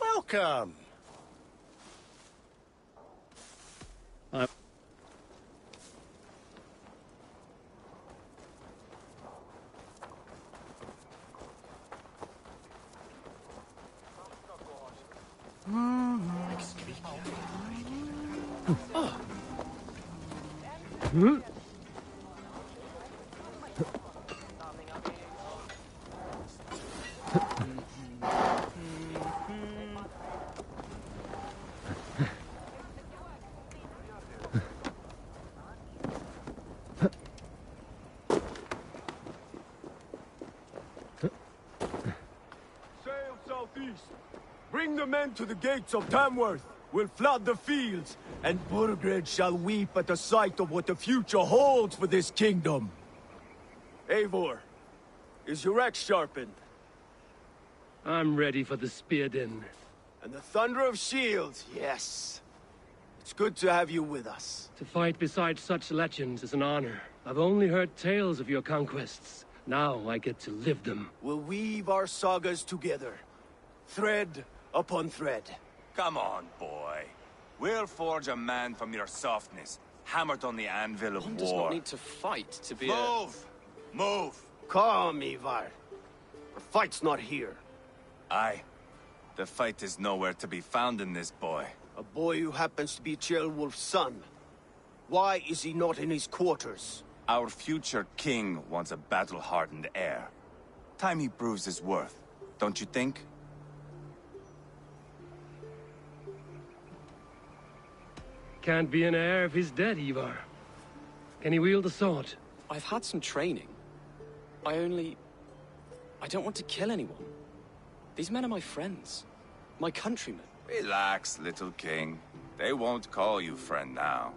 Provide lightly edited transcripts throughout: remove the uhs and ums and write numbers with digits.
Welcome. Sail southeast. Bring the men to the gates of Tamworth. We'll flood the fields, and Burgred shall weep at the sight of what the future holds for this kingdom. Eivor, is your axe sharpened? I'm ready for the spear din. And the thunder of shields, yes. It's good to have you with us. To fight beside such legends is an honor. I've only heard tales of your conquests. Now I get to live them. We'll weave our sagas together, thread upon thread. Come on, boy. We'll forge a man from your softness, hammered on the anvil of One war. does not need to fight to be Move! Move! Calm, Ivar. The fight's not here. Aye. The fight is nowhere to be found in this boy. A boy who happens to be Ceolwulf's son. Why is he not in his quarters? Our future king wants a battle-hardened heir. Time he proves his worth, don't you think? Can't be an heir if he's dead, Ivar. Can he wield a sword? I've had some training. I don't want to kill anyone. These men are my friends. My countrymen. Relax, little king. They won't call you friend now.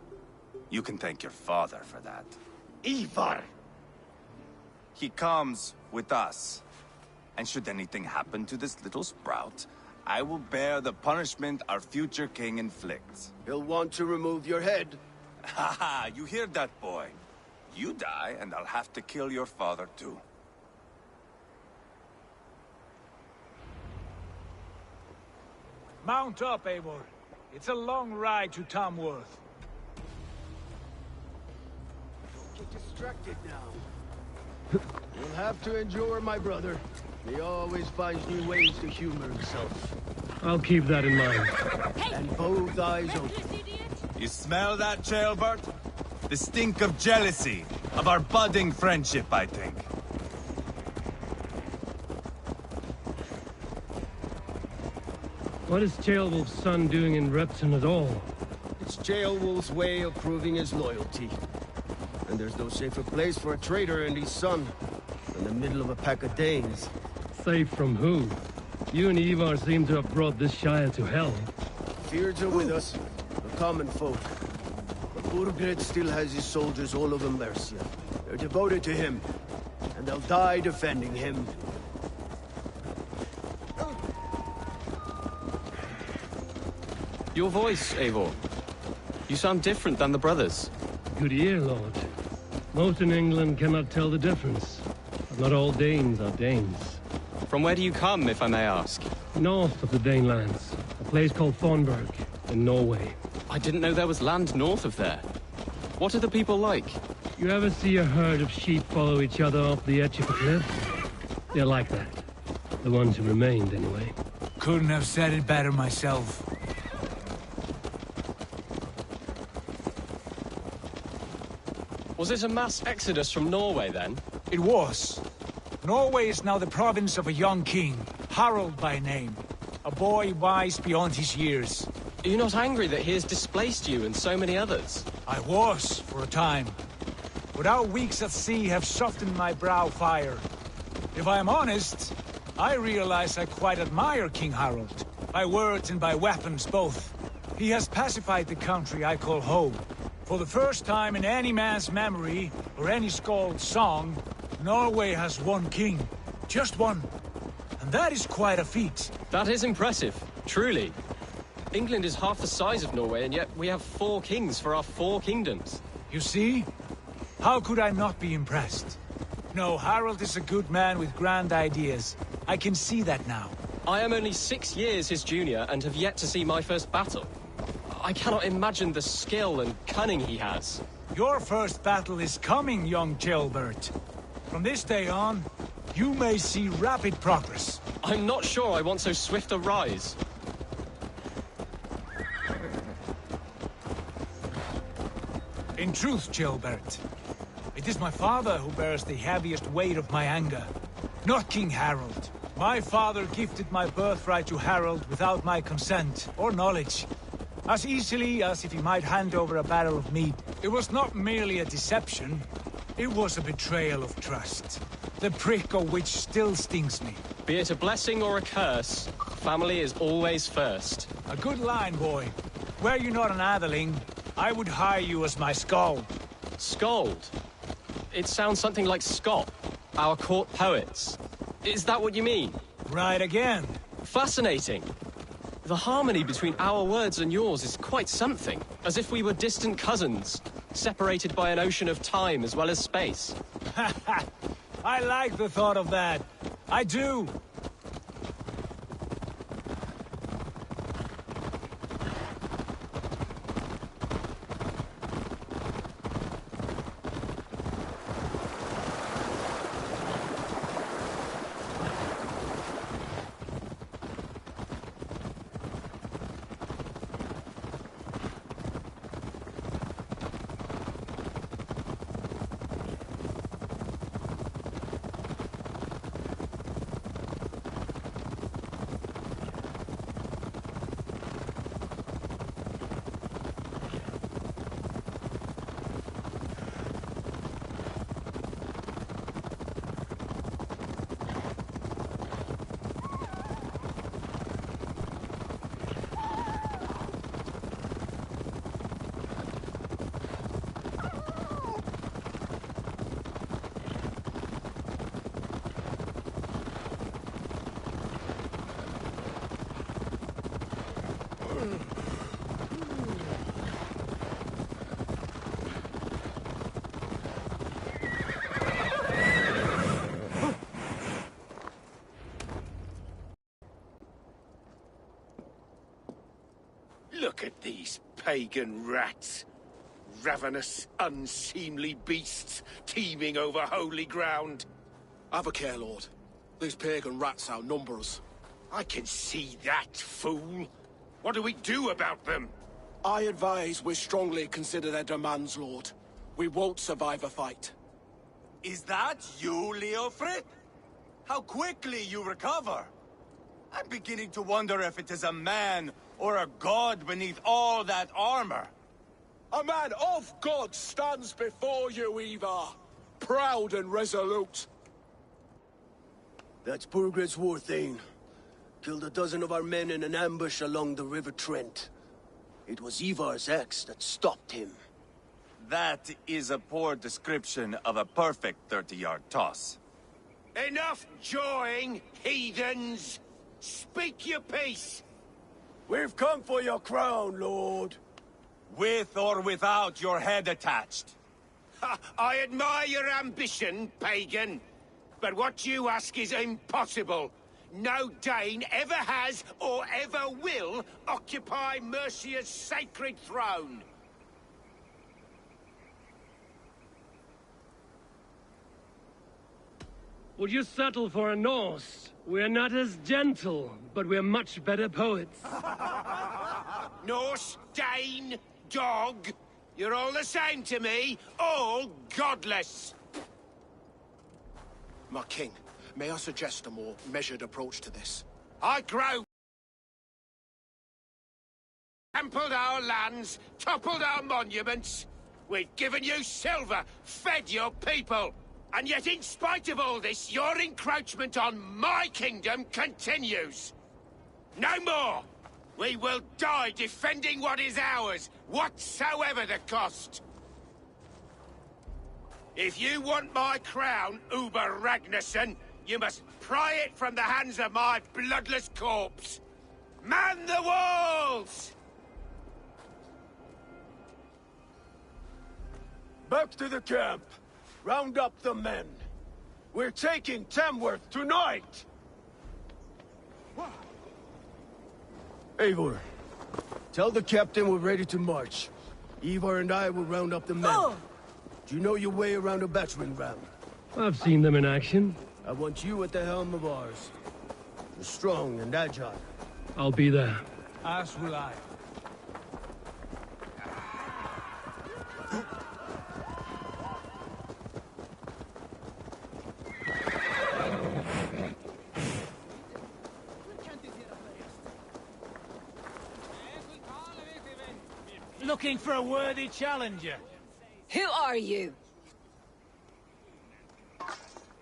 You can thank your father for that. Ivar! He comes with us. And should anything happen to this little sprout, I will bear the punishment our future king inflicts. He'll want to remove your head. Haha, you hear that, boy? You die, and I'll have to kill your father, too. Mount up, Eivor. It's a long ride to Tamworth. Don't get distracted now. You'll have to endure, my brother. He always finds new ways to humor himself. I'll keep that in mind. And both eyes open. You smell that, Ceolbert? The stink of jealousy, of our budding friendship, I think. What is Ceolwulf's son doing in Repton at all? It's Ceolwulf's way of proving his loyalty. And there's no safer place for a traitor and his son than the middle of a pack of Danes. Safe from who? You and Ivar seem to have brought this Shire to hell. Fears are with us, the common folk. But Burgred still has his soldiers all over Mercia. They're devoted to him, and they'll die defending him. Your voice, Eivor. You sound different than the brothers. Good ear, Lord. Most in England cannot tell the difference. But not all Danes are Danes. From where do you come, if I may ask? North of the Danelands, a place called Thornburg, in Norway. I didn't know there was land north of there. What are the people like? You ever see a herd of sheep follow each other off the edge of a cliff? They're like that. The ones who remained, anyway. Couldn't have said it better myself. Was it a mass exodus from Norway, then? It was. Norway is now the province of a young king, Harald by name. A boy wise beyond his years. Are you not angry that he has displaced you and so many others? I was, for a time. But our weeks at sea have softened my brow fire. If I am honest, I realize I quite admire King Harald. By words and by weapons both. He has pacified the country I call home. For the first time in any man's memory, or any skald's song, Norway has one king. Just one. And that is quite a feat. That is impressive, truly. England is half the size of Norway, and yet we have 4 kings for our 4 kingdoms. You see? How could I not be impressed? No, Harold is a good man with grand ideas. I can see that now. I am only 6 years his junior and have yet to see my first battle. I cannot imagine the skill and cunning he has. Your first battle is coming, young Gilbert. From this day on, you may see rapid progress. I'm not sure I want so swift a rise. In truth, Gilbert, it is my father who bears the heaviest weight of my anger, not King Harold. My father gifted my birthright to Harold without my consent or knowledge, as easily as if he might hand over a barrel of mead. It was not merely a deception, it was a betrayal of trust, the prick of which still stings me. Be it a blessing or a curse, family is always first. A good line, boy. Were you not an atheling, I would hire you as my skald. Scold? It sounds something like Scott, our court poets. Is that what you mean? Right again. Fascinating. The harmony between our words and yours is quite something. As if we were distant cousins, separated by an ocean of time as well as space. I like the thought of that. I do. Look at these pagan rats. Ravenous, unseemly beasts teeming over holy ground. Have a care, Lord. These pagan rats outnumber us. I can see that, fool. What do we do about them? I advise we strongly consider their demands, Lord. We won't survive a fight. Is that you, Leofrid? How quickly you recover! I'm beginning to wonder if it is a man or a god beneath all that armor. A man of God stands before you, Ivar. Proud and resolute. That's Burgred's war thane. Killed a dozen of our men in an ambush along the River Trent. It was Ivar's axe that stopped him. That is a poor description of a perfect 30-yard toss. Enough jawing, heathens! Speak your piece! We've come for your crown, Lord. With or without your head attached. Ha, I admire your ambition, pagan. But what you ask is impossible. No Dane ever has or ever will occupy Mercia's sacred throne. Would you settle for a Norse? We're not as gentle, but we're much better poets. Norse, Dane, dog, you're all the same to me, all godless. My king, may I suggest a more measured approach to this? I grow. Trampled our lands, toppled our monuments. We've given you silver, fed your people. And yet, in spite of all this, your encroachment on my kingdom continues. No more! We will die defending what is ours, whatsoever the cost. If you want my crown, Uber Ragnarsson, you must pry it from the hands of my bloodless corpse. Man the walls! Back to the camp. Round up the men. We're taking Tamworth tonight! Eivor, tell the captain we're ready to march. Ivar and I will round up the men. Do you know your way around a battering ram? I've seen them in action. I want you at the helm of ours. You're strong and agile. I'll be there. As will I. Looking for a worthy challenger. Who are you?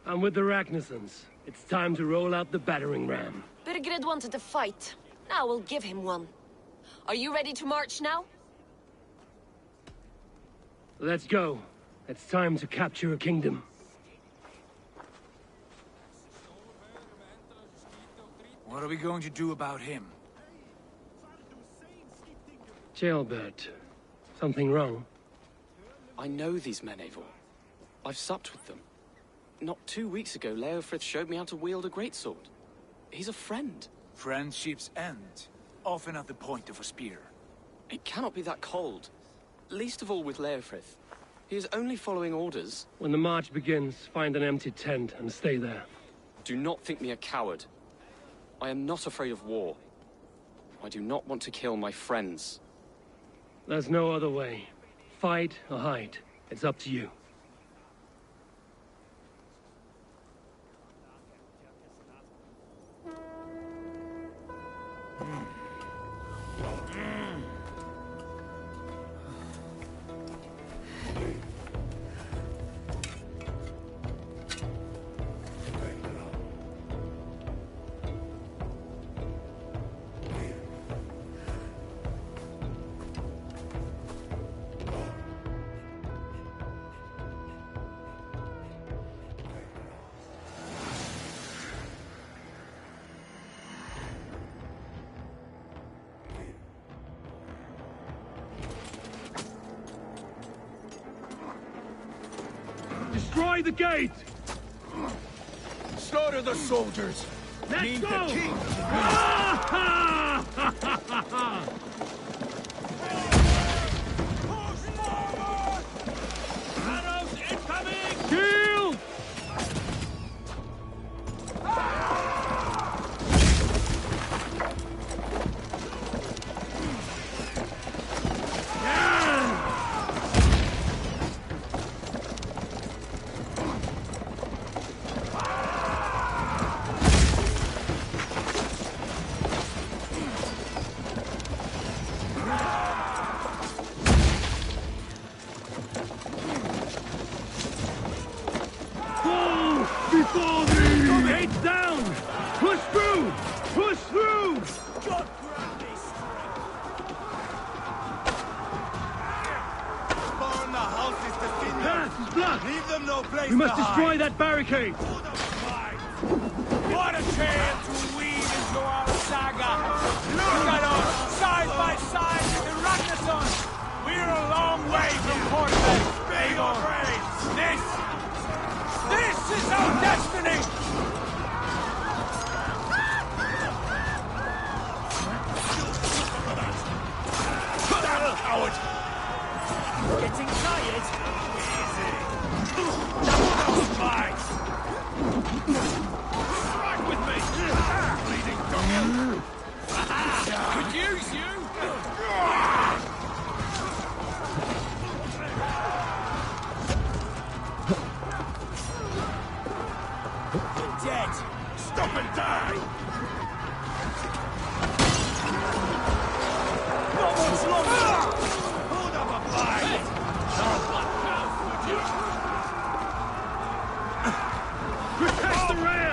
I'm with the Ragnarsons. It's time to roll out the battering ram. Birgred wanted to fight. Now we'll give him one. Are you ready to march now? Let's go. It's time to capture a kingdom. What are we going to do about him? Jailbird. Something wrong? I know these men, Eivor. I've supped with them. Not 2 weeks ago, Leofrith showed me how to wield a greatsword. He's a friend. Friendship's end, often at the point of a spear. It cannot be that cold. Least of all with Leofrith. He is only following orders. When the march begins, find an empty tent and stay there. Do not think me a coward. I am not afraid of war. I do not want to kill my friends. There's no other way. Fight or hide. It's up to you. Destroy the gate! Slaughter the soldiers! Let's Leave go! the king! Arrows incoming! Shield! Before thee! Gates down! Push through! Push through! God grant me strength! Burn the houses to defend them. Pass is blocked! Leave them no place We must to destroy hide. that barricade! What a tale to weave into our saga! Look at us, side by side with the Ragnarsons! We're a long way from Portland! This is our destiny! Coward! Getting tired? Strike with me! Bleeding dog! Could use you! Dead! Stop and die! Not much longer! Hold up a fight! Protect the rail!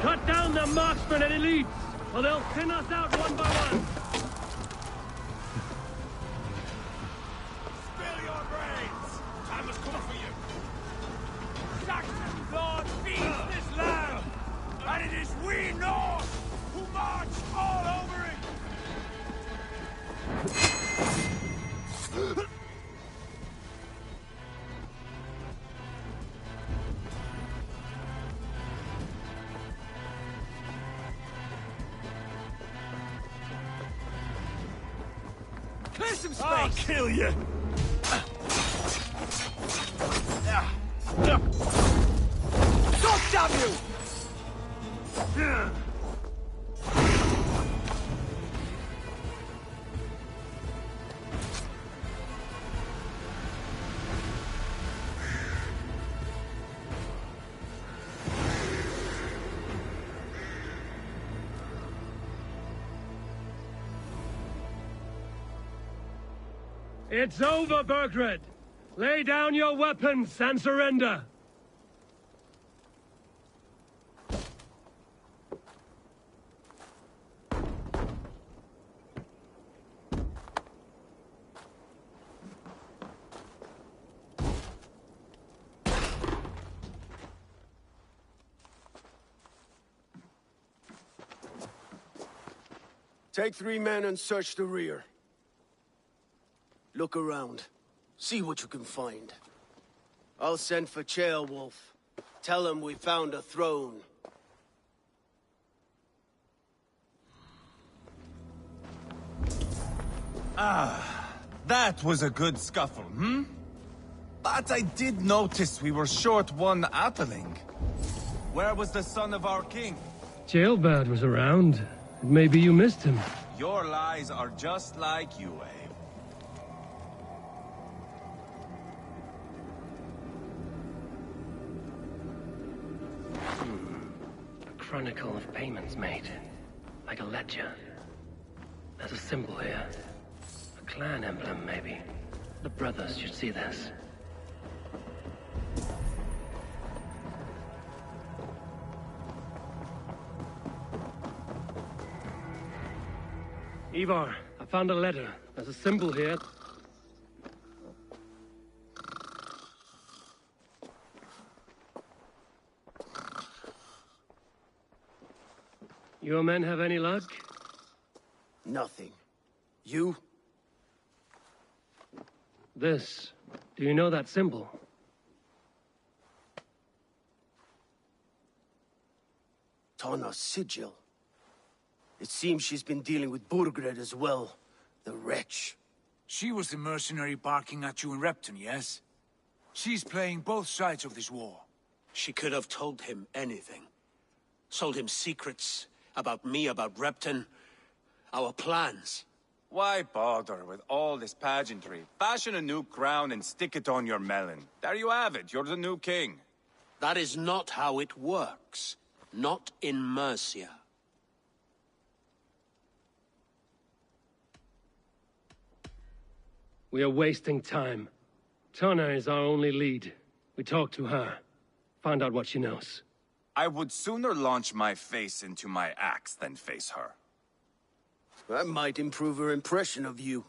Cut down the marksmen and elites, or they'll pin us out one by one. Spill your brains! Time has come for you! Saxon blood feeds this land! And it is we North who march all over it! Clear some space! I'll kill you! Don't stab you! It's over, Burgred. Lay down your weapons and surrender. Take 3 men and search the rear. Look around. See what you can find. I'll send for Ceolwulf. Tell him we found a throne. That was a good scuffle, hmm? But I did notice we were short one atheling. Where was the son of our king? Jailbird was around. Maybe you missed him. Your lies are just like you, Abe. A chronicle of payments made. Like a ledger. There's a symbol here. A clan emblem, maybe. The brothers should see this. Ivar, I found a letter. There's a symbol here. Your men have any luck? Nothing. You? This. Do you know that symbol? Tanna's sigil. It seems she's been dealing with Burgred as well. The wretch. She was the mercenary barking at you in Repton, yes? She's playing both sides of this war. She could have told him anything. Sold him secrets about me, about Repton, our plans. Why bother with all this pageantry? Fashion a new crown and stick it on your melon. There you have it, you're the new king. That is not how it works. Not in Mercia. We are wasting time. Tanna is our only lead. We talk to her. Find out what she knows. I would sooner launch my face into my axe than face her. That might improve her impression of you.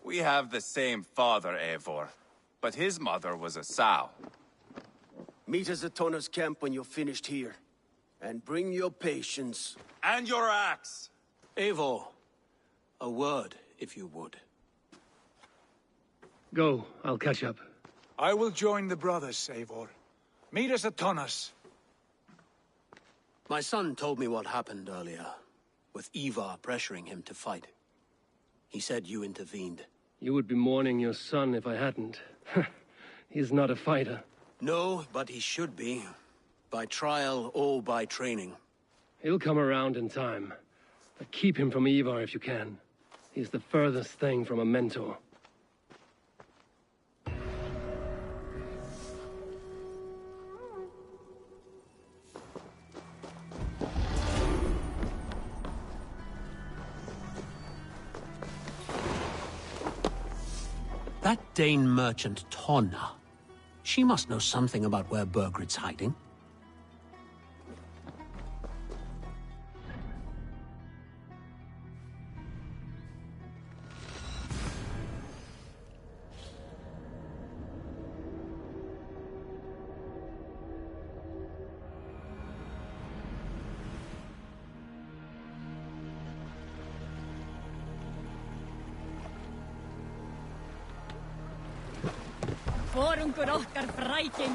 We have the same father, Eivor, but his mother was a sow. Meet us at Tanna's camp when you're finished here. And bring your patience. And your axe! Eivor, a word, if you would. Go, I'll catch up. I will join the brothers, Eivor. Meet us at Tanna's. My son told me what happened earlier, with Ivar pressuring him to fight. He said you intervened. You would be mourning your son if I hadn't. He's not a fighter. No, but he should be. By trial or by training. He'll come around in time. But keep him from Ivar if you can. He's the furthest thing from a mentor. That Dane merchant Tonna. She must know something about where Burgred's hiding. Vorungur okkar fræking.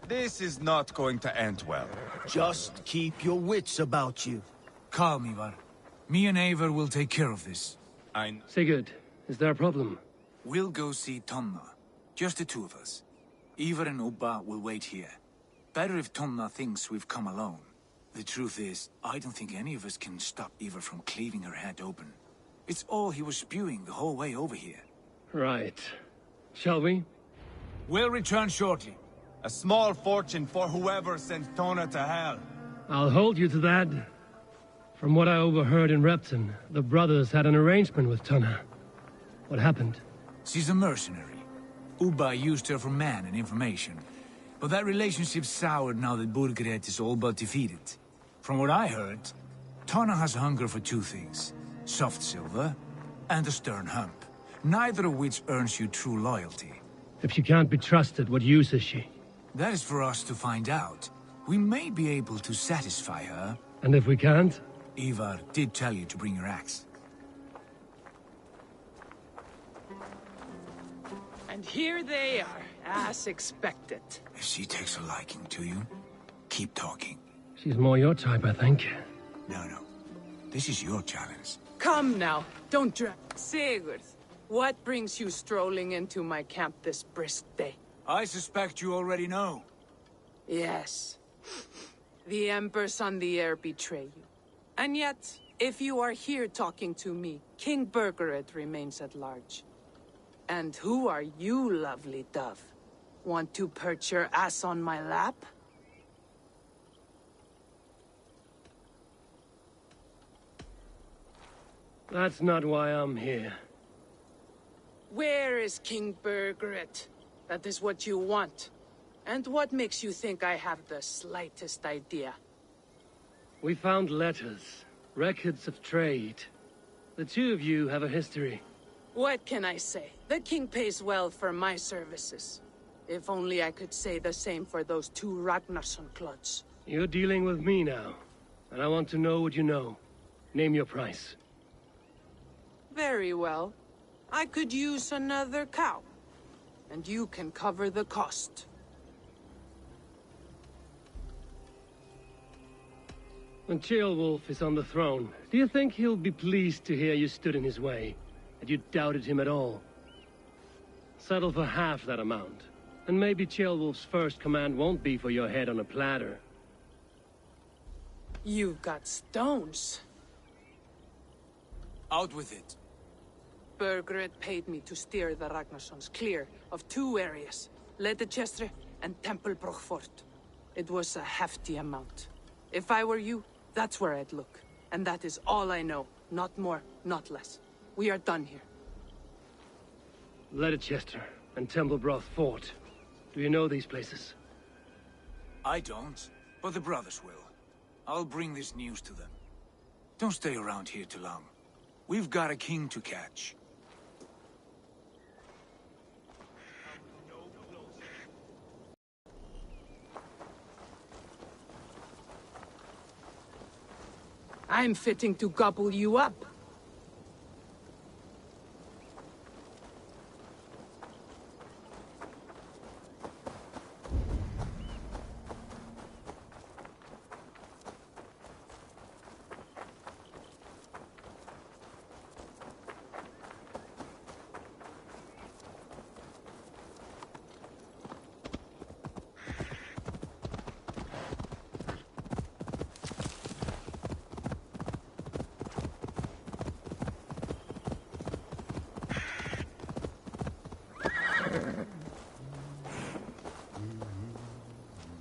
This is not going to end well. Just keep your wits about you. Calm, Ivar. Me and Eivor will take care of this. Sigurd, is there a problem? We'll go see Tonna. Just the two of us. Ivar and Ubba will wait here. Better if Tonna thinks we've come alone. The truth is, I don't think any of us can stop Ivar from cleaving her head open. It's all he was spewing the whole way over here. Right. Shall we? We'll return shortly. A small fortune for whoever sent Tonna to hell. I'll hold you to that. From what I overheard in Repton, the brothers had an arrangement with Tonna. What happened? She's a mercenary. Ubba used her for man and information. But that relationship soured now that Burgred is all but defeated. From what I heard, Tonna has a hunger for two things. Soft silver and a stern hump. Neither of which earns you true loyalty. If she can't be trusted, what use is she? That is for us to find out. We may be able to satisfy her. And if we can't? Ivar did tell you to bring your axe. And here they are, as expected. If she takes a liking to you, keep talking. She's more your type, I think. No. This is your challenge. Come now, don't drag. Sigurd, what brings you strolling into my camp this brisk day? I suspect you already know. Yes. The Embers on the air betray you. And yet, if you are here talking to me, King Burgred remains at large. And who are you, lovely dove? Want to perch your ass on my lap? That's not why I'm here. Where is King Burgred? That is what you want. And what makes you think I have the slightest idea? We found letters, records of trade. The two of you have a history. What can I say? The king pays well for my services. If only I could say the same for those two Ragnarsson clods. You're dealing with me now, and I want to know what you know. Name your price. Very well. I could use another cow. And you can cover the cost. When Ceolwulf is on the throne, do you think he'll be pleased to hear you stood in his way? That you doubted him at all? Settle for half that amount. And maybe Ceolwulf's first command won't be for your head on a platter. You've got stones. Out with it. Burgred paid me to steer the Ragnarssons clear of two areas, Ledechestre and Temple Brochfort. It was a hefty amount. If I were you, that's where I'd look. And that is all I know. Not more, not less. We are done here. Leicester and Templebroth Fort. Do you know these places? I don't, but the brothers will. I'll bring this news to them. Don't stay around here too long. We've got a king to catch. I'm fitting to gobble you up.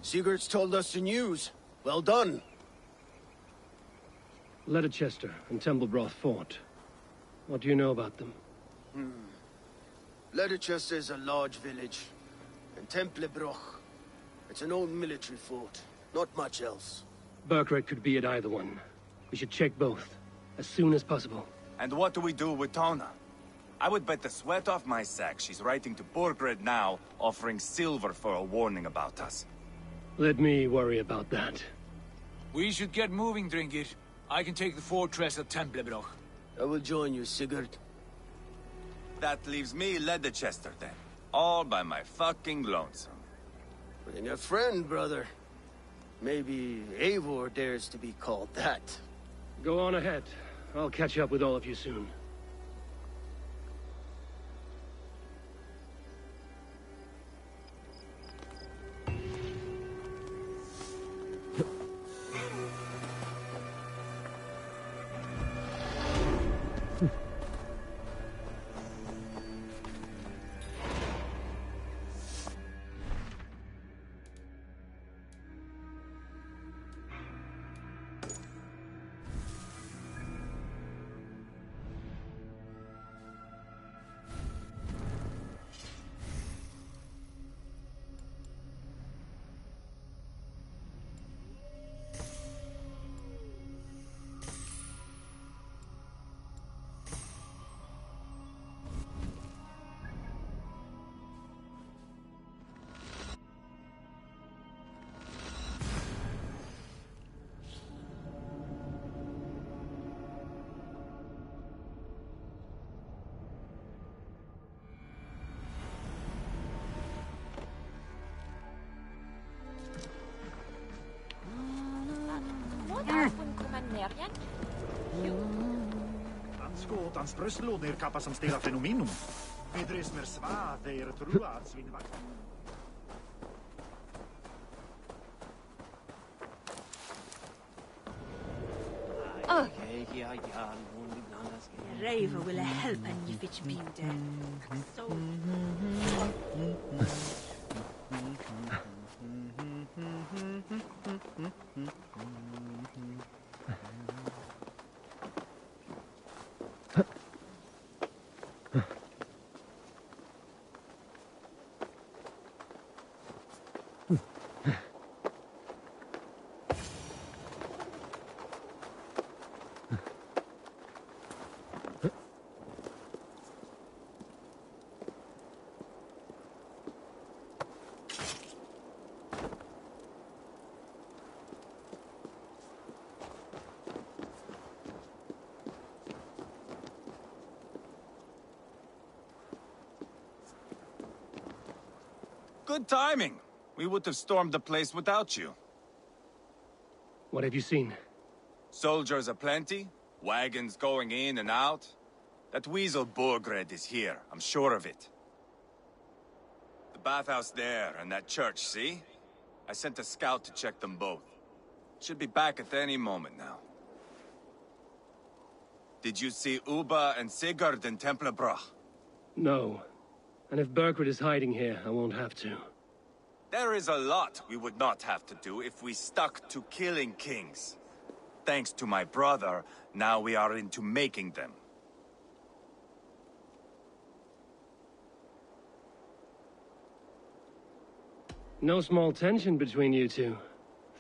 Sigurd's told us the news. Well done. Leicester and Templebroth Fort. What do you know about them? Leicester is a large village. And Templebroch. It's an old military fort. Not much else. Burkred could be at either one. We should check both, as soon as possible. And what do we do with Tona? I would bet the sweat off my sack she's writing to Borgred now, offering silver for a warning about us. Let me worry about that. We should get moving, Drinkit. I can take the fortress at Templebroch. I will join you, Sigurd. That leaves me Leicester then. All by my fucking lonesome. Bring a friend, brother. Maybe Eivor dares to be called that. Go on ahead. I'll catch up with all of you soon. Skåtans bröstlådor kappa som stela fenomenum. Vidres mer sva, der trua svinvakt. Oh. Raver will help and you fitch beauty. So. Good timing. We would have stormed the place without you. What have you seen? Soldiers aplenty, wagons going in and out. That weasel Borgred is here, I'm sure of it. The bathhouse there and that church, see? I sent a scout to check them both. Should be back at any moment now. Did you see Uba and Sigurd in Templebroch? No. And if Burkred is hiding here, I won't have to. There is a lot we would not have to do if we stuck to killing kings. Thanks to my brother, now we are into making them. No small tension between you two.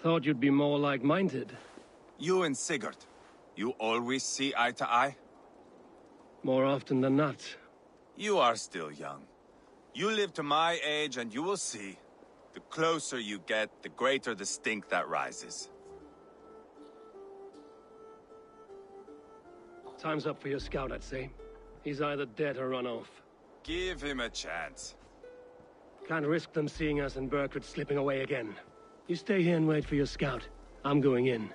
Thought you'd be more like-minded. You and Sigurd, you always see eye to eye? More often than not. You are still young. You live to my age and you will see. The closer you get, the greater the stink that rises. Time's up for your scout, I'd say. He's either dead or run off. Give him a chance. Can't risk them seeing us and Burkred slipping away again. You stay here and wait for your scout. I'm going in.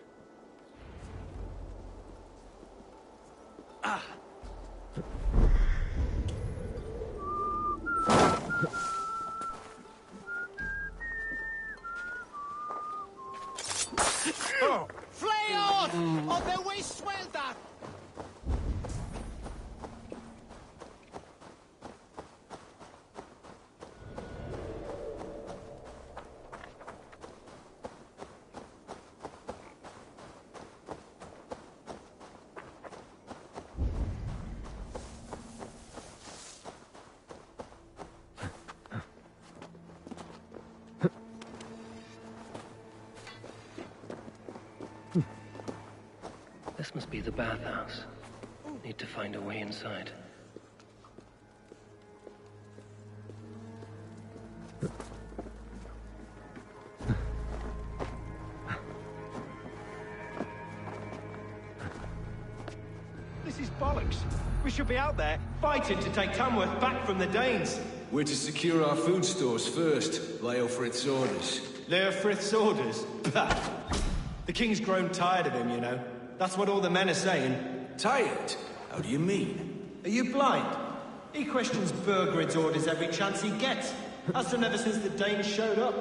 Ah! Oh. Flay on! On their way swelter! This must be the bathhouse. Need to find a way inside. This is bollocks. We should be out there, fighting to take Tamworth back from the Danes. We're to secure our food stores first, Leofrith's orders. Leofrith's orders? Bah! The king's grown tired of him, you know. That's what all the men are saying. Tired? How do you mean? Are you blind? He questions Burgred's orders every chance he gets. Has done ever since the Danes showed up.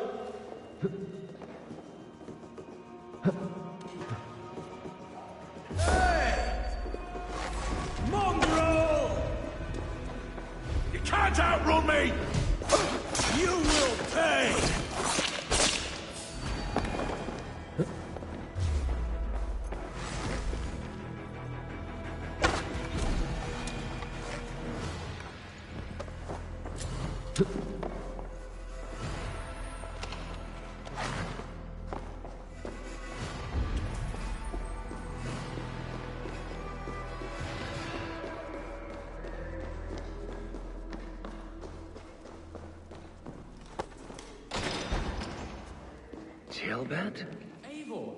Hey! Mongrel! You can't outrun me! You will pay! Jailbed? Eivor!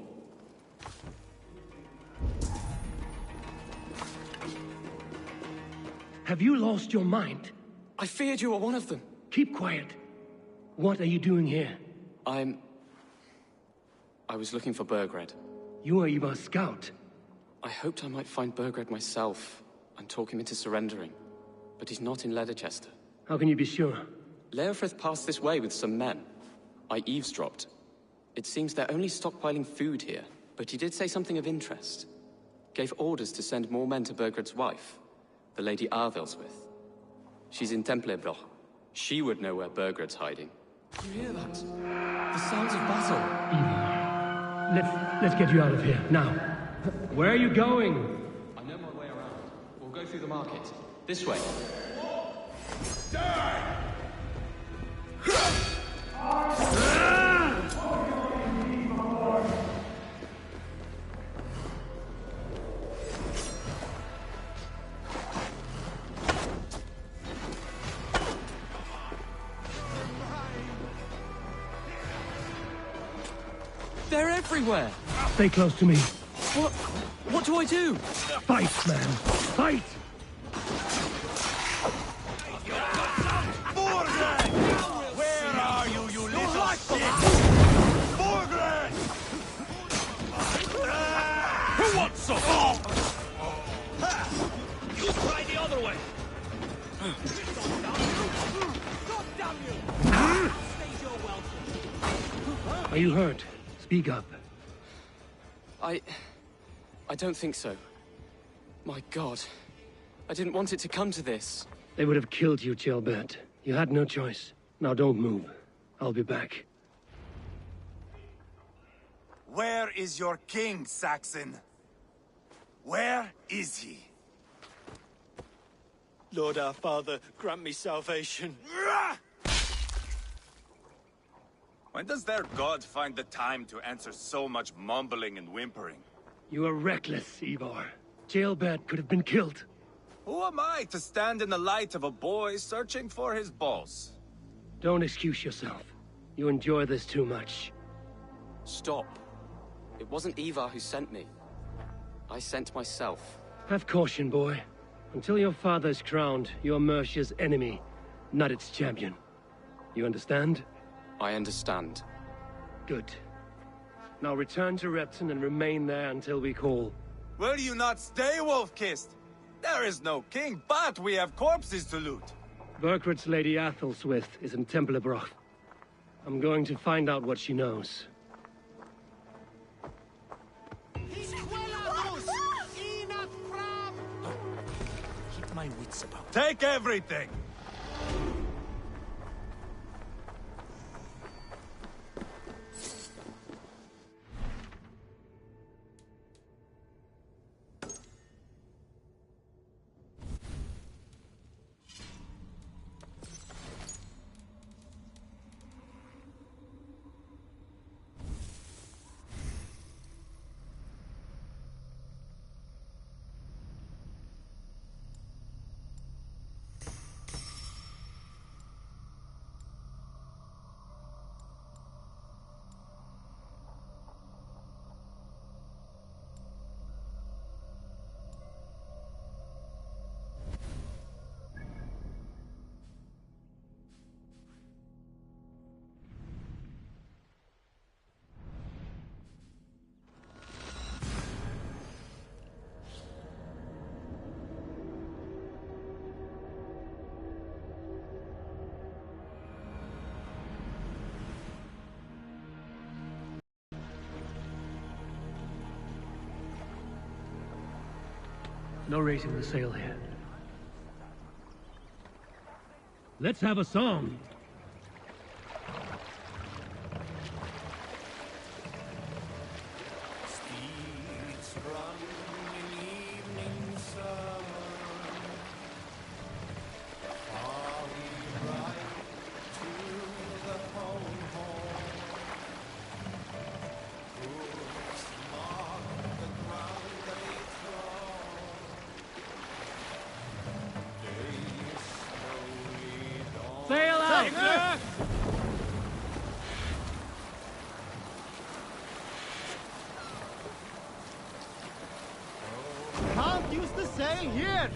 Have you lost your mind? I feared you were one of them. Keep quiet. What are you doing here? I was looking for Burgred. You are Ivar's scout. I hoped I might find Burgred myself and talk him into surrendering. But he's not in Leicester. How can you be sure? Leofrith passed this way with some men. I eavesdropped. It seems they're only stockpiling food here, but he did say something of interest. Gave orders to send more men to Burgred's wife, the Lady Arvilswith. She's in Templebroch. She would know where Burgred's hiding. You hear that? The sounds of battle. Ivar, let's get you out of here, now. Where are you going? I know my way around. We'll go through the market. This way. Die! They're everywhere! Stay close to me. What do I do? Fight, man! Fight! Where are you, you little shit? Borgren! Who wants some? You try the other way! God damn you! Stays your welcome. Are you hurt? Speak up. I don't think so. My God. I didn't want it to come to this. They would have killed you, Jailbird. You had no choice. Now don't move. I'll be back. Where is your king, Saxon? Where is he? Lord our Father, grant me salvation. When does their god find the time to answer so much mumbling and whimpering? You are reckless, Ivar. Jailbird could have been killed. Who am I to stand in the light of a boy searching for his boss? Don't excuse yourself. You enjoy this too much. Stop. It wasn't Ivar who sent me. I sent myself. Have caution, boy. Until your father's crowned, you're Mercia's enemy, not its champion. You understand? I understand. Good. Now return to Repton and remain there until we call. Will you not stay, Wolf-Kissed? There is no king, but we have corpses to loot. Burkred's Lady Athelstwith is in Templebroch. I'm going to find out what she knows. Keep my wits about. Take everything! No raising the sail here. Let's have a song. Sail out! Can't use the sail here!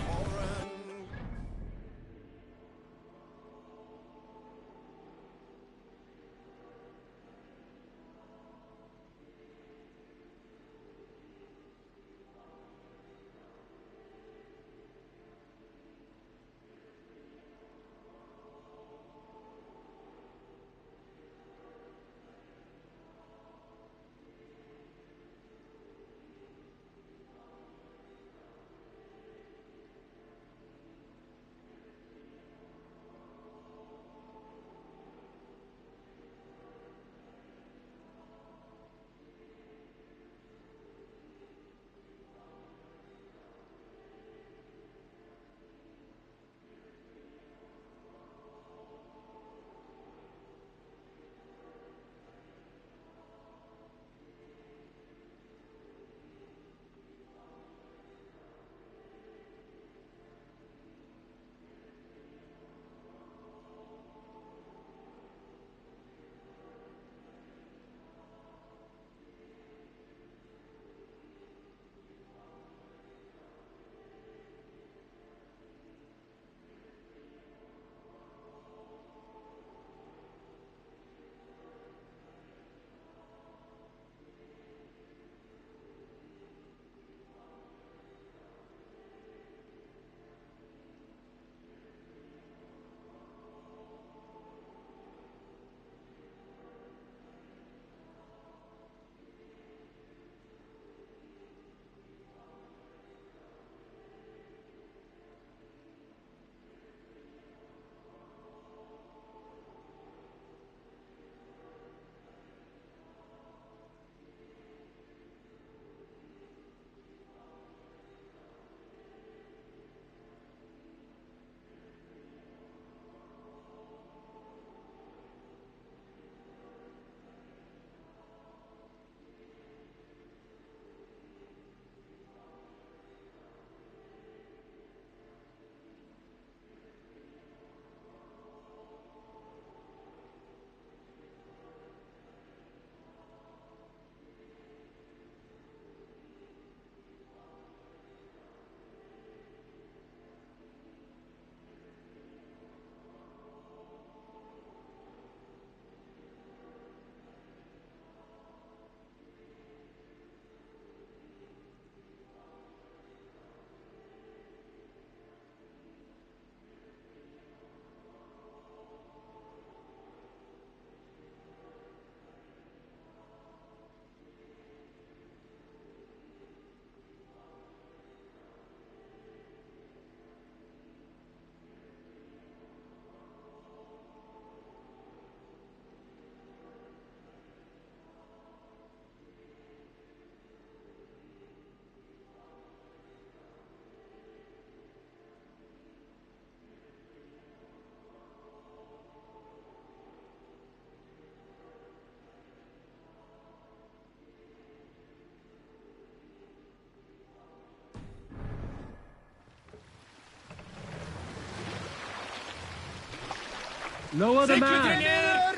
No other man!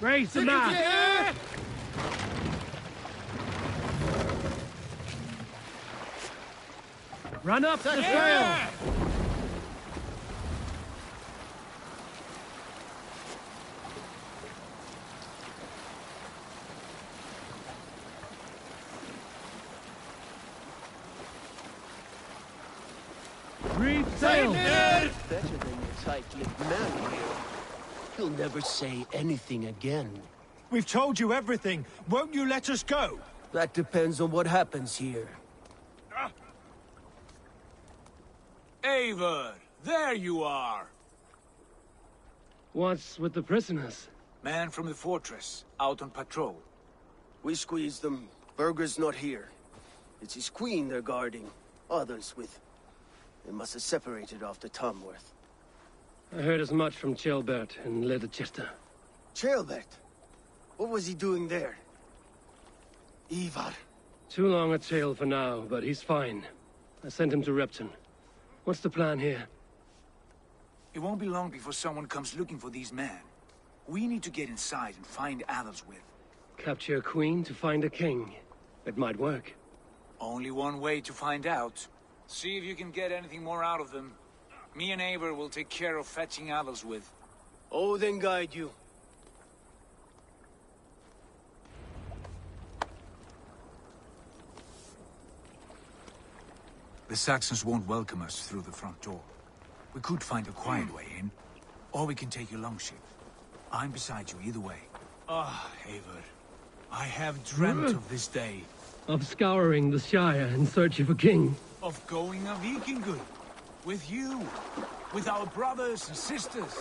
Raise the man! Run up the trail! Reef sail! Better than your tight-lipped man here. He'll never say anything again. We've told you everything. Won't you let us go? That depends on what happens here. Eivor, there you are. What's with the prisoners? Man from the fortress, out on patrol. We squeezed them. Berger's not here. It's his queen they're guarding. Others with... They must have separated after Tamworth. I heard as much from Ceolbert in Leicester. Ceolbert? What was he doing there? Ivar. Too long a tale for now, but he's fine. I sent him to Repton. What's the plan here? It won't be long before someone comes looking for these men. We need to get inside and find Adelswith. Capture a queen to find a king. It might work. Only one way to find out. See if you can get anything more out of them. Me and Eivor will take care of fetching Adelswith. Odin guide you. The Saxons won't welcome us through the front door. We could find a quiet way in, or we can take your longship. I'm beside you either way. Ah, Eivor. I have dreamt of this day. Of scouring the Shire in search of a king. Of going a Vikingur. With you. With our brothers and sisters.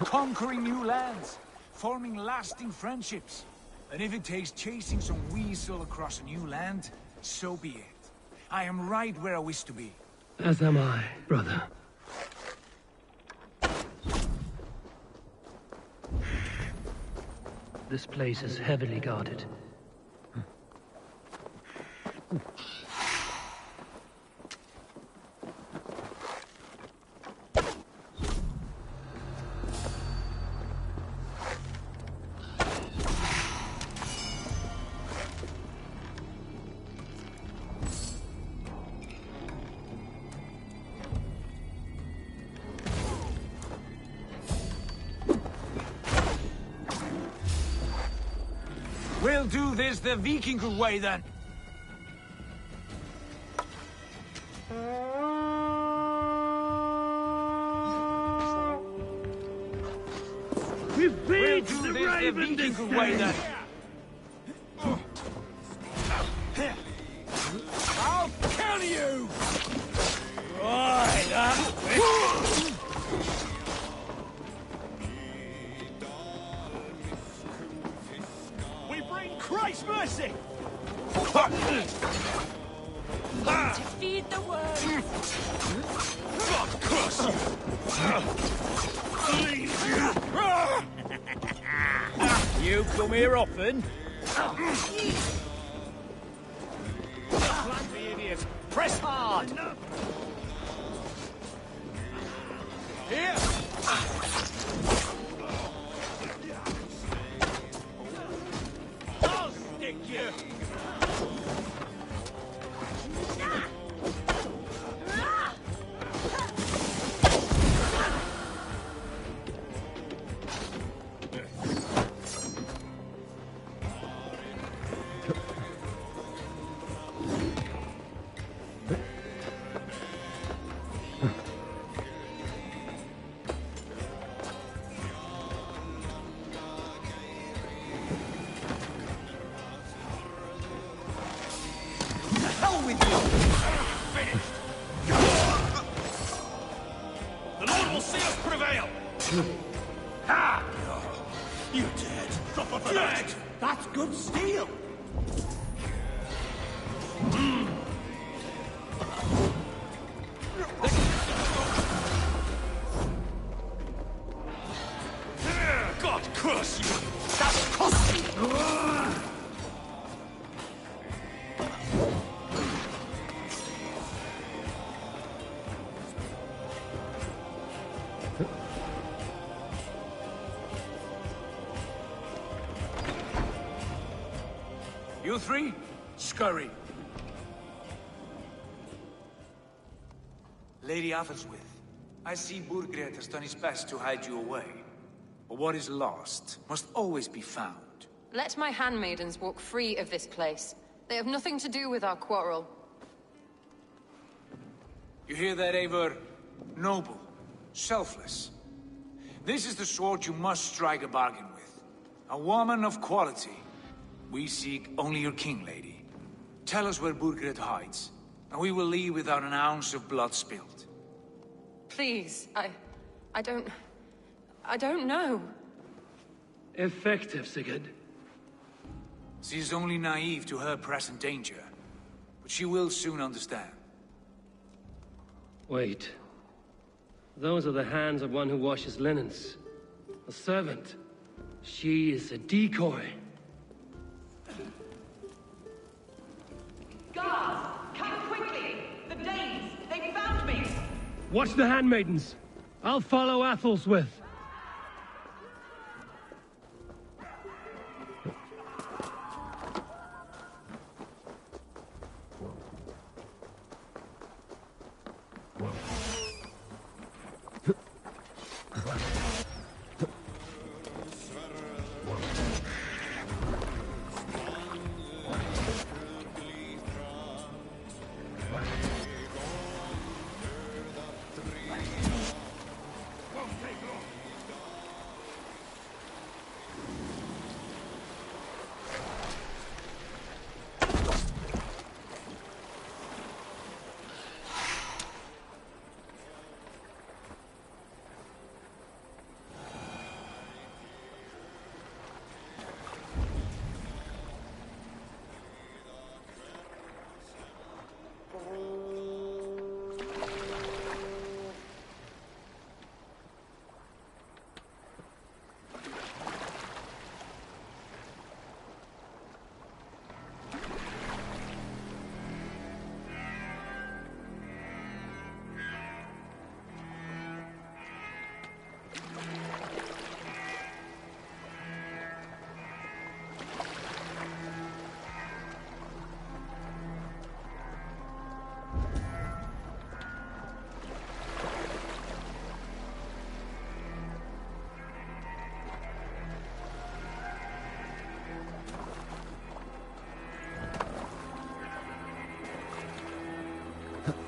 Conquering new lands. Forming lasting friendships. And if it takes chasing some weasel across a new land, so be it. I am right where I wish to be. As am I, brother. This place is heavily guarded. We'll do this the Vikingur way, then. We've beat We'll do the this Raven the this Vikingur way, day. then. I'll kill you! We bring Christ's mercy! To feed the world. God curse you! You come here often? Press hard! Here! I'll stick you! The Lord will see us prevail! Ha! You dead! Proper for that! That's good steel! God curse you! That's costly! free, scurry. Lady Athelswith, I see Burgred has done his best to hide you away. But what is lost must always be found. Let my handmaidens walk free of this place. They have nothing to do with our quarrel. You hear that, Eivor? Noble, selfless. This is the sword you must strike a bargain with. A woman of quality. We seek only your king, lady. Tell us where Burgred hides, and we will leave without an ounce of blood spilled. Please, I don't know. Effective, Sigurd. She is only naive to her present danger, but she will soon understand. Wait. Those are the hands of one who washes linens. A servant. She is a decoy. Guards, come quickly! The Danes, they found me! Watch the handmaidens. I'll follow Athelswith.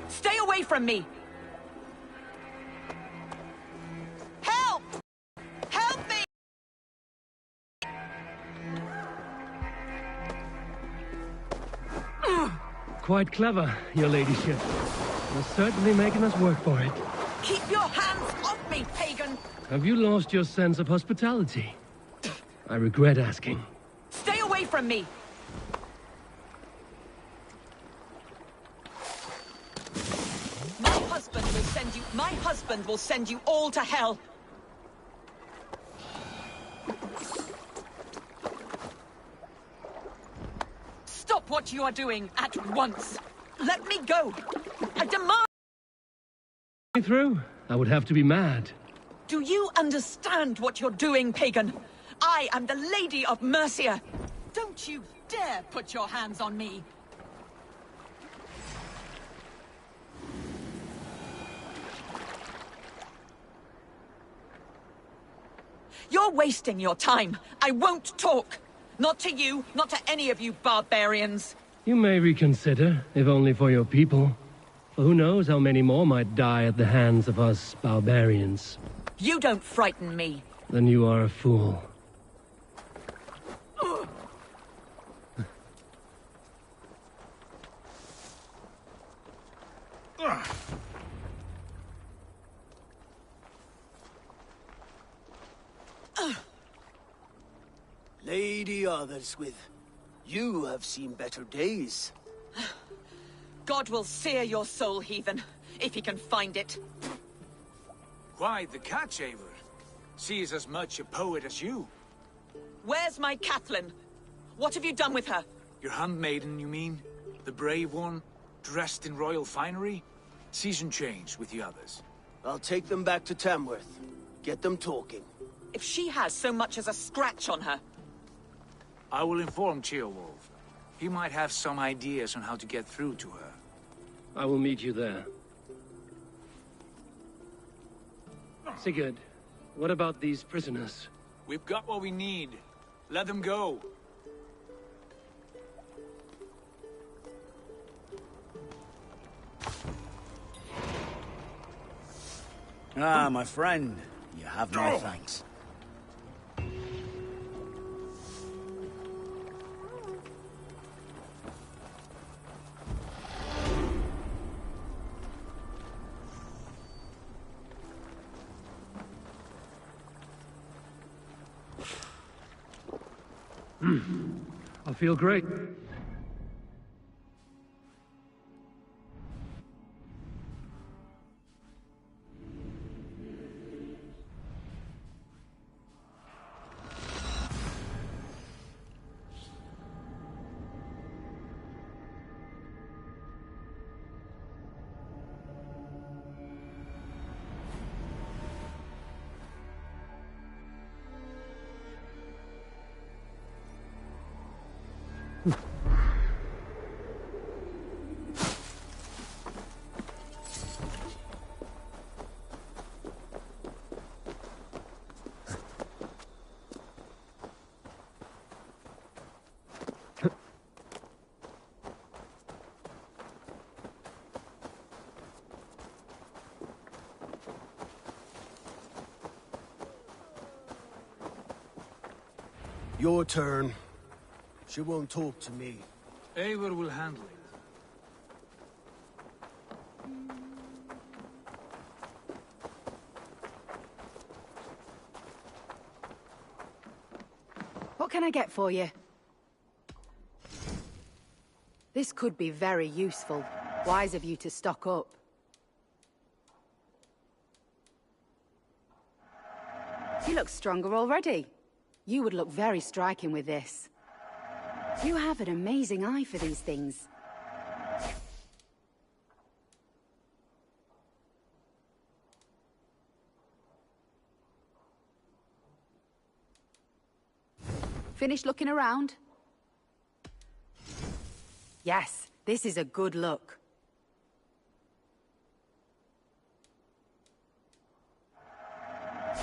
Stay away from me! Help! Help me! Quite clever, your ladyship. You're certainly making us work for it. Keep your hands off me, pagan! Have you lost your sense of hospitality? I regret asking. Stay away from me! My husband will send you all to hell! Stop what you are doing at once! Let me go! I demand— Through? I would have to be mad. Do you understand what you're doing, pagan? I am the Lady of Mercia! Don't you dare put your hands on me! You're wasting your time. I won't talk. Not to you, not to any of you barbarians. You may reconsider, if only for your people. For who knows how many more might die at the hands of us barbarians. You don't frighten me. Then you are a fool. Lady Athelswith, you have seen better days. God will sear your soul, heathen, if he can find it. Quite the catch, Eivor. She is as much a poet as you. Where's my Catelyn? What have you done with her? Your handmaiden, you mean? The brave one, dressed in royal finery? Season change with the others. I'll take them back to Tamworth. Get them talking. If she has so much as a scratch on her... I will inform Ceolwulf. He might have some ideas on how to get through to her. I will meet you there. Sigurd, what about these prisoners? We've got what we need. Let them go. Ah, my friend. You have my thanks. I feel great. Your turn. She won't talk to me. Eivor will handle it. What can I get for you? This could be very useful. Wise of you to stock up. You look stronger already. You would look very striking with this. You have an amazing eye for these things. Finished looking around? Yes, this is a good look.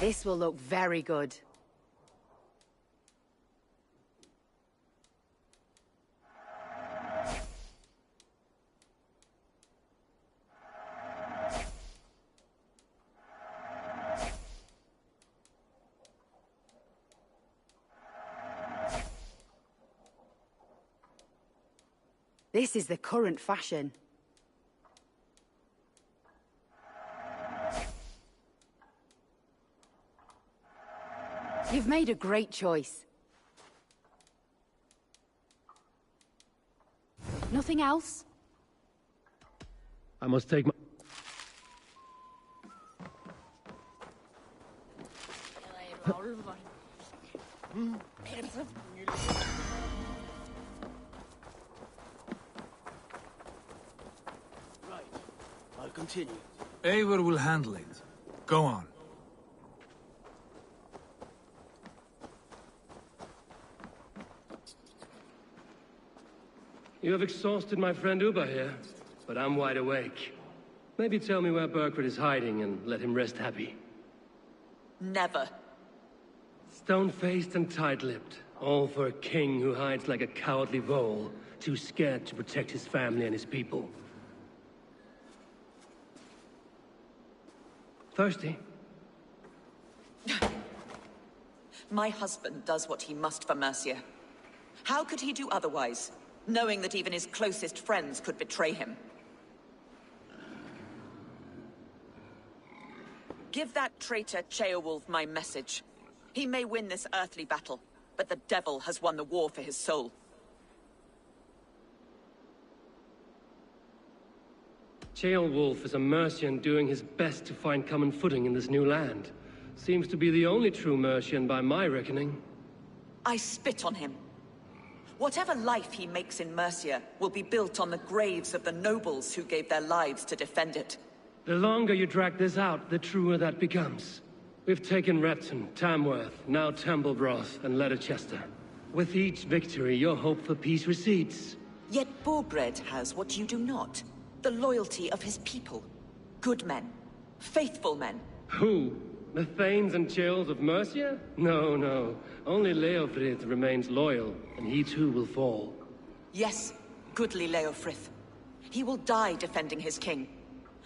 This will look very good. This is the current fashion. You've made a great choice. Nothing else? I must take my... I'll continue. Eivor will handle it. Go on. You have exhausted my friend Uba here, but I'm wide awake. Maybe tell me where Burkred is hiding and let him rest happy. Never. Stone-faced and tight-lipped, all for a king who hides like a cowardly vole, too scared to protect his family and his people. Thirsty? My husband does what he must for Mercia. How could he do otherwise, knowing that even his closest friends could betray him? Give that traitor Ceolwulf my message. He may win this earthly battle, but the devil has won the war for his soul. Ceolwulf is a Mercian doing his best to find common footing in this new land. Seems to be the only true Mercian by my reckoning. I spit on him. Whatever life he makes in Mercia will be built on the graves of the nobles who gave their lives to defend it. The longer you drag this out, the truer that becomes. We've taken Repton, Tamworth, now Temblebroth, and Letterchester. With each victory, your hope for peace recedes. Yet Borgred has what you do not. The loyalty of his people. Good men. Faithful men. Who? The Thanes and Chills of Mercia? No, no. Only Leofrith remains loyal, and he too will fall. Yes, goodly Leofrith. He will die defending his king.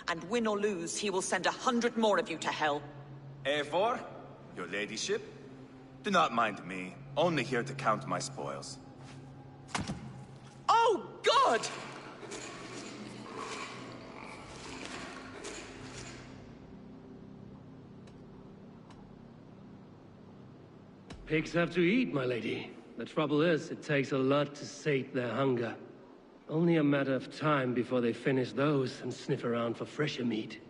And win or lose, he will send 100 more of you to hell. Eivor, your ladyship? Do not mind me. Only here to count my spoils. Oh, God! Pigs have to eat, my lady. The trouble is, it takes a lot to sate their hunger. Only a matter of time before they finish those and sniff around for fresher meat.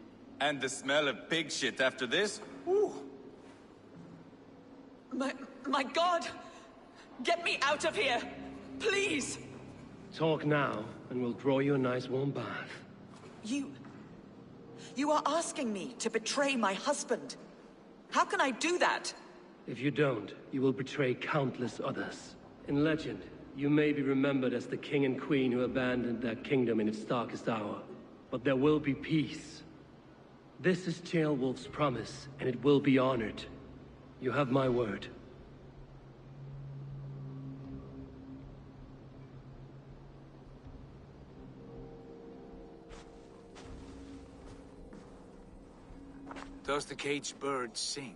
And the smell of pig shit after this? Ooh. My God! Get me out of here! Please! Talk now, and we'll draw you a nice warm bath. You are asking me to betray my husband. How can I do that? If you don't, you will betray countless others. In legend, you may be remembered as the king and queen who abandoned their kingdom in its darkest hour. But there will be peace. This is Ceolwulf's promise, and it will be honored. You have my word. Does the caged bird sing?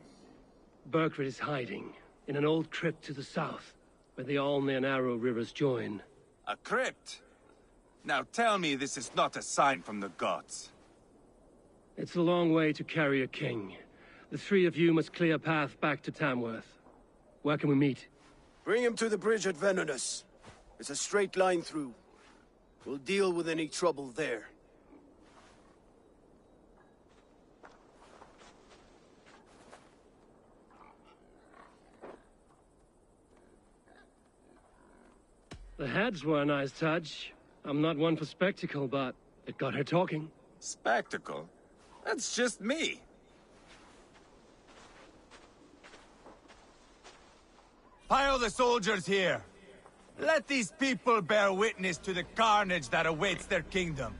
Burgred is hiding, in an old crypt to the south, where the Alne and Arrow rivers join. A crypt? Now tell me this is not a sign from the gods. It's a long way to carry a king. The three of you must clear a path back to Tamworth. Where can we meet? Bring him to the bridge at Venonus. It's a straight line through. We'll deal with any trouble there. The heads were a nice touch. I'm not one for spectacle, but it got her talking. Spectacle? That's just me. Pile the soldiers here. Let these people bear witness to the carnage that awaits their kingdom.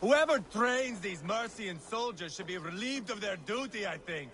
Whoever trains these Mercian soldiers should be relieved of their duty, I think.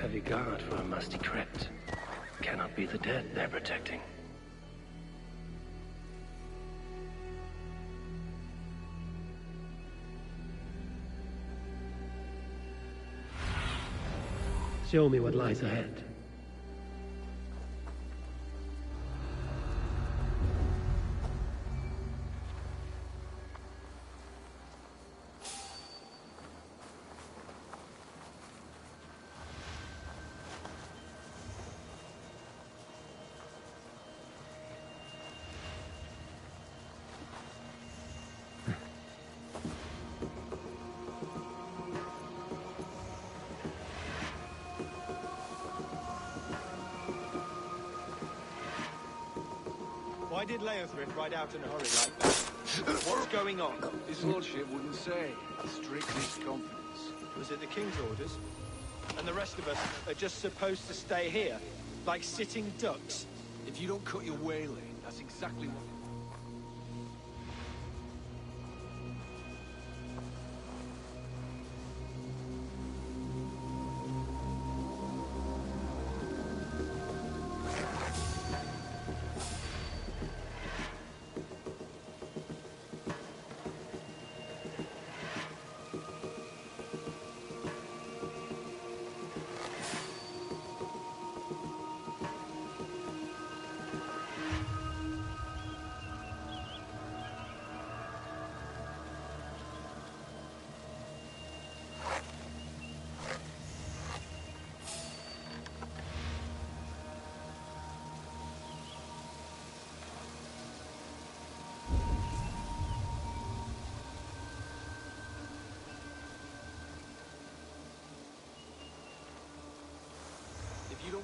Heavy guard for a musty crypt. Cannot be the dead they're protecting. Show me what lies ahead. Why did Leothric ride out in a hurry like that? What's going on? His lordship wouldn't say. Strictest confidence. Was it the king's orders? And the rest of us are just supposed to stay here, like sitting ducks? If you don't cut your wailing, that's exactly what...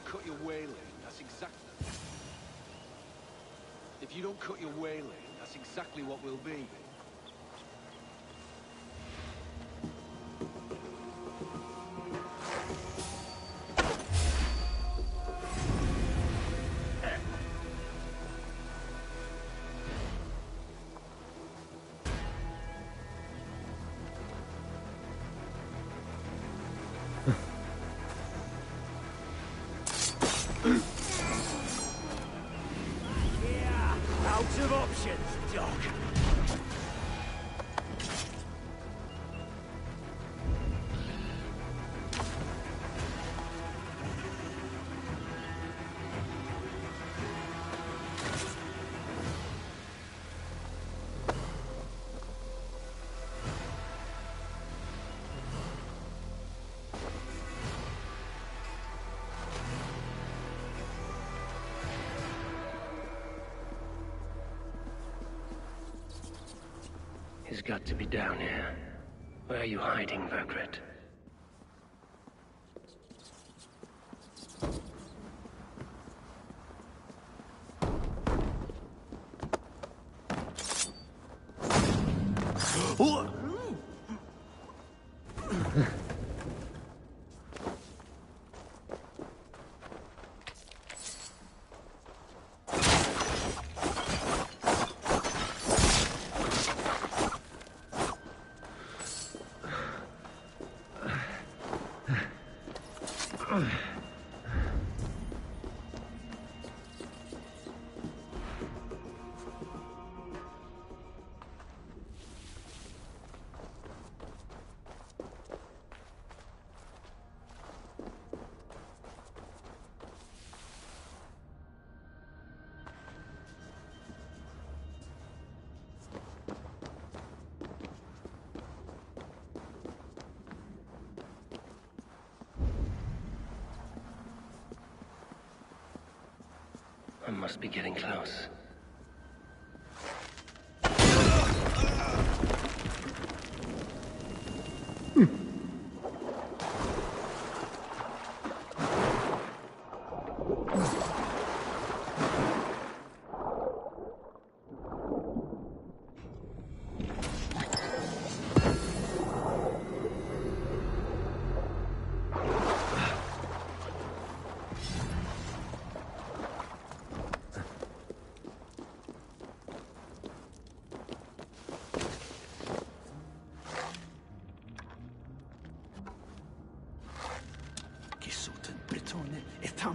don't cut your way lane, that's exactly... If you don't cut your way lane, that's exactly what we'll be. Out of options, Doc. He's got to be down here. Where are you hiding, Vergrit? I must be getting close.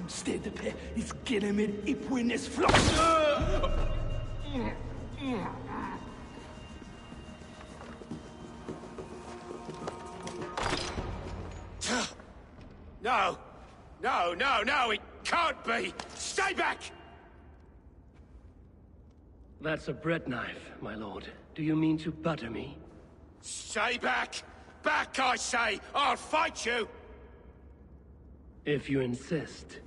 Stedet is gennem et ipuines flok. No! No, no, no, it can't be! Stay back! That's a bread knife, my lord. Do you mean to butter me? Stay back! Back, I say! I'll fight you! If you insist.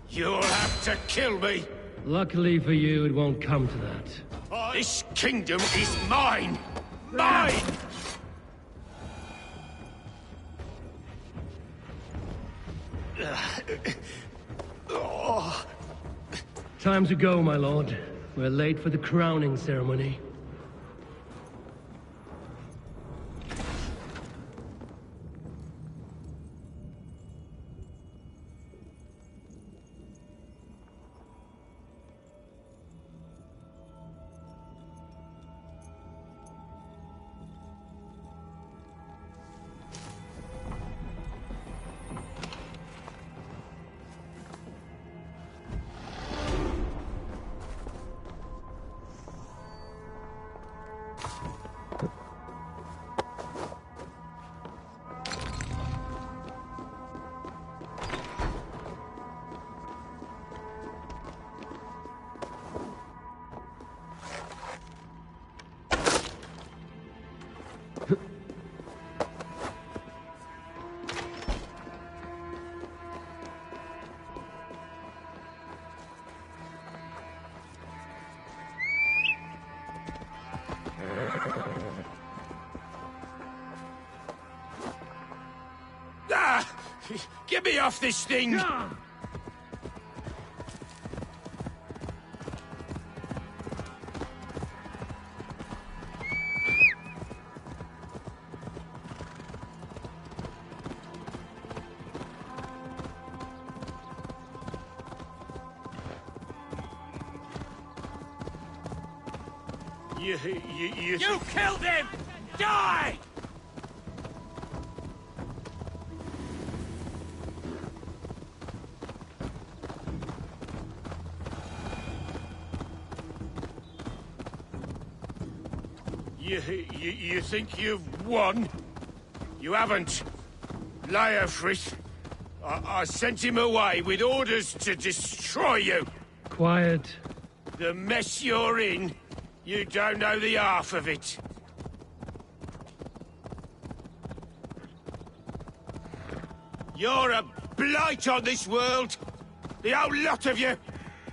You'll have to kill me! Luckily for you, it won't come to that. This kingdom is mine! Mine! Time to go, my lord. We're late for the crowning ceremony. Get me off this thing! You killed him! Die! You think you've won? You haven't. Leofrith. I sent him away with orders to destroy you. Quiet. The mess you're in, you don't know the half of it. You're a blight on this world. The whole lot of you.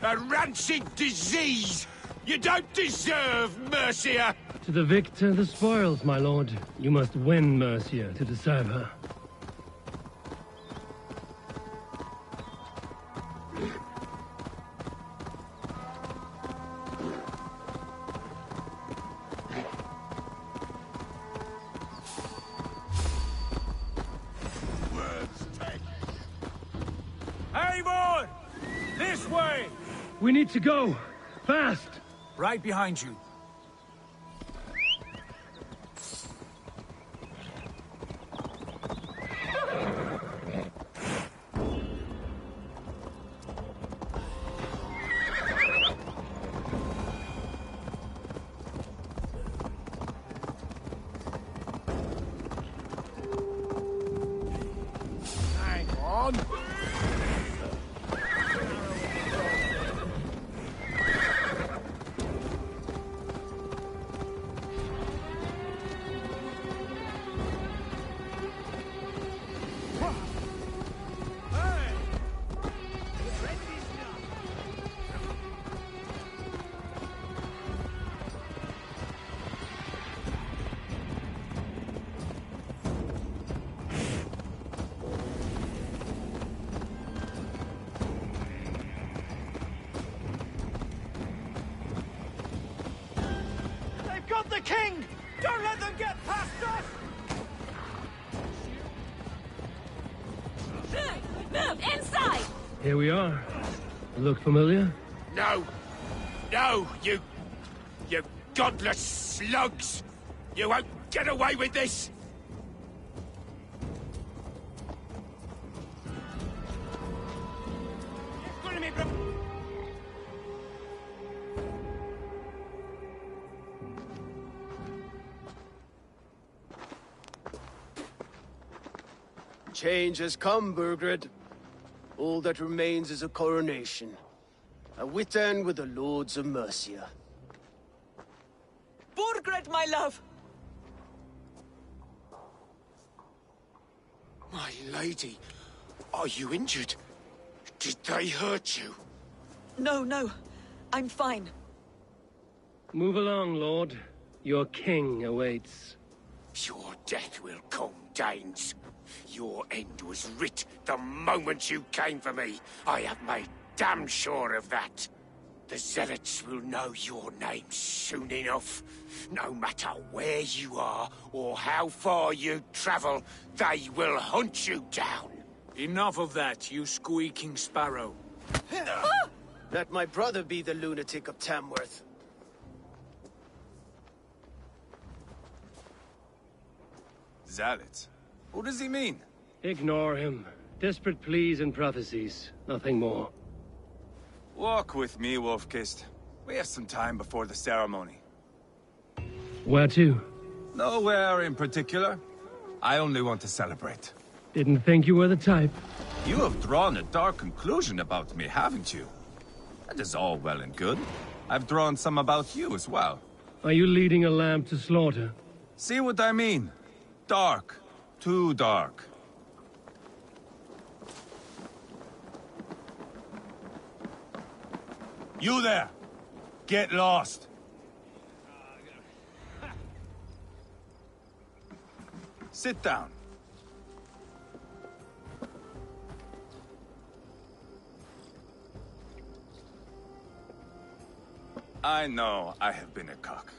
A rancid disease. You don't deserve Mercia. To the victor, the spoils, my lord. You must win Mercia to deserve her. Eivor! This way! We need to go. Fast! Right behind you. The king! Don't let them get past us! Move! Inside! Here we are. Look familiar? No! No, you godless slugs! You won't get away with this! Change has come, Burgred. All that remains is a coronation. A witan with the Lords of Mercia. Burgred, my love! My lady, are you injured? Did they hurt you? No, no. I'm fine. Move along, Lord. Your king awaits. Your death will come, Danes. Your end was writ the moment you came for me. I have made damn sure of that. The Zealots will know your name soon enough. No matter where you are or how far you travel, they will hunt you down. Enough of that, you squeaking sparrow. Let my brother be the lunatic of Tamworth. Zealots? What does he mean? Ignore him. Desperate pleas and prophecies. Nothing more. Walk with me, Wolfkist. We have some time before the ceremony. Where to? Nowhere in particular. I only want to celebrate. Didn't think you were the type. You have drawn a dark conclusion about me, haven't you? That is all well and good. I've drawn some about you as well. Are you leading a lamb to slaughter? See what I mean? Dark. Too dark. You there! Get lost! Sit down. I know I have been a cock,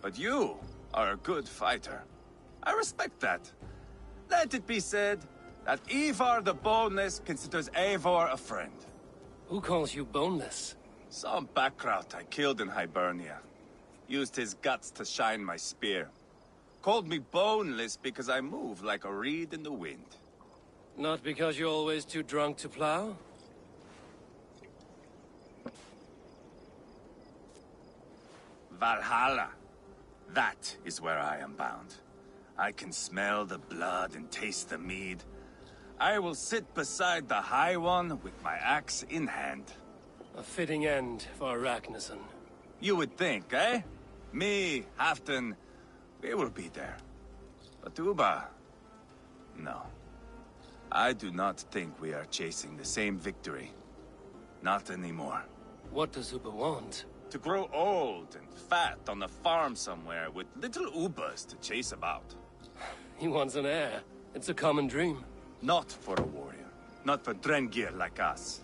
but you are a good fighter. I respect that. Let it be said that Ivar the Boneless considers Eivor a friend. Who calls you boneless? Some backrout I killed in Hibernia. Used his guts to shine my spear. Called me boneless because I move like a reed in the wind. Not because you're always too drunk to plow? Valhalla. That is where I am bound. I can smell the blood and taste the mead. I will sit beside the High One with my axe in hand. A fitting end for Ragnarsson. You would think, eh? Me, Halfdan, we will be there. But Uba... no. I do not think we are chasing the same victory. Not anymore. What does Uba want? To grow old and fat on a farm somewhere with little Ubas to chase about. He wants an heir. It's a common dream. Not for a warrior. Not for Drengir like us.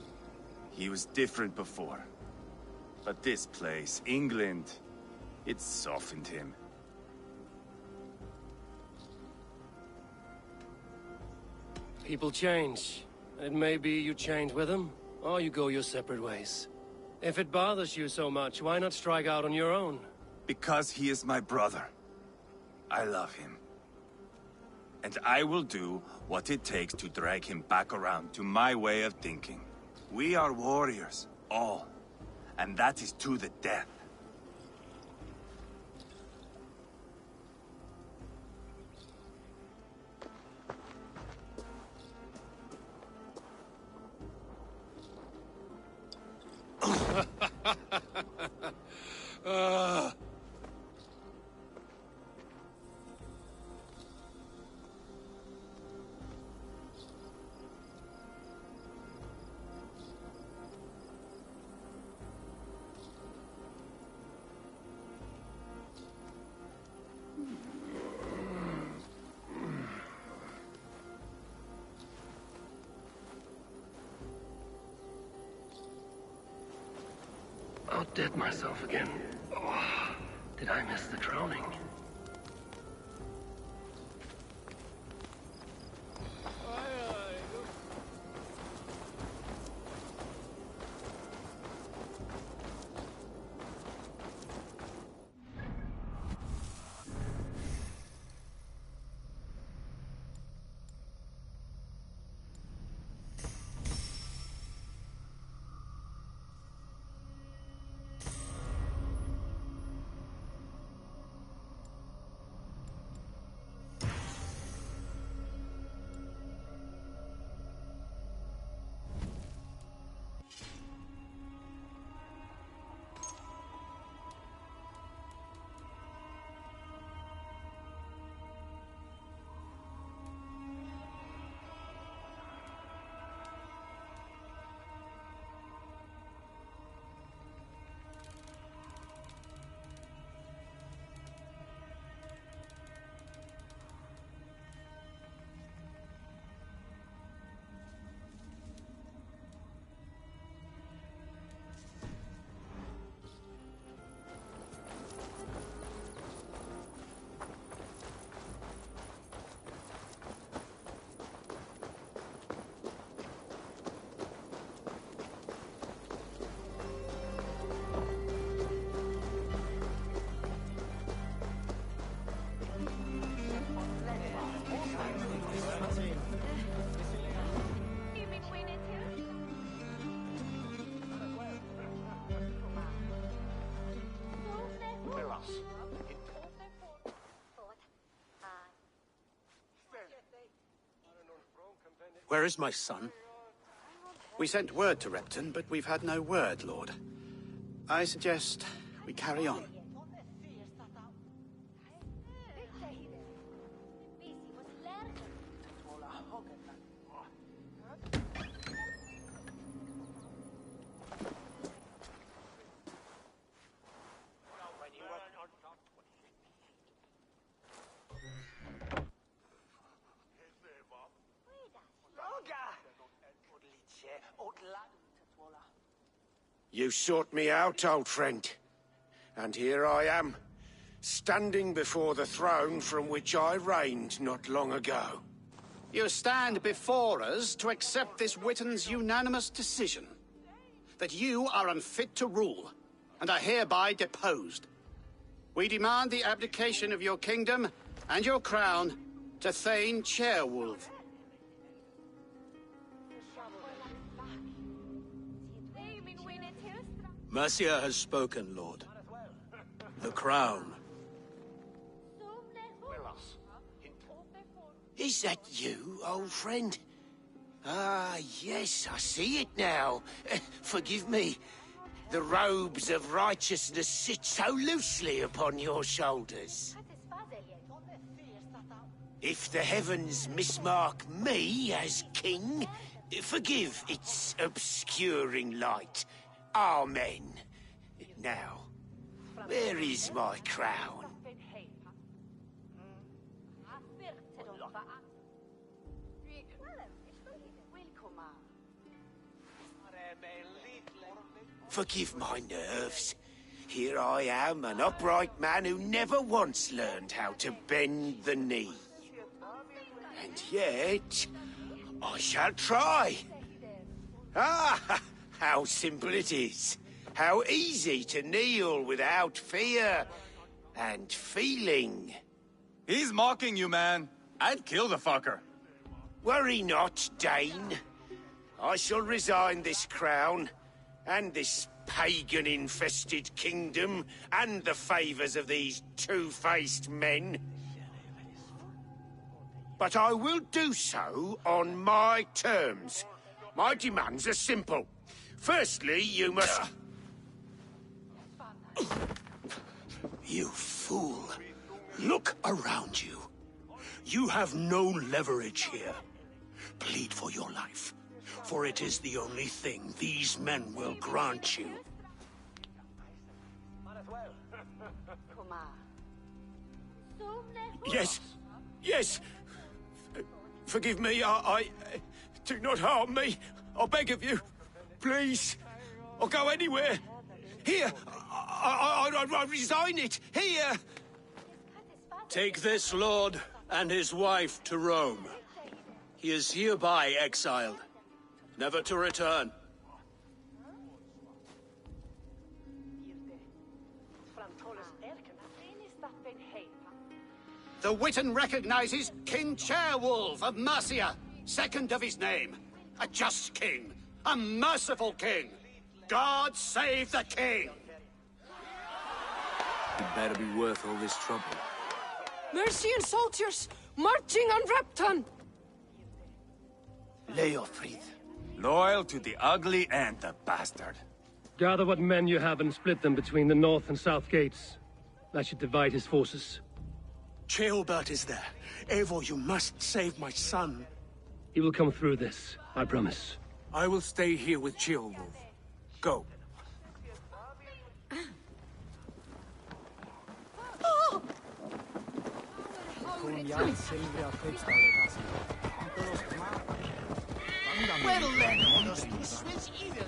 He was different before. But this place, England, it softened him. People change. It may be you change with them, or you go your separate ways. If it bothers you so much, why not strike out on your own? Because he is my brother. I love him. And I will do what it takes to drag him back around to my way of thinking. We are warriors, all. And that is to the death. Outdid myself again. Oh, did I miss the drowning? Where is my son? We sent word to Repton, but we've had no word, Lord. I suggest we carry on. You sought me out, old friend. And here I am, standing before the throne from which I reigned not long ago. You stand before us to accept this Witten's unanimous decision. That you are unfit to rule, and are hereby deposed. We demand the abdication of your kingdom and your crown to Thane Chairwolf. Mercia has spoken, Lord. The crown. Is that you, old friend? Ah, yes, I see it now. Forgive me. The robes of righteousness sit so loosely upon your shoulders. If the heavens mismark me as king, forgive its obscuring light. Amen. Now, where is my crown? Forgive my nerves. Here I am, an upright man who never once learned how to bend the knee. And yet, I shall try. Ah, how simple it is. How easy to kneel without fear and feeling. He's mocking you, man. I'd kill the fucker. Worry not, Dane. I shall resign this crown, and this pagan-infested kingdom, and the favors of these two-faced men. But I will do so on my terms. My demands are simple. Firstly, you must... You fool. Look around you. You have no leverage here. Plead for your life, for it is the only thing these men will grant you. Yes, yes. Forgive me, I... Do not harm me. I beg of you. Please. I'll go anywhere. Here. I resign it. Here. Take this lord and his wife to Rome. He is hereby exiled, never to return. The Witten recognizes King Chairwolf of Mercia, second of his name. A just king, a merciful king. God save the king! It better be worth all this trouble. Mercian soldiers, marching on Repton! Leofrid. Loyal to the ugly and the bastard. Gather what men you have and split them between the north and south gates. That should divide his forces. Ceolbert is there. Eivor, you must save my son. He will come through this, I promise. I will stay here with Ceolwulf. Go. Well then, honest, switch either.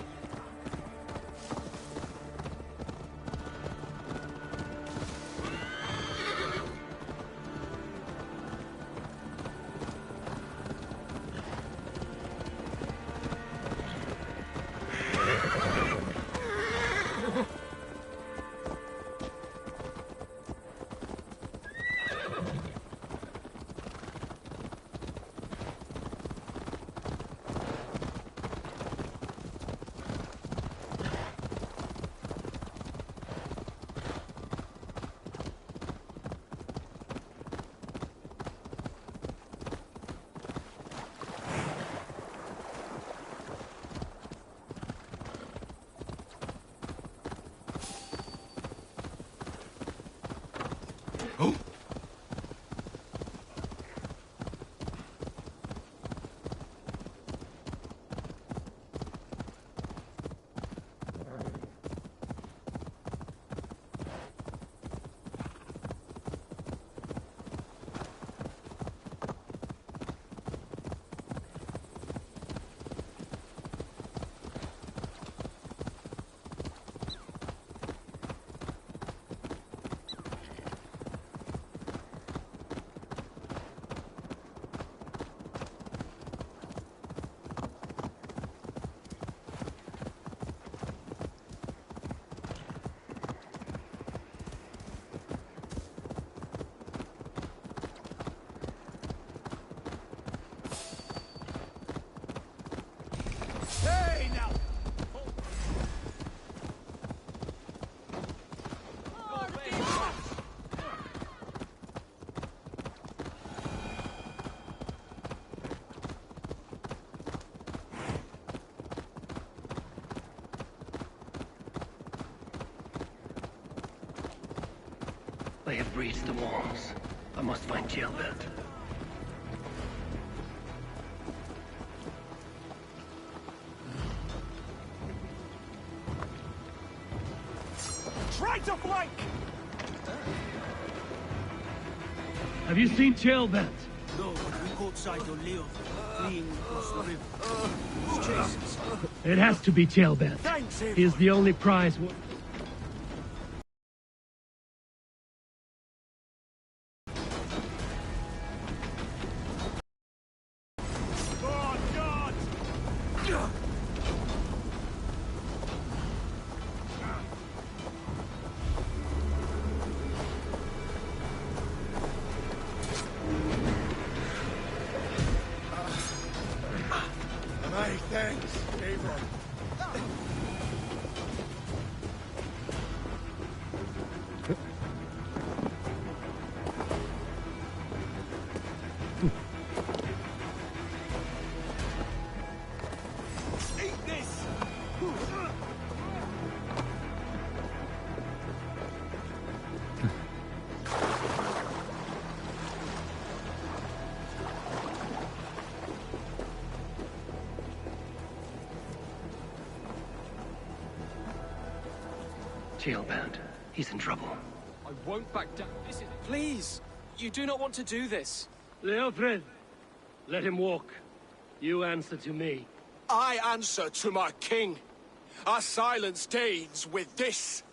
They have breached the walls. I must find Gilbert. Try to flank! Have you seen Gilbert? No, we caught sight of Leo fleeing across the river. He's chasing us. It has to be Gilbert. Thanks, He is the only prize. Oh, God! My thanks, Eivor. Eat this! Gilbert. He's in trouble. I won't back down. Please! You do not want to do this. Leofrid, let him walk. You answer to me. I answer to my king. I silence Danes with this.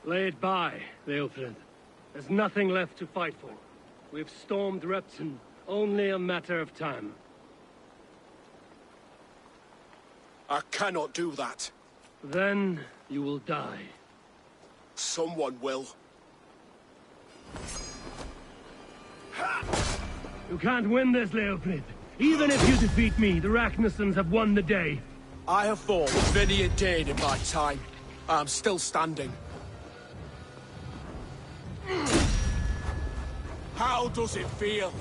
Lay it by, Leofrid. There's nothing left to fight for. We've stormed Repton. Only a matter of time. I cannot do that. Then you will die. Someone will. You can't win this, Leofrid. Even if you defeat me, the Ragnarsons have won the day. I have fought with many a Dane in my time. I'm still standing. How does it feel?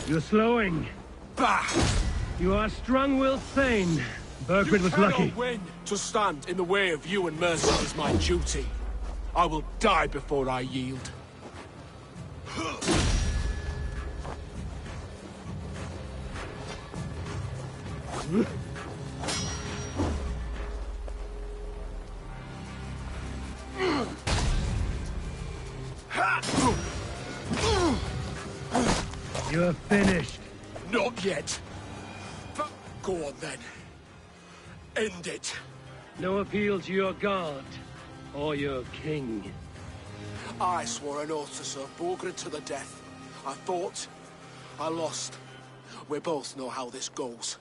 You're slowing. Bah! You are strong-willed Thane. Burgred was You lucky. cannot win. To stand in the way of you and Mercy is my duty. I will die before I yield. You're finished. Not yet. Go on then. End it. No appeal to your god or your king. I swore an oath to serve Borgred to the death. I fought. I lost. We both know how this goes.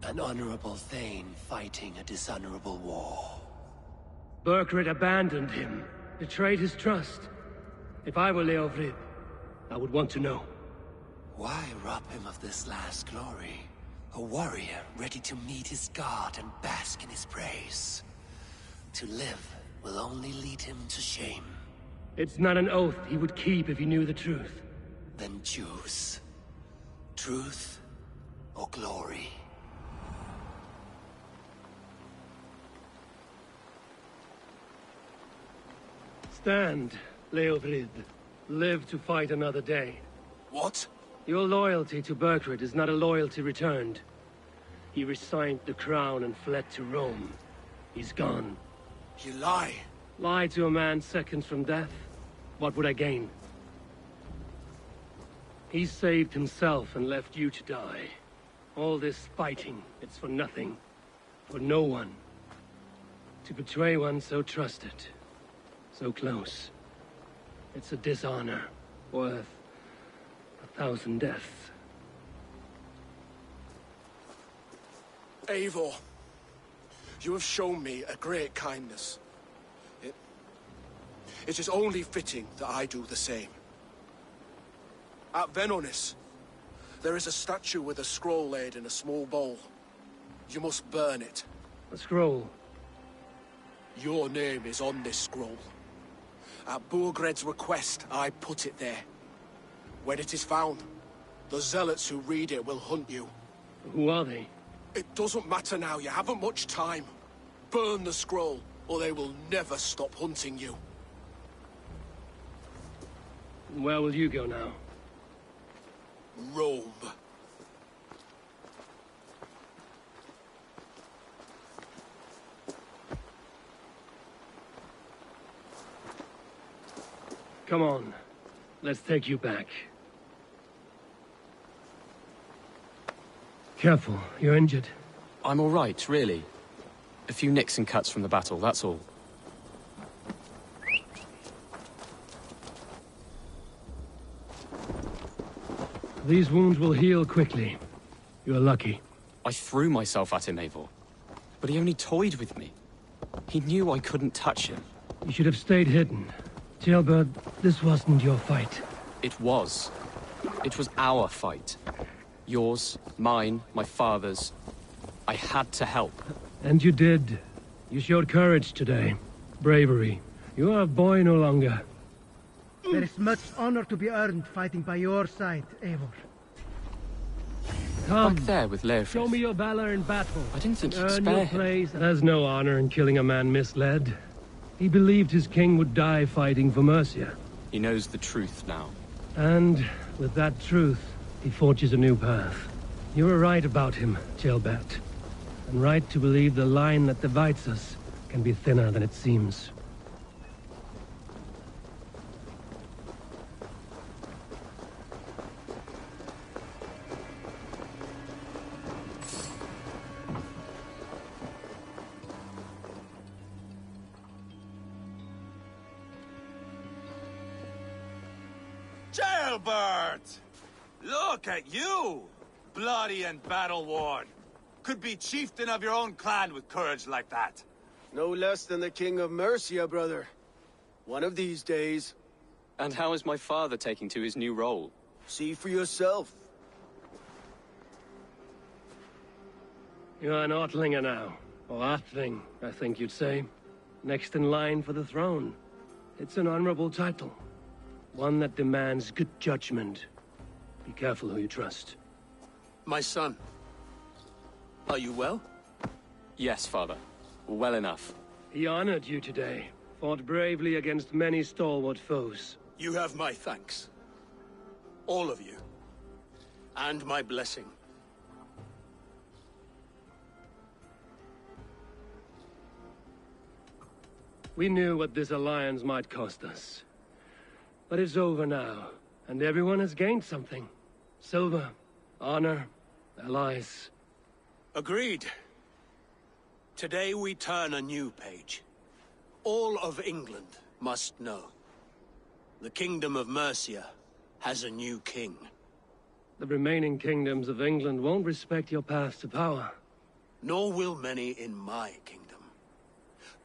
An honorable Thane fighting a dishonorable war. Burgred abandoned him, betrayed his trust. If I were Leofrid, I would want to know. Why rob him of this last glory? A warrior ready to meet his god and bask in his praise. To live will only lead him to shame. It's not an oath he would keep if he knew the truth. Then choose. Truth or glory. Stand, Leofrid. Live to fight another day. What? Your loyalty to Burgred is not a loyalty returned. He resigned the crown and fled to Rome. He's gone. You lie. Lie to a man seconds from death? What would I gain? He saved himself and left you to die. All this fighting, it's for nothing. For no one. To betray one so trusted. So close. It's a dishonor worth 1,000 deaths. Eivor, you have shown me a great kindness. It is only fitting that I do the same. At Venonis, there is a statue with a scroll laid in a small bowl. You must burn it. A scroll. Your name is on this scroll. At Burgred's request, I put it there. When it is found, the zealots who read it will hunt you. Who are they? It doesn't matter now, you haven't much time. Burn the scroll, or they will never stop hunting you. Where will you go now? Rome. Come on. Let's take you back. Careful, you're injured. I'm all right, really. A few nicks and cuts from the battle, that's all. These wounds will heal quickly. You're lucky. I threw myself at him, Eivor. But he only toyed with me. He knew I couldn't touch him. You should have stayed hidden. Jailbird, this wasn't your fight. It was. It was our fight. Yours, mine, my father's. I had to help. And you did. You showed courage today. Bravery. You are a boy no longer. There is much honor to be earned fighting by your side, Eivor. Come. Back there with Leofrith. Show me your valor in battle. I didn't think you'd Earn spare your him. place. There's no honor in killing a man misled. He believed his king would die fighting for Mercia. He knows the truth now. And with that truth, he forges a new path. You were right about him, Jailbert. And right to believe the line that divides us can be thinner than it seems. Jailbert! Look at you! Bloody and battle-worn. Could be chieftain of your own clan with courage like that. No less than the king of Mercia, brother. One of these days. And how is my father taking to his new role? See for yourself. You're an Ortlinger now. Or Athling, I think you'd say. Next in line for the throne. It's an honorable title. One that demands good judgment. Be careful who you trust. My son. Are you well? Yes, father. Well enough. He honored you today. Fought bravely against many stalwart foes. You have my thanks. All of you. And my blessing. We knew what this alliance might cost us. But it's over now, and everyone has gained something. Silver, honor, allies. Agreed. Today we turn a new page. All of England must know. The Kingdom of Mercia has a new king. The remaining kingdoms of England won't respect your path to power. Nor will many in my kingdom.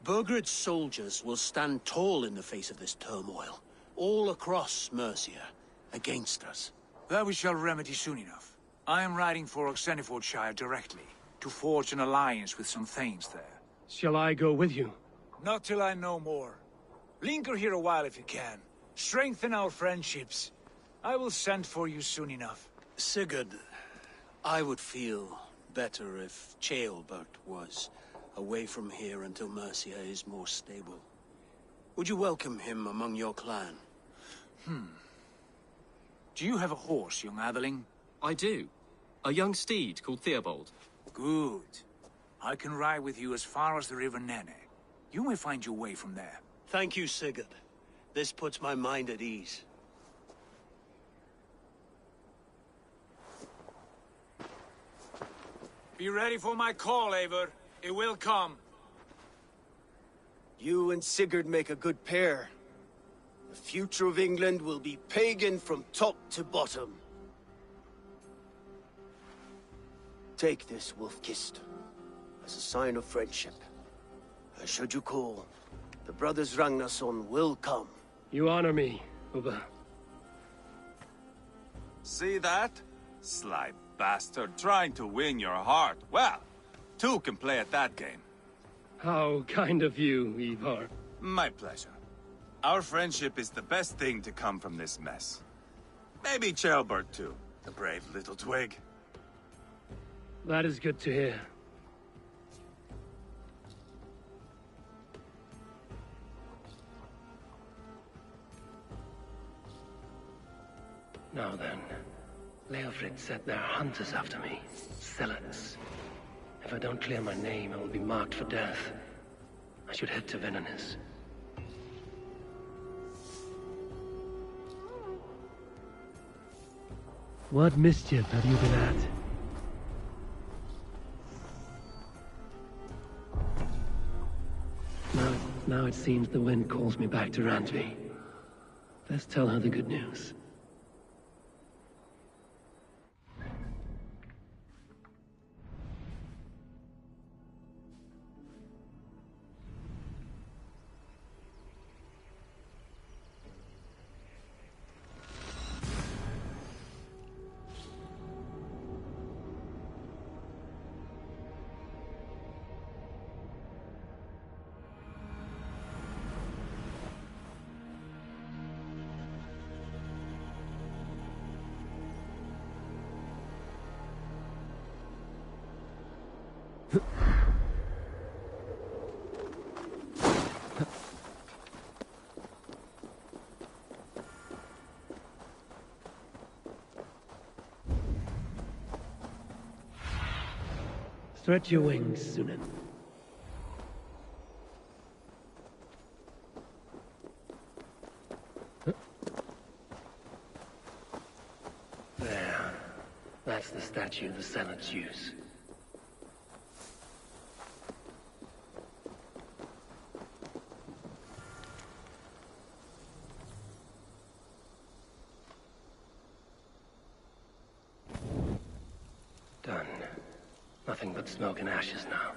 Burgred's soldiers will stand tall in the face of this turmoil, all across Mercia, against us. That we shall remedy soon enough. I am riding for Oxenfordshire directly, to forge an alliance with some thanes there. Shall I go with you? Not till I know more. Linger here a while if you can. Strengthen our friendships. I will send for you soon enough. Sigurd, I would feel better if Ceolbert was away from here until Mercia is more stable. Would you welcome him among your clan? Do you have a horse, young Atheling? I do. A young steed called Theobald. Good. I can ride with you as far as the River Nene. You may find your way from there. Thank you, Sigurd. This puts my mind at ease. Be ready for my call, Eivor. It will come. You and Sigurd make a good pair. The future of England will be pagan from top to bottom. Take this, Wolf-Kissed, as a sign of friendship. And should you call, the brothers Ragnarsson will come. You honor me, Ubba. See that? Sly bastard trying to win your heart. Well, too can play at that game. How kind of you, Ivar. My pleasure. Our friendship is the best thing to come from this mess. Maybe Ceolbert too, the brave little twig. That is good to hear. Now then, Leofrid said there are hunters after me. Zealots. If I don't clear my name, I will be marked for death. I should head to Venanis. What mischief have you been at? Now it seems the wind calls me back to Randvi. Let's tell her the good news. Stretch your wings, Sunan. There. That's the statue the Zealots use. Done. Nothing but smoke and ashes now.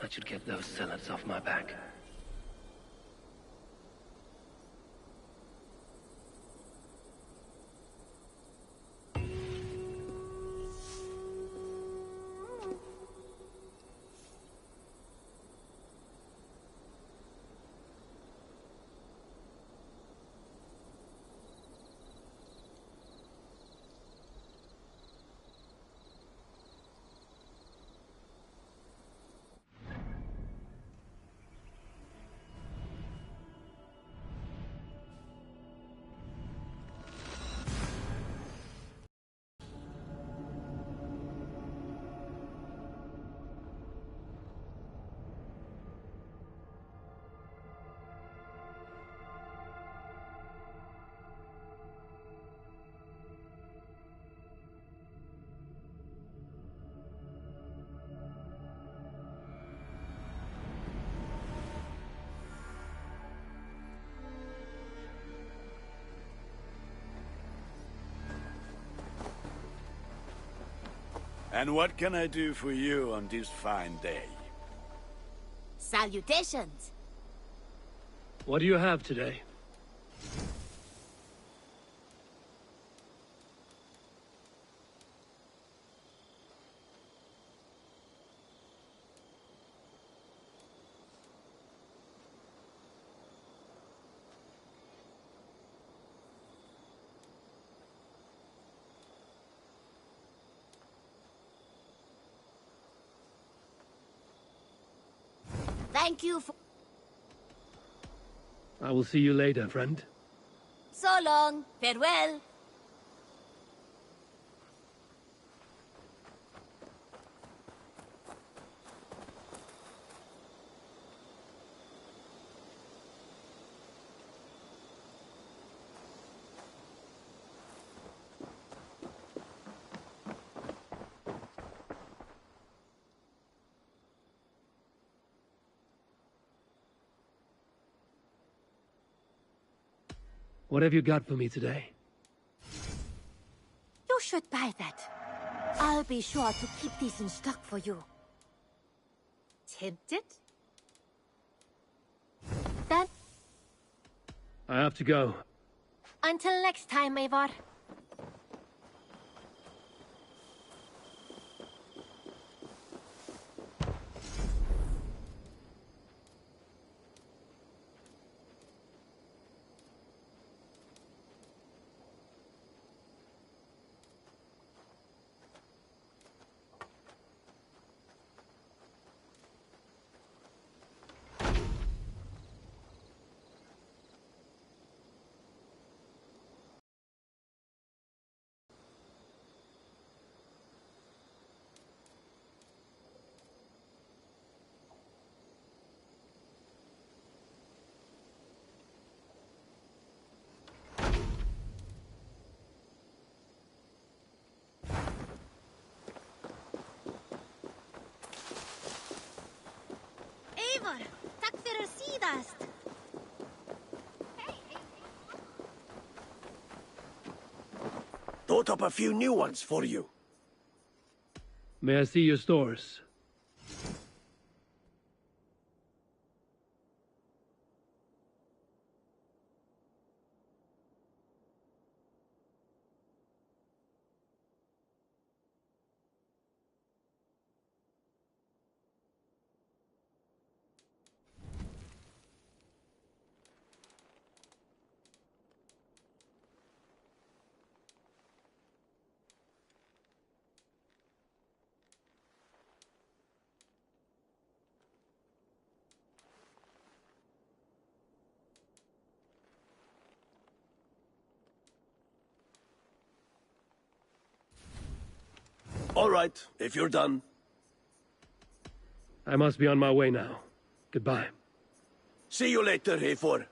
That should get those zealots off my back. And what can I do for you on this fine day? Salutations! What do you have today? Thank you for... I will see you later, friend. So long. Farewell. What have you got for me today? You should buy that. I'll be sure to keep these in stock for you. Tempted? Then... I have to go. Until next time, Eivor. Eivor, tack för sidast. Thought up a few new ones for you. May I see your stores? All right, if you're done. I must be on my way now. Goodbye. See you later, Eivor.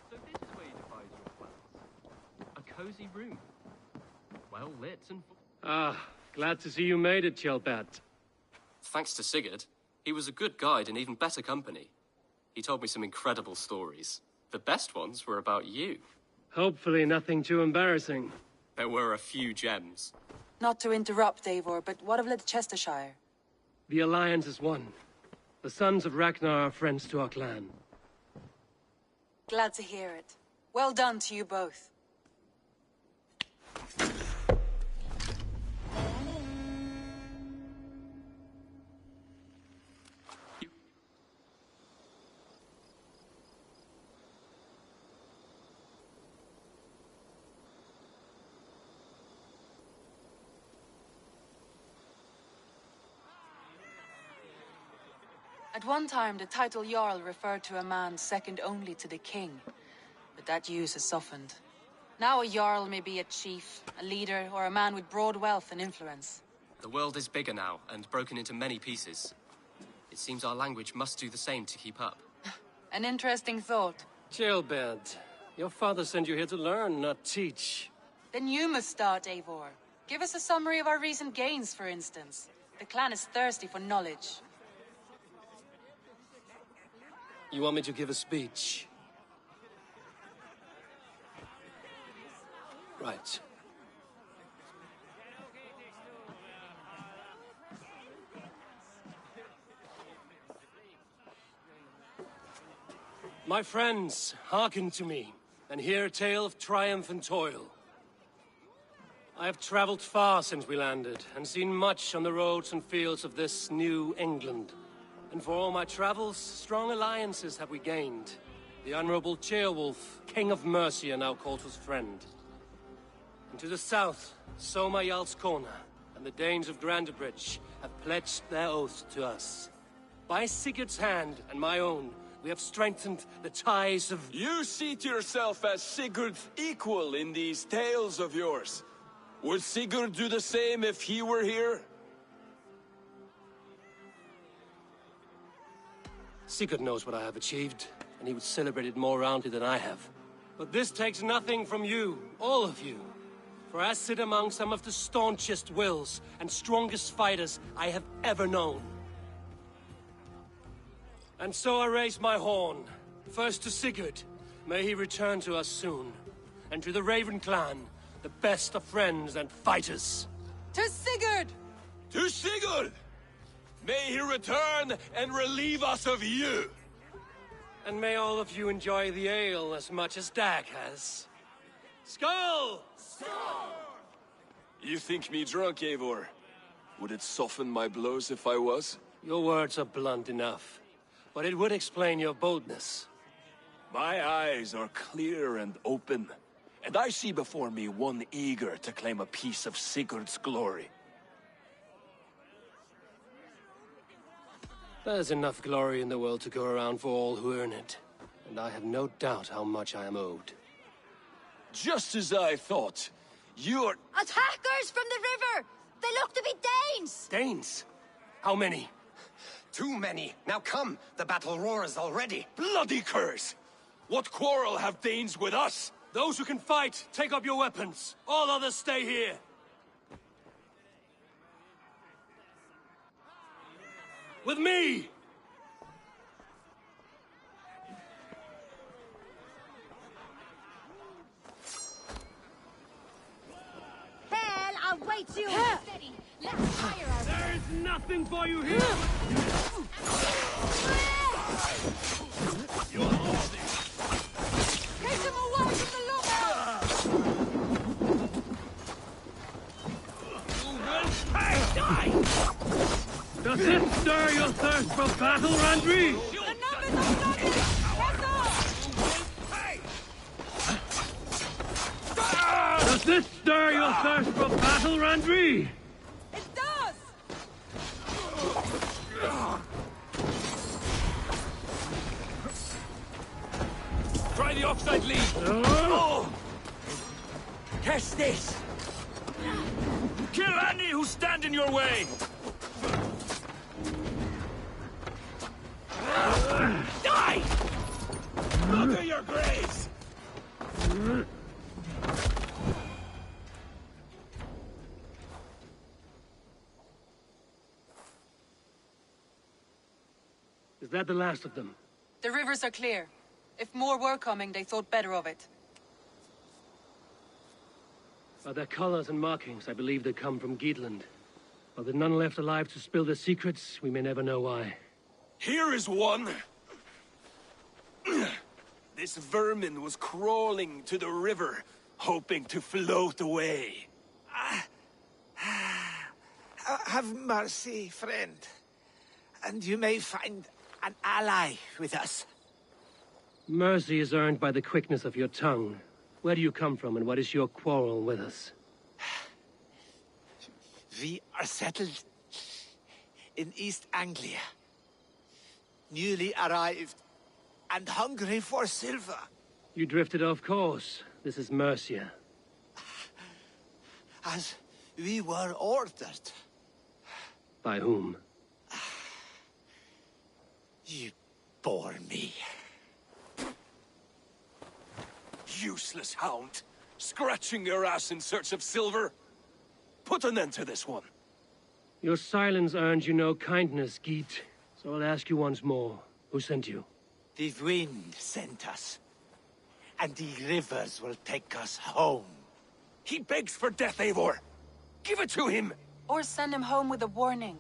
So this is where you devise your plans. A cozy room. Well lit and... Glad to see you made it, Kjellbat. Thanks to Sigurd, he was a good guide and even better company. He told me some incredible stories. The best ones were about you. Hopefully nothing too embarrassing. There were a few gems. Not to interrupt, Eivor, but what of Leicestershire? The Alliance is one. The sons of Ragnar are friends to our clan. Glad to hear it. Well done to you both. At one time, the title Jarl referred to a man second only to the king, but that use has softened. Now a Jarl may be a chief, a leader, or a man with broad wealth and influence. The world is bigger now, and broken into many pieces. It seems our language must do the same to keep up. An interesting thought. Kjellbat, your father sent you here to learn, not teach. Then you must start, Eivor. Give us a summary of our recent gains, for instance. The clan is thirsty for knowledge. You want me to give a speech? Right. My friends, hearken to me, and hear a tale of triumph and toil. I have traveled far since we landed, and seen much on the roads and fields of this new England. And for all my travels, strong alliances have we gained. The Honorable Ceolwulf, King of Mercia, now calls us friend. And to the south, Soma Jarl's Corner, and the Danes of Grandebridge have pledged their oath to us. By Sigurd's hand and my own, we have strengthened the ties of... You seat yourself as Sigurd's equal in these tales of yours. Would Sigurd do the same if he were here? Sigurd knows what I have achieved, and he would celebrate it more roundly than I have. But this takes nothing from you, all of you. For I sit among some of the staunchest wills and strongest fighters I have ever known. And so I raise my horn, first to Sigurd, may he return to us soon, and to the Raven clan, the best of friends and fighters. To Sigurd! To Sigurd! May he return and relieve us of you! And may all of you enjoy the ale as much as Dag has. Skull! Skull! You think me drunk, Eivor? Would it soften my blows if I was? Your words are blunt enough, but it would explain your boldness. My eyes are clear and open, and I see before me one eager to claim a piece of Sigurd's glory. There's enough glory in the world to go around for all who earn it, and I have no doubt how much I am owed. Just as I thought. You're... Attackers from the river! They look to be Danes! Danes? How many? Too many. Now come, the battle roars already. Bloody curse! What quarrel have Danes with us? Those who can fight, take up your weapons. All others stay here. With me! Hell awaits you! Steady! Let's fire our... There's nothing for you here! Take them away from the lookout! Does this stir your thirst for battle, Randri? The numbers are flooding! Press on! Does this stir your thirst for battle, Randri? It does! Try the offside lead! Oh! Catch this! Kill any who stand in your way! Die! Look at your graves! Is that the last of them? The rivers are clear. If more were coming, they thought better of it. By their colors and markings, I believe they come from Geatland. While there are none left alive to spill their secrets, we may never know why. Here is one! This vermin was crawling to the river, hoping to float away. Have mercy, friend. And you may find an ally with us. Mercy is earned by the quickness of your tongue. Where do you come from, and what is your quarrel with us? We are settled in East Anglia. Newly arrived and hungry for silver. You drifted off course. This is Mercia. As we were ordered. By whom? You bore me. Useless hound! Scratching your ass in search of silver! Put an end to this one! Your silence earned you no kindness, Geet. So I'll ask you once more. Who sent you? The wind sent us. And the rivers will take us home. He begs for death, Eivor! Give it to him! Or send him home with a warning.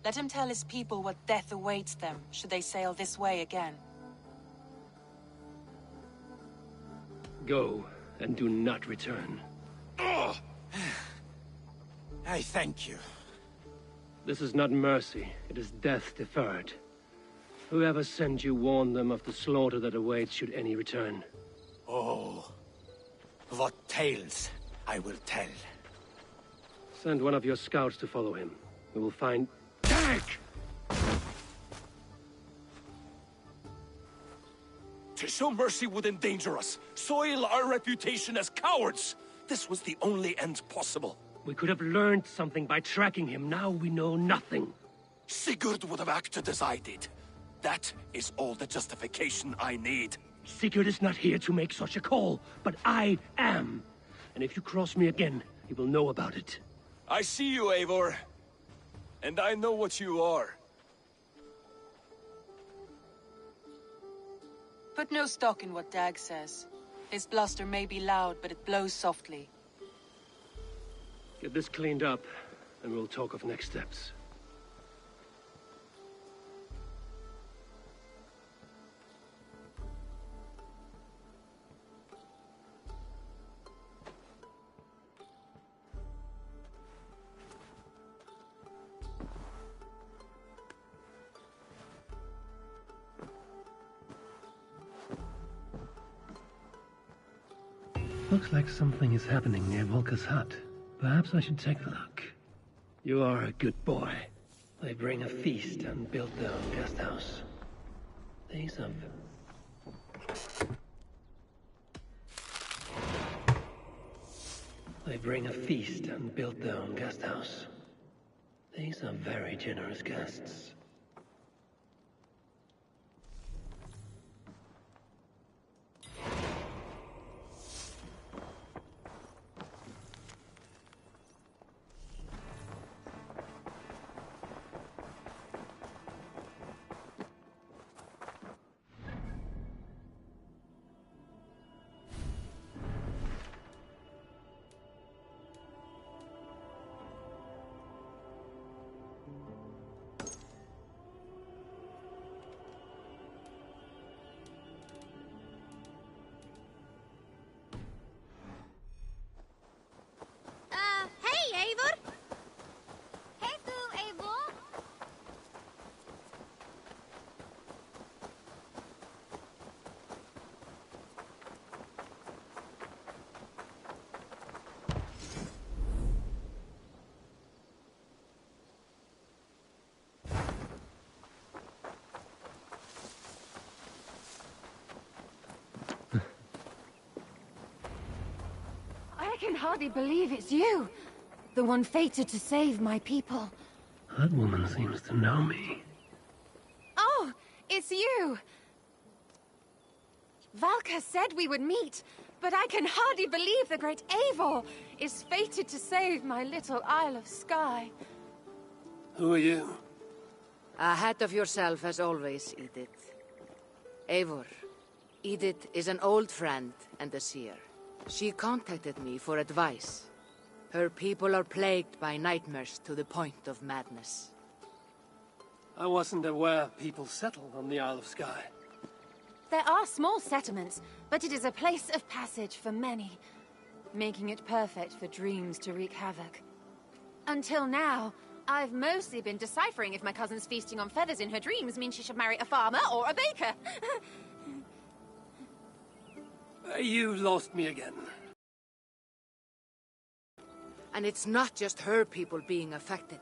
Let him tell his people what death awaits them, should they sail this way again. Go, and do not return. I thank you. This is not mercy, it is death deferred. Whoever sent you warned them of the slaughter that awaits should any return. Oh, what tales I will tell. Send one of your scouts to follow him. We will find... Dag! To show mercy would endanger us, soil our reputation as cowards. This was the only end possible. We could have learned something by tracking him. Now we know nothing. Sigurd would have acted as I did. That is all the justification I need. Sigurd is not here to make such a call, but I am. And if you cross me again, he will know about it. I see you, Eivor. And I know what you are. Put no stock in what Dag says. His bluster may be loud, but it blows softly. Get this cleaned up, and we'll talk of next steps. Looks like something is happening near Volker's hut. Perhaps I should take a look. You are a good boy. They bring a feast and build their own guest house. These are... They bring a feast and build their own guest house. These are very generous guests. can hardly believe it's you. The one fated to save my people. That woman seems to know me. Oh, it's you! Valka said we would meet, but I can hardly believe the great Eivor is fated to save my little Isle of Skye. Who are you? Ahead of yourself as always, Edith. Eivor. Edith is an old friend and a seer. She contacted me for advice. Her people are plagued by nightmares to the point of madness. I wasn't aware people settle on the Isle of Skye. There are small settlements, but it is a place of passage for many, making it perfect for dreams to wreak havoc. Until now, I've mostly been deciphering if my cousin's feasting on feathers in her dreams means she should marry a farmer or a baker. You lost me again. And it's not just her people being affected.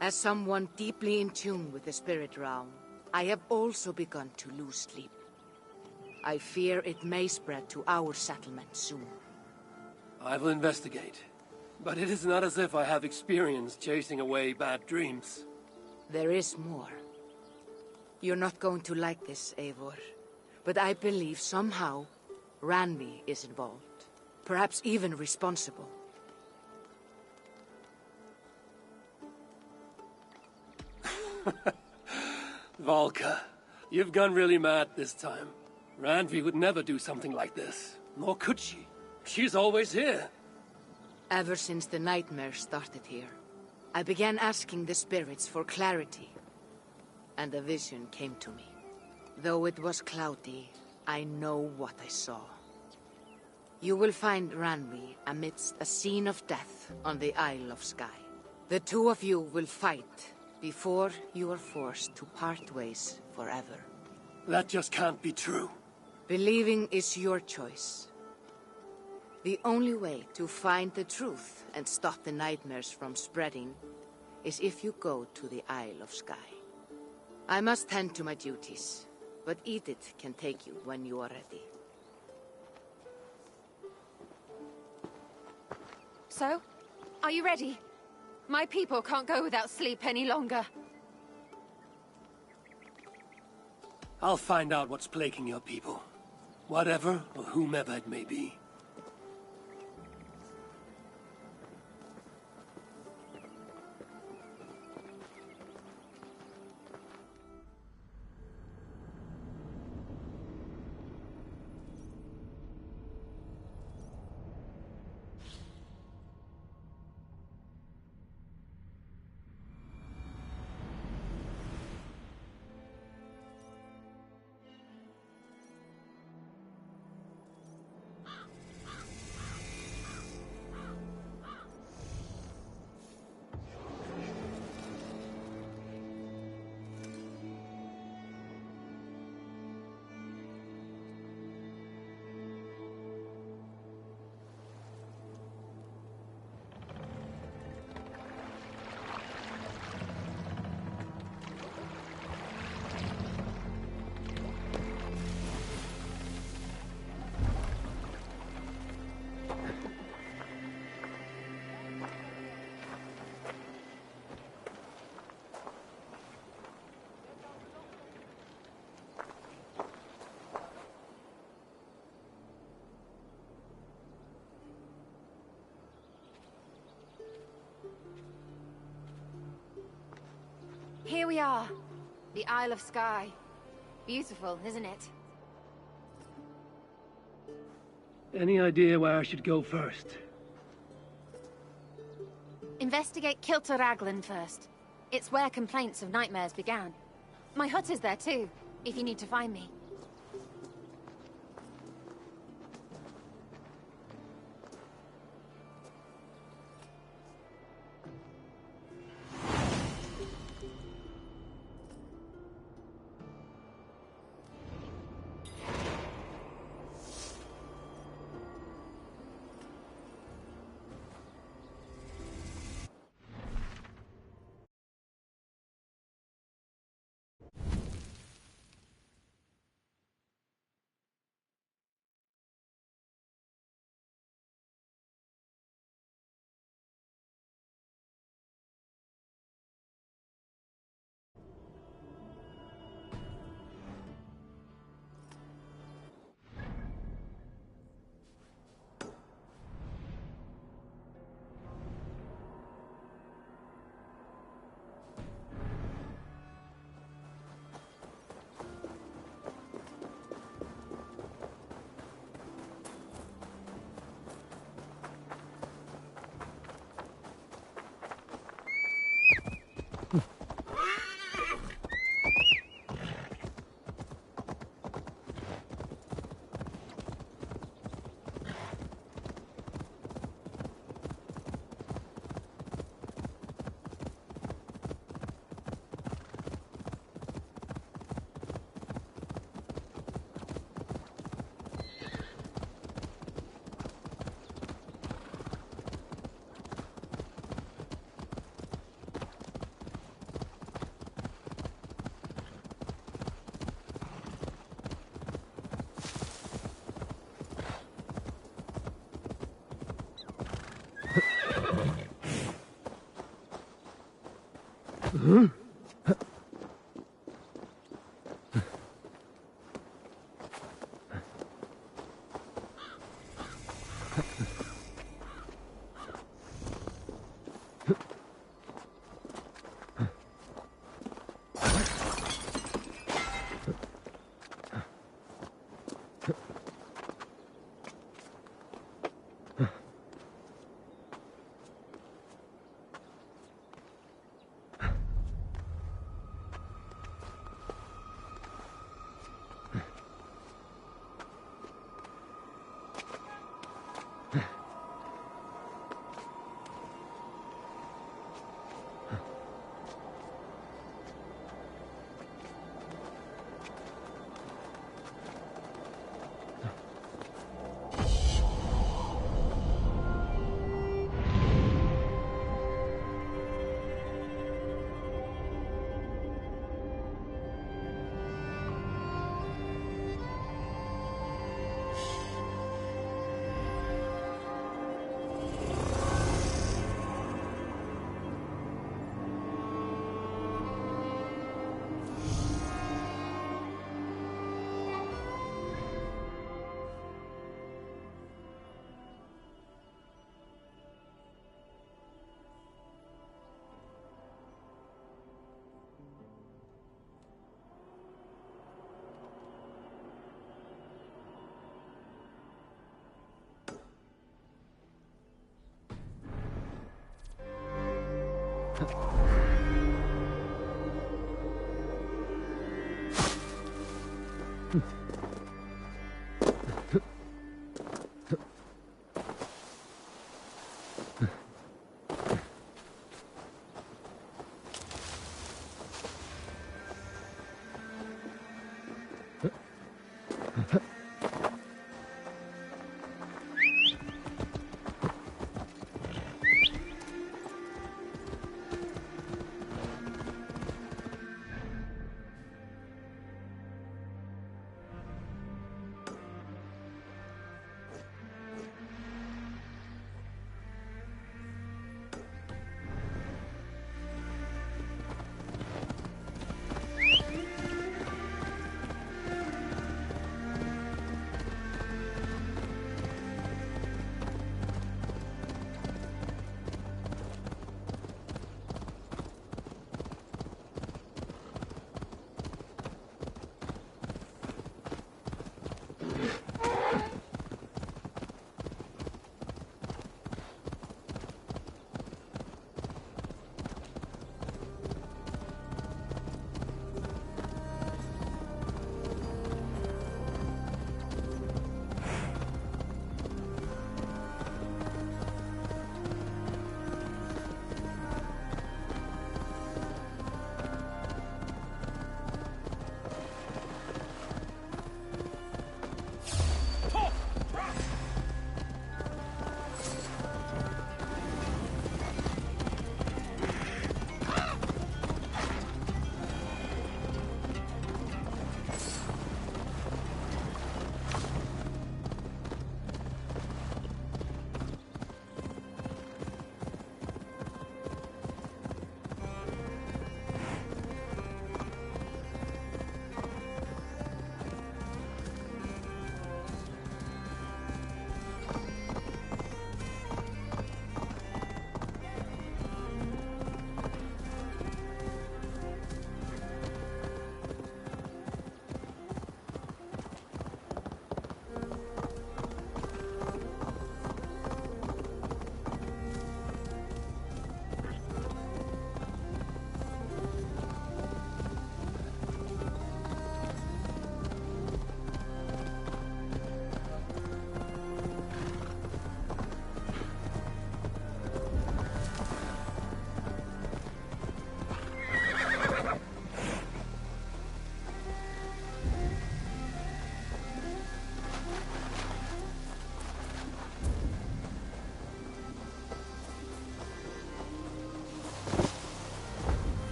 As someone deeply in tune with the spirit realm, I have also begun to lose sleep. I fear it may spread to our settlement soon. I will investigate. But it is not as if I have experience chasing away bad dreams. There is more. You're not going to like this, Eivor. But I believe somehow Randvi is involved. Perhaps even responsible. Valka, you've gone really mad this time. Randvi would never do something like this. Nor could she. She's always here. Ever since the nightmare started here, I began asking the spirits for clarity. And a vision came to me. Though it was cloudy, I know what I saw. You will find Randvi amidst a scene of death on the Isle of Skye. The two of you will fight before you are forced to part ways forever. That just can't be true. Believing is your choice. The only way to find the truth and stop the nightmares from spreading is if you go to the Isle of Skye. I must tend to my duties, but Edith can take you when you are ready. So, are you ready? My people can't go without sleep any longer. I'll find out what's plaguing your people. Whatever or whomever it may be. Here we are. The Isle of Skye. Beautiful, isn't it? Any idea where I should go first? Investigate Kilter Raglan first. It's where complaints of nightmares began. My hut is there too, if you need to find me.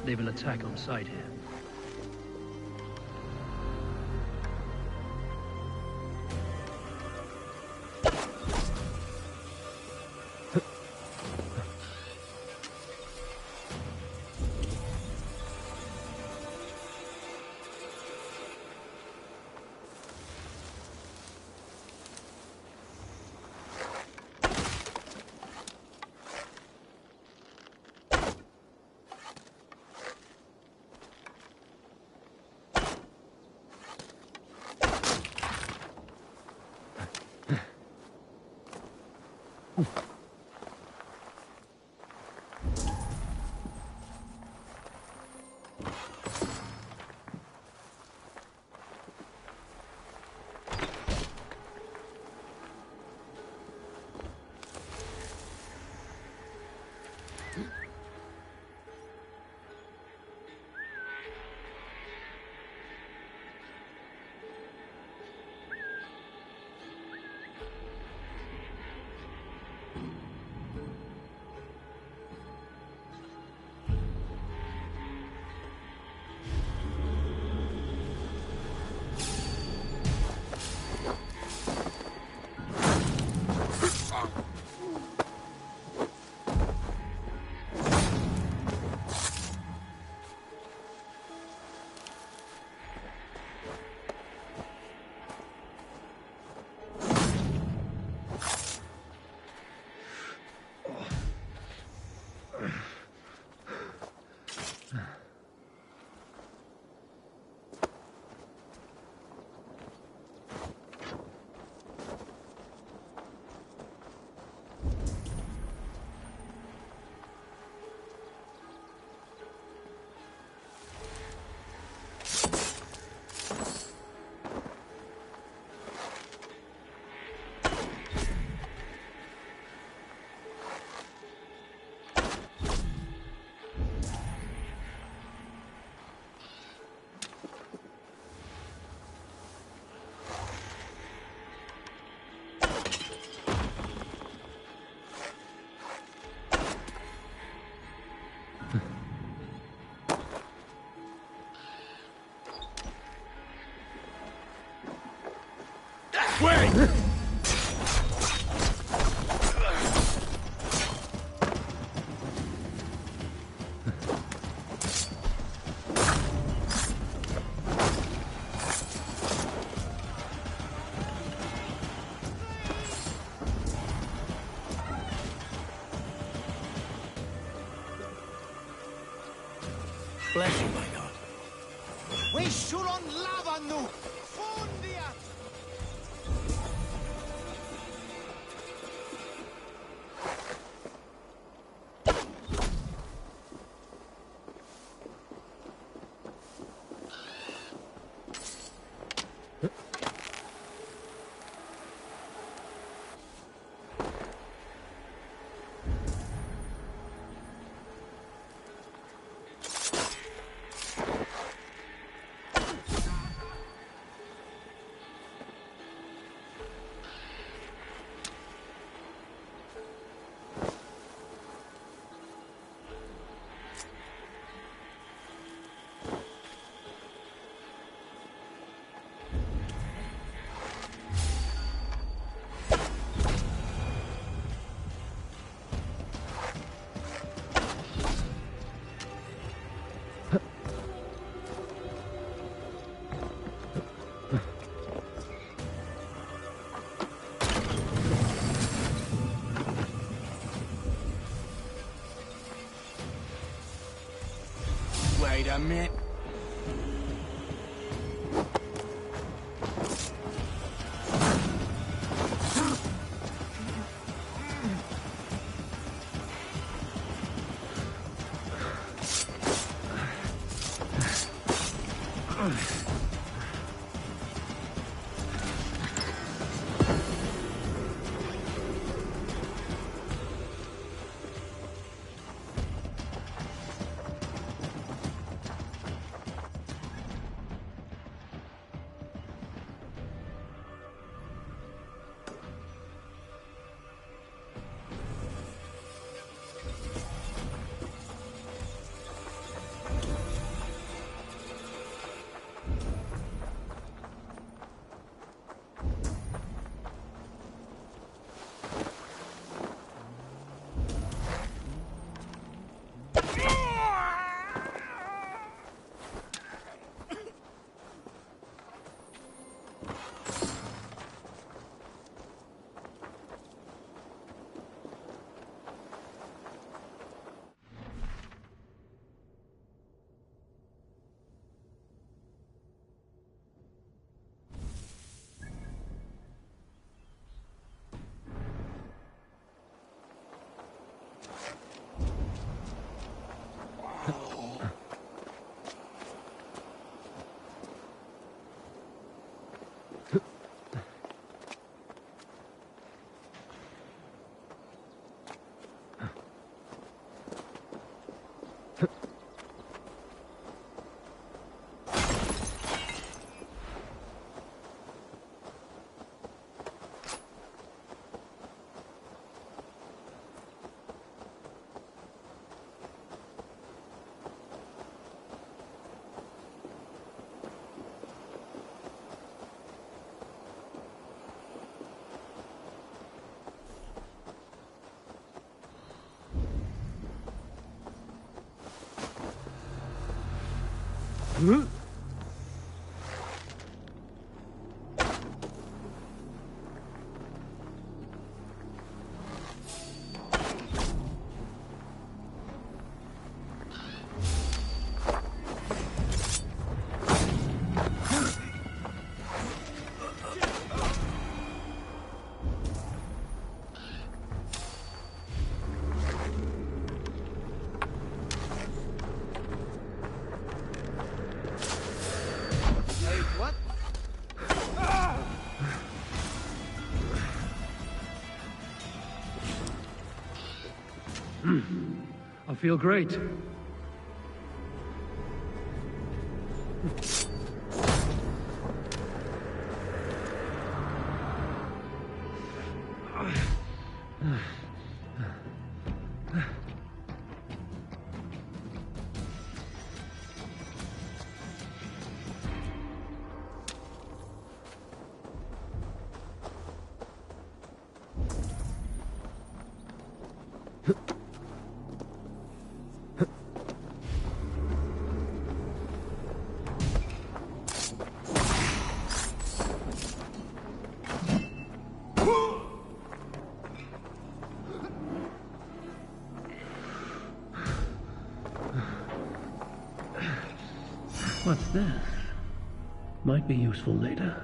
They will attack on sight here. Wait! Bless you, my lord. We suron lavan nu! Fundia! Wait a minute. I feel great. What's this? Might be useful later.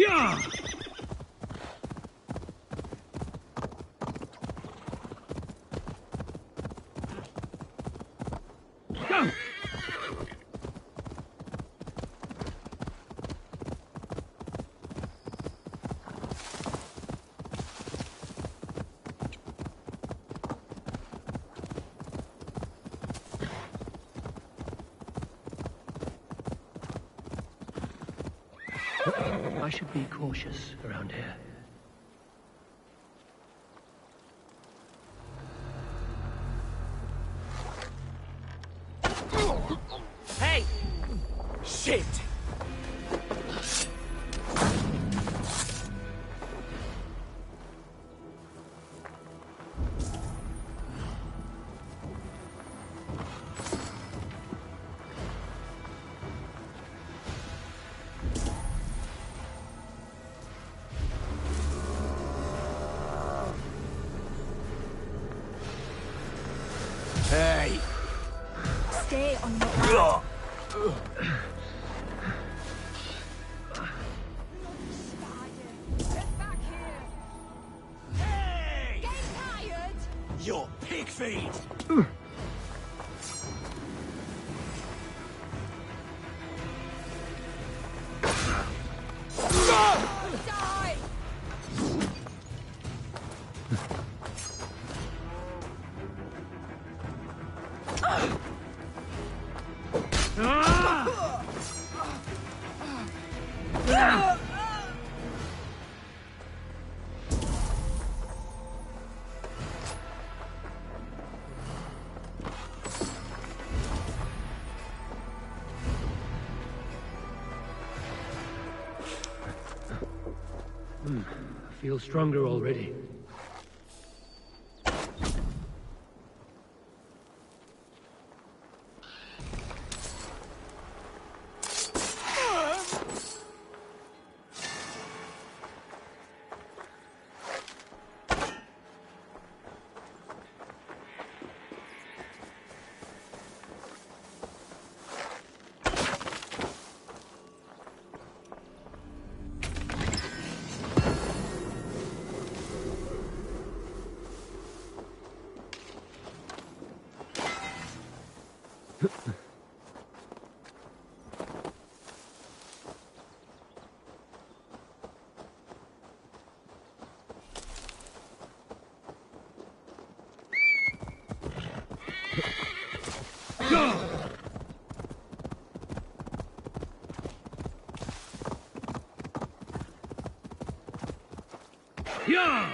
Yeah! Go! I should be cautious around here. Hey! Shit! Hey! Stay on your guard. Your pig feed! Die! I feel stronger already. Yeah!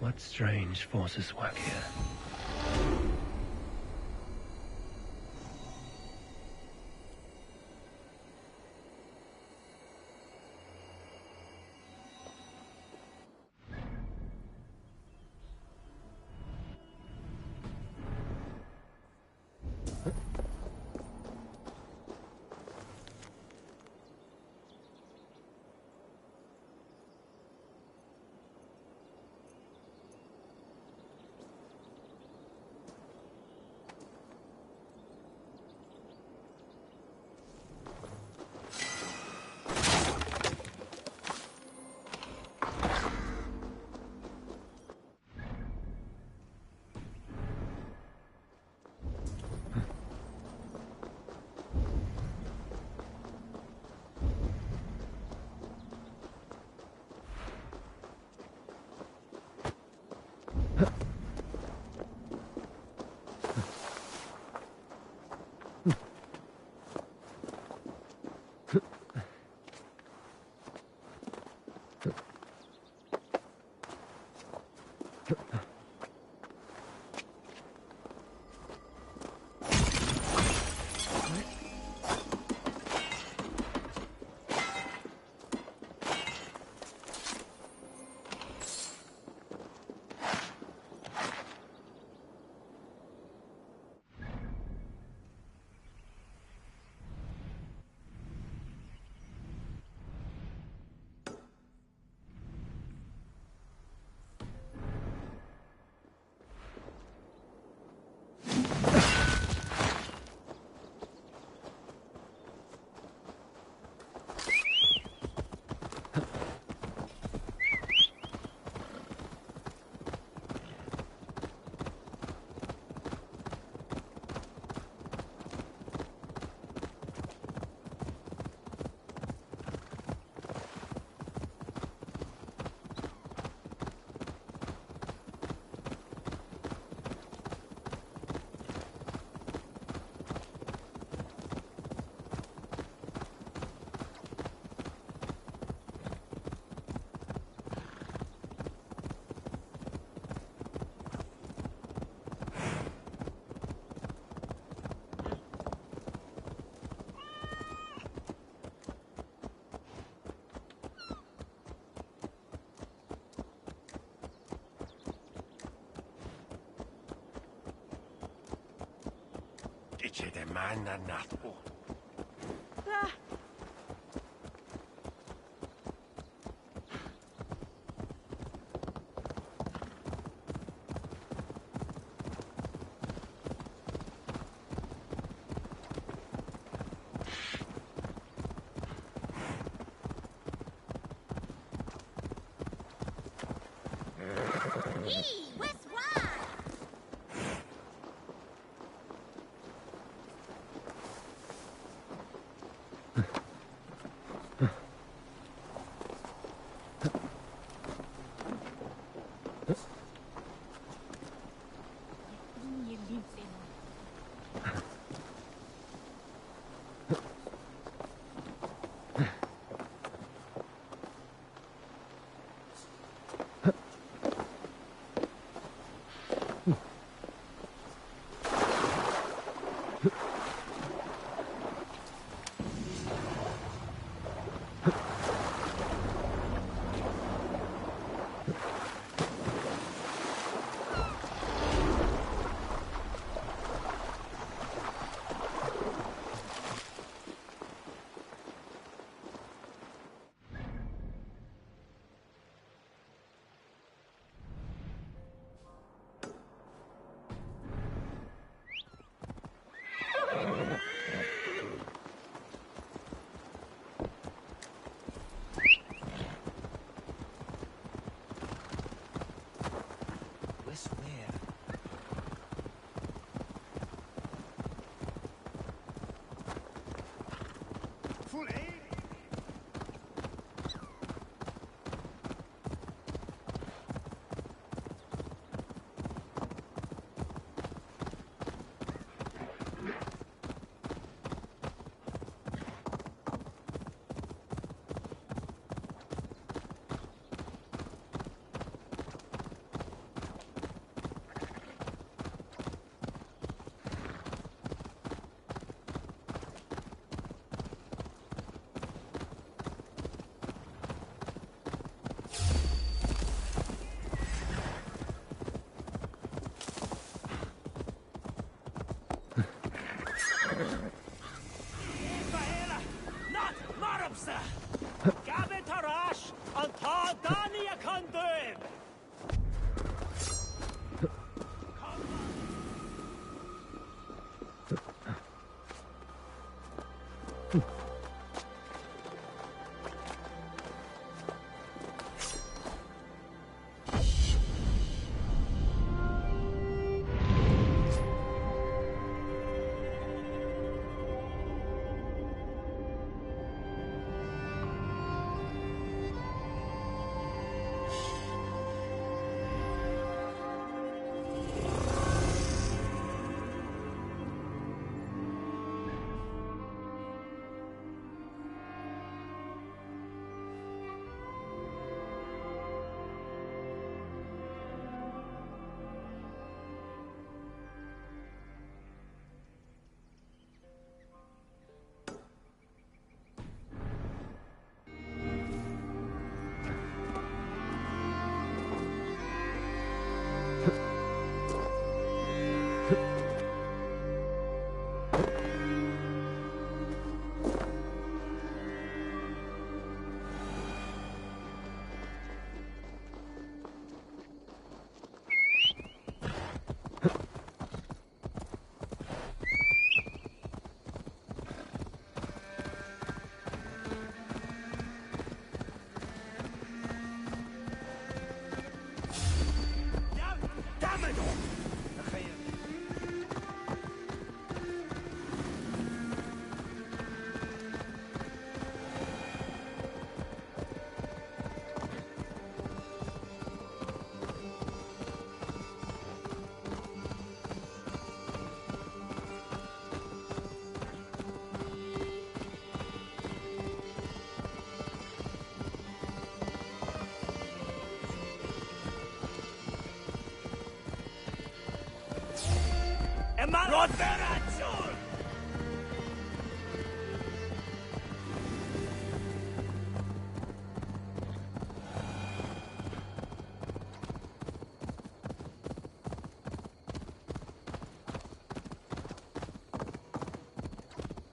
What strange forces work here? Dice de man and not.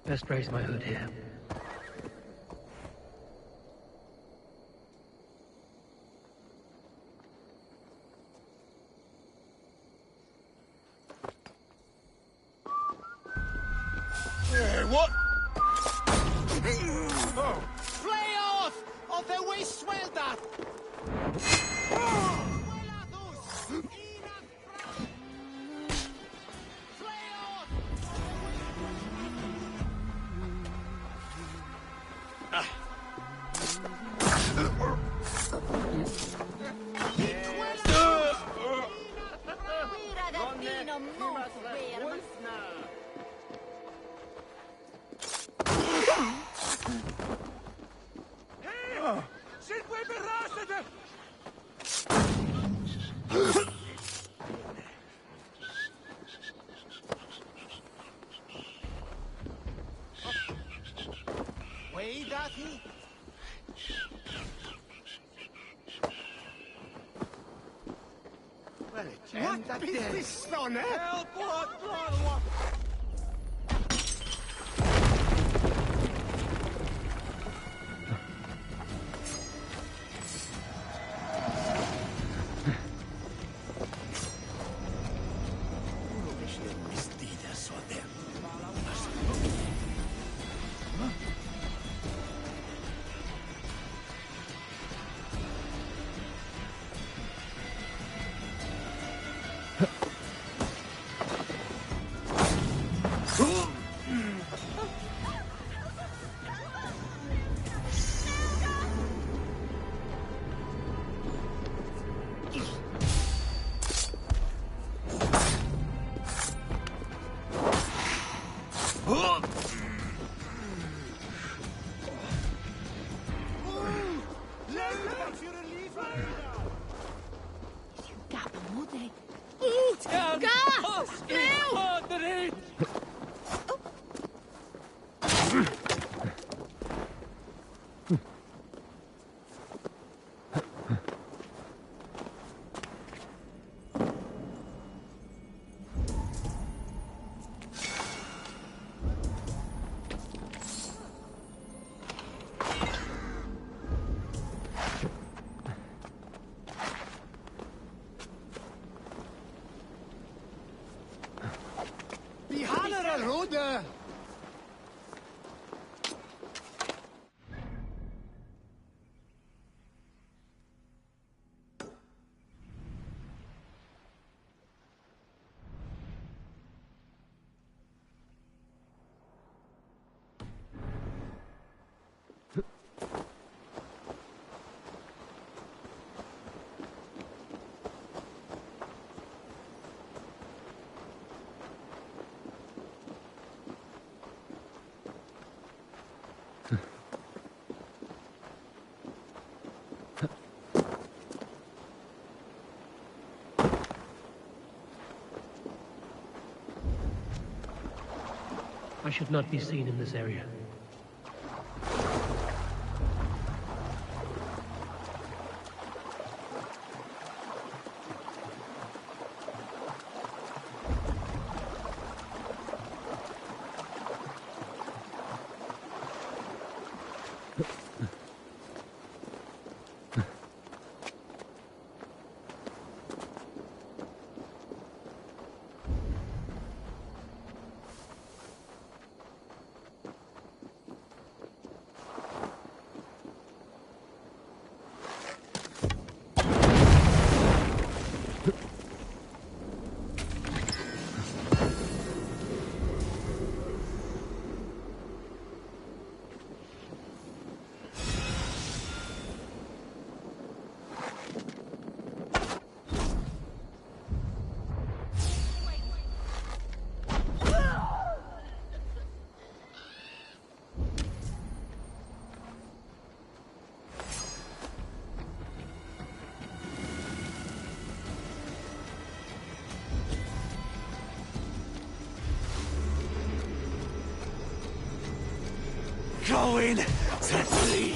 Best raise my hood here. What? Oh. Play off! Of the way swell that! Way that he? Well, what is this son, eh? Help! What? Rode! I should not be seen in this area. going to bleed.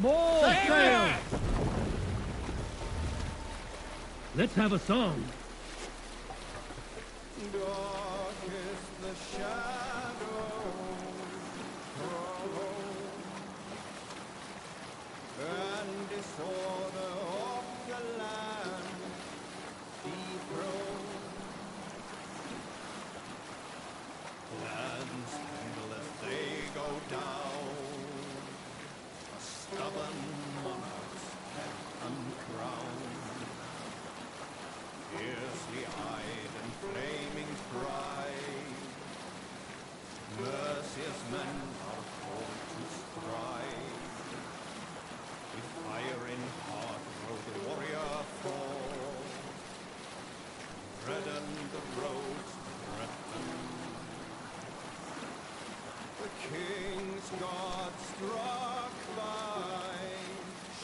More sail! Let's have a song. Dark is the shadow, and disorder of the land dethroned. Lands tremble as they go down. A stubborn monarch's head uncrowned. Fiercely eyed and flaming pride, merciless men are called to stride. With fire in heart will the warrior fall, redden the roads threaten. The king's God struck by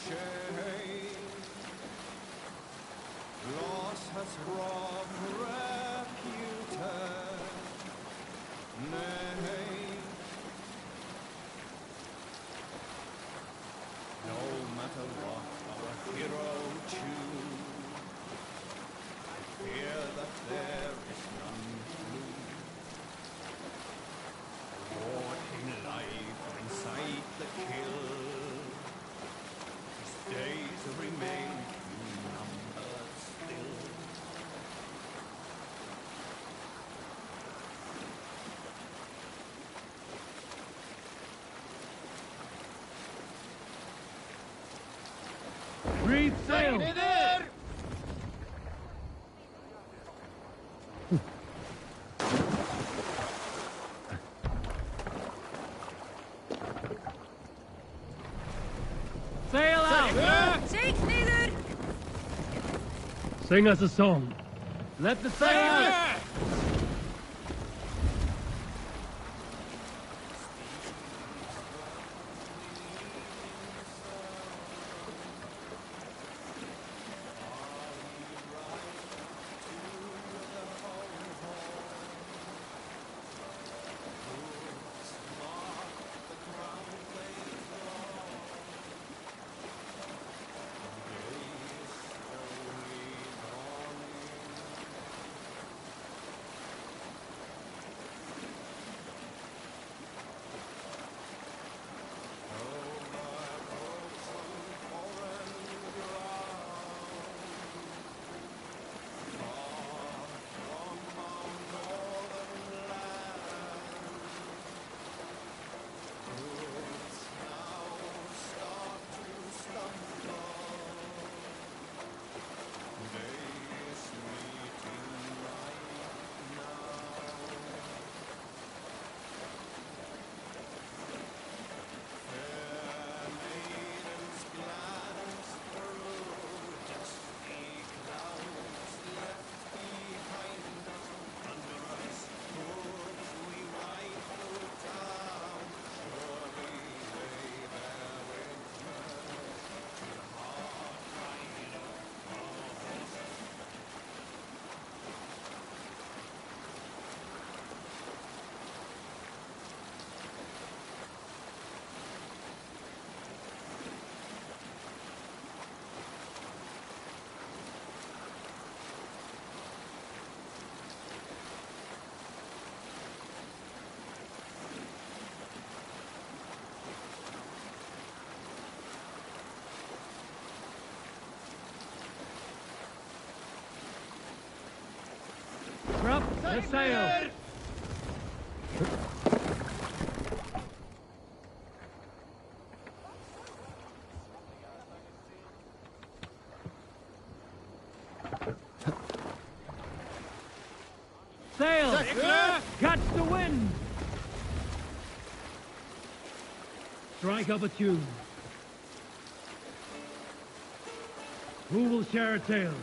shame, loss has robbed reputed name. No matter what our hero choose, I fear that there is none to lose. Walking life or incite the kill, his days remain few numbered still. Read sail! Sail out! Take neither! Sing us a song. Let the sail out! Drop the sail! Sail! Catch the wind! Strike up a tune. Who will share a tale?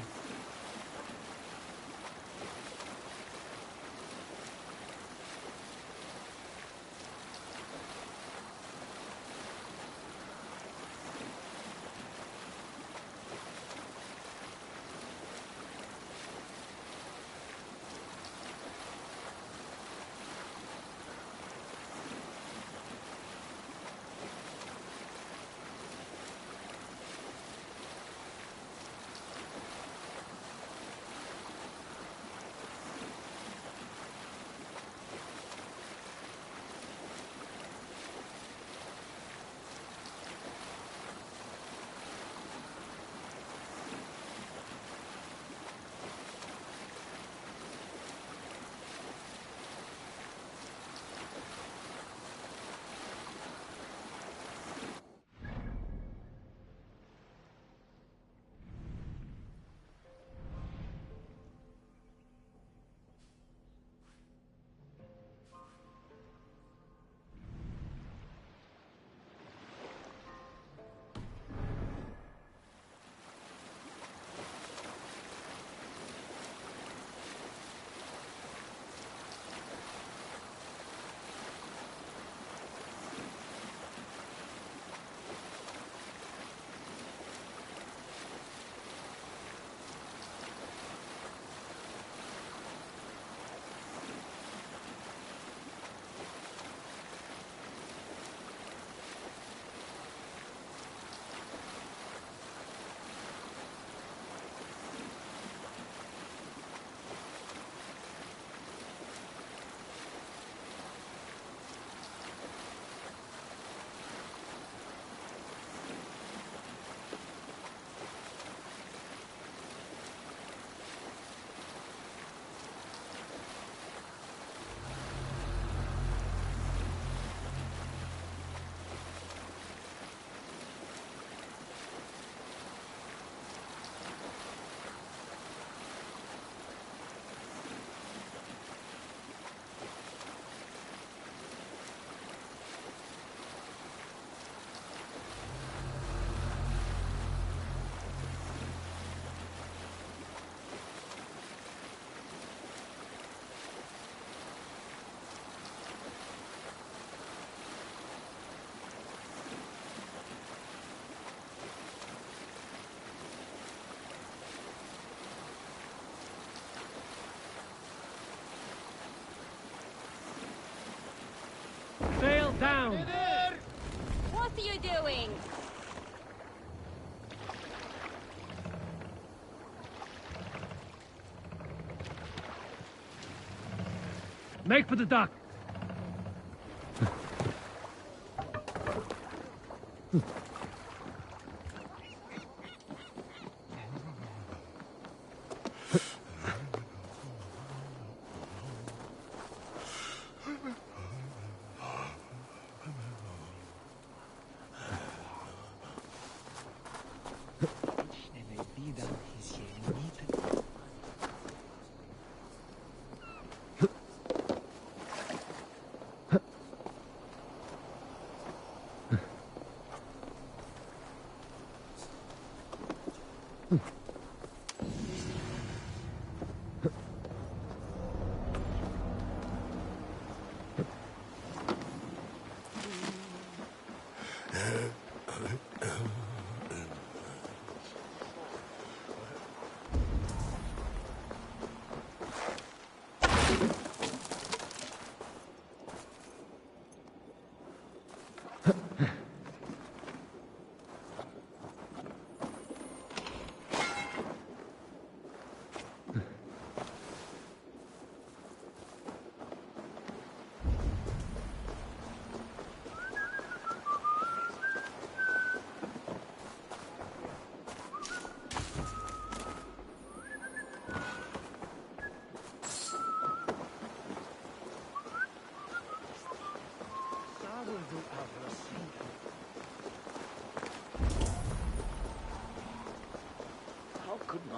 Sail down! What are you doing? Make for the dock!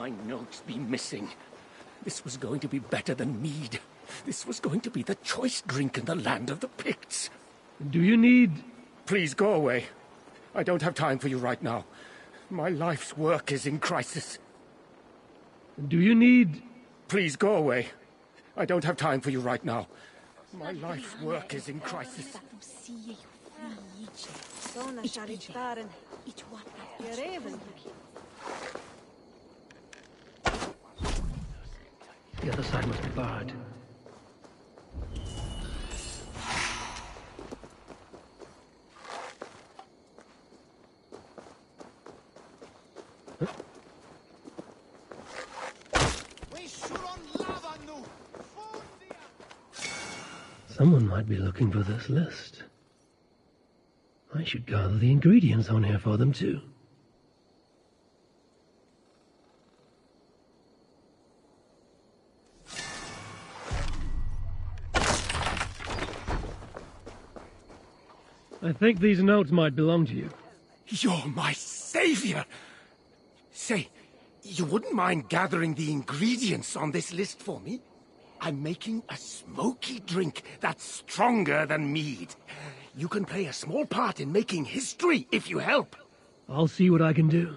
my notes be missing. This was going to be better than mead. This was going to be the choice drink in the land of the Picts. Do you need... Please go away. I don't have time for you right now. My life's work is in crisis. Do you need... Please go away. I don't have time for you right now. My life's work is in crisis. The other side must be barred. Someone might be looking for this list. I should gather the ingredients on here for them too. I think these notes might belong to you. You're my savior! Say, you wouldn't mind gathering the ingredients on this list for me? I'm making a smoky drink that's stronger than mead. You can play a small part in making history if you help. I'll see what I can do.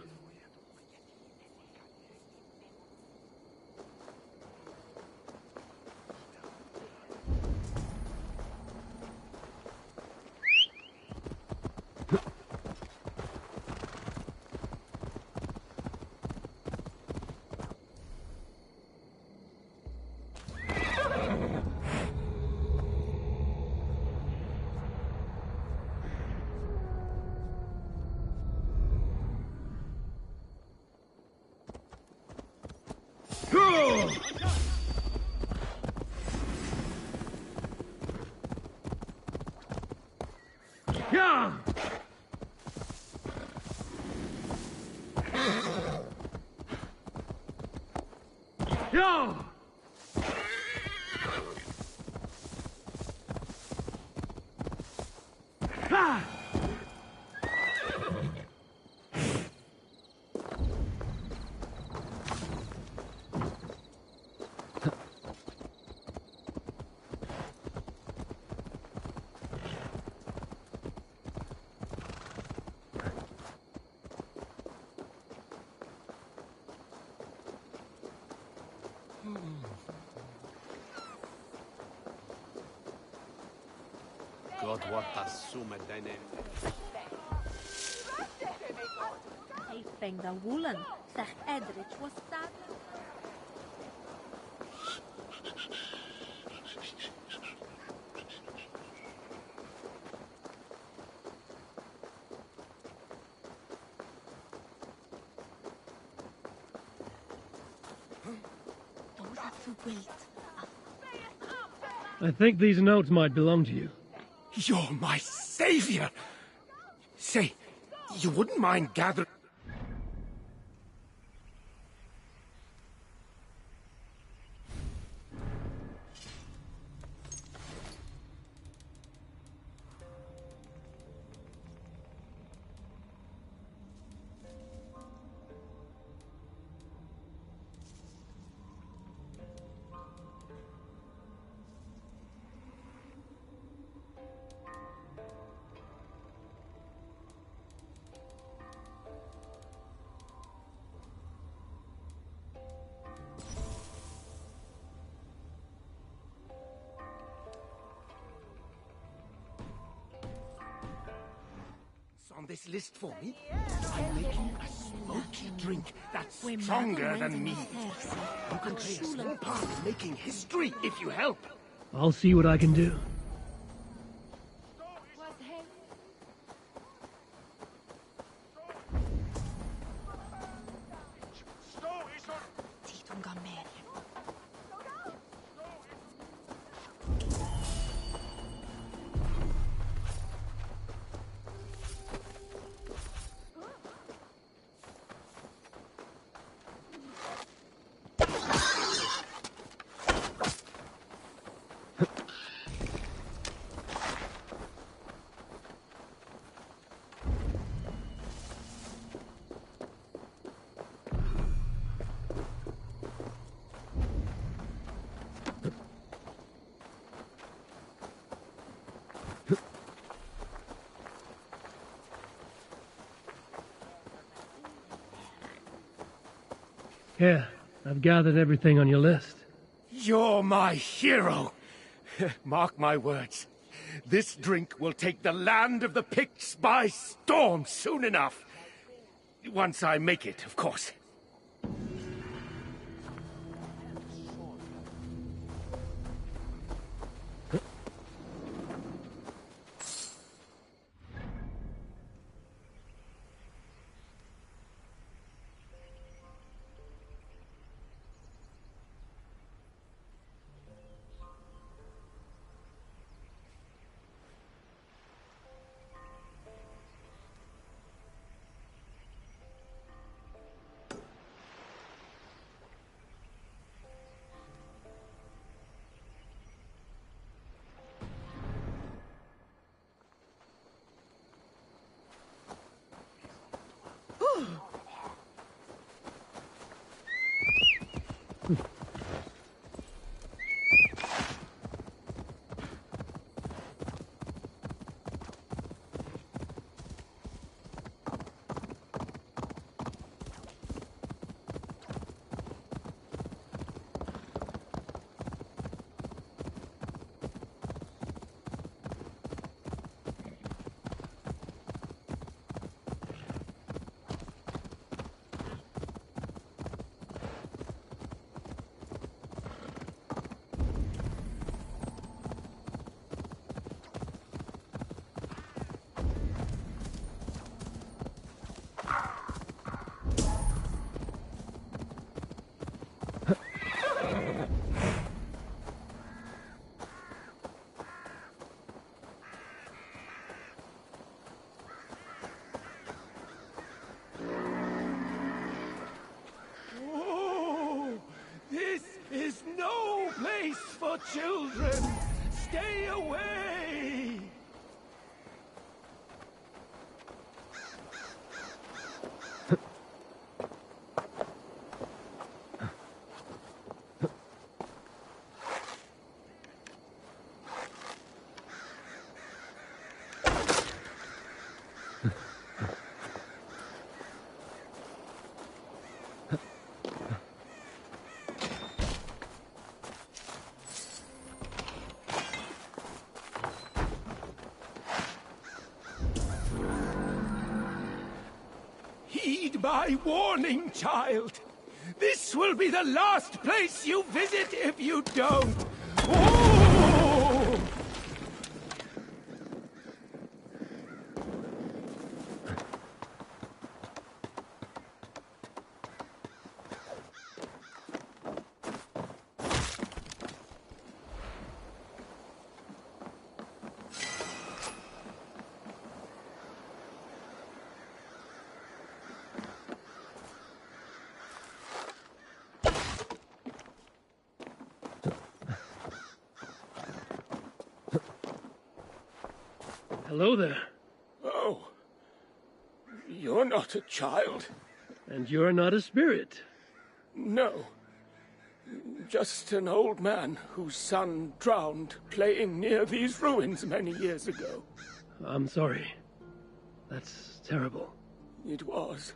Yeah! Yeah! Ah! God, what a summe deine... I think the woolen, that Edrich was that. Those are too great. I think these notes might belong to you. You're my savior! Say, you wouldn't mind gathering... on this list for me? I'm making a smoky drink that's stronger than mead. You can play a small part in making history if you help. I'll see what I can do. Here, I've gathered everything on your list. You're my hero. Mark my words. This drink will take the land of the Picts by storm soon enough. Once I make it, of course. Is no place for children. Stay away. Heed my warning, child. This will be the last place you visit if you don't. Oh! Hello there. Oh. You're not a child. And you're not a spirit. No. Just an old man whose son drowned playing near these ruins many years ago. I'm sorry. That's terrible. It was.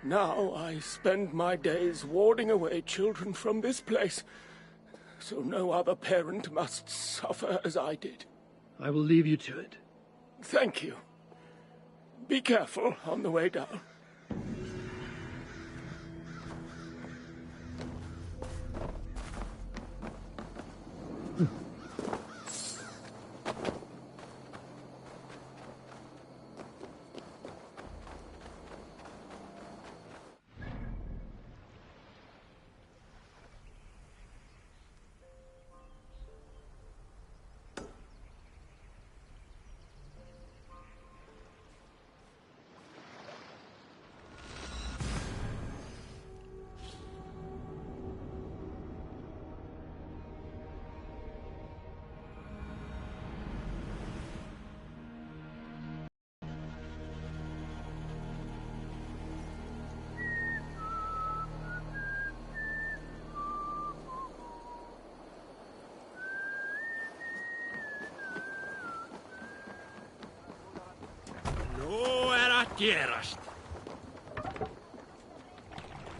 Now I spend my days warding away children from this place, so no other parent must suffer as I did. I will leave you to it. Thank you. Be careful on the way down. quieras.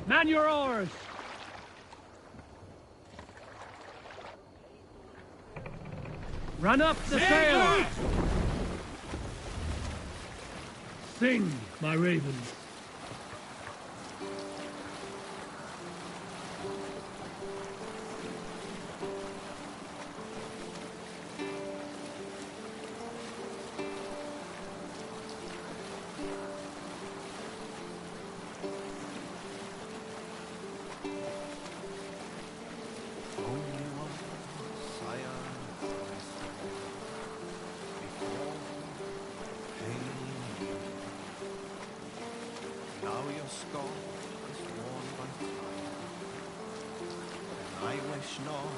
Man your oars! Run up the sail! Sing, my ravens. Now your skull is worn by time, and I wish not,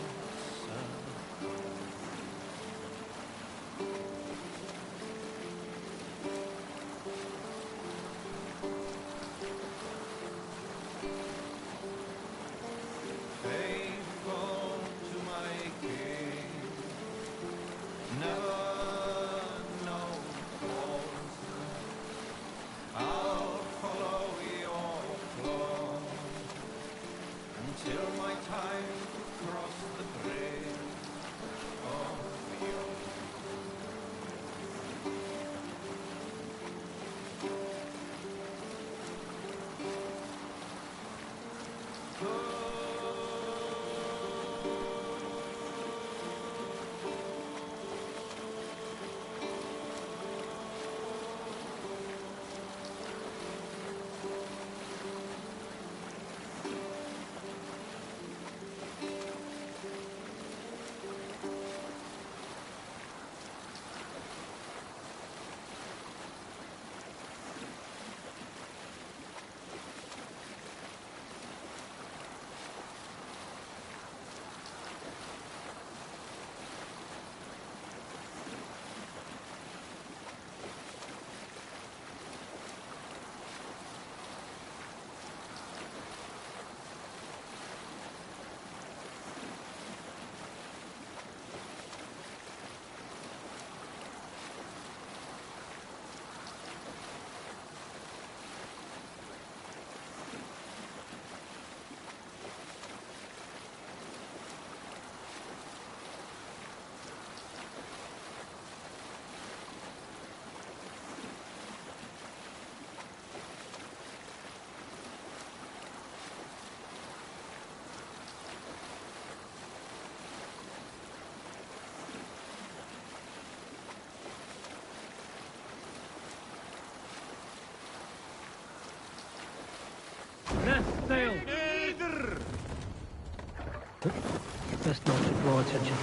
sir. Faithful to my king, never know falsehood. I'll follow your claw until my time to cross the bridge of your Left sail! Best not to draw attention.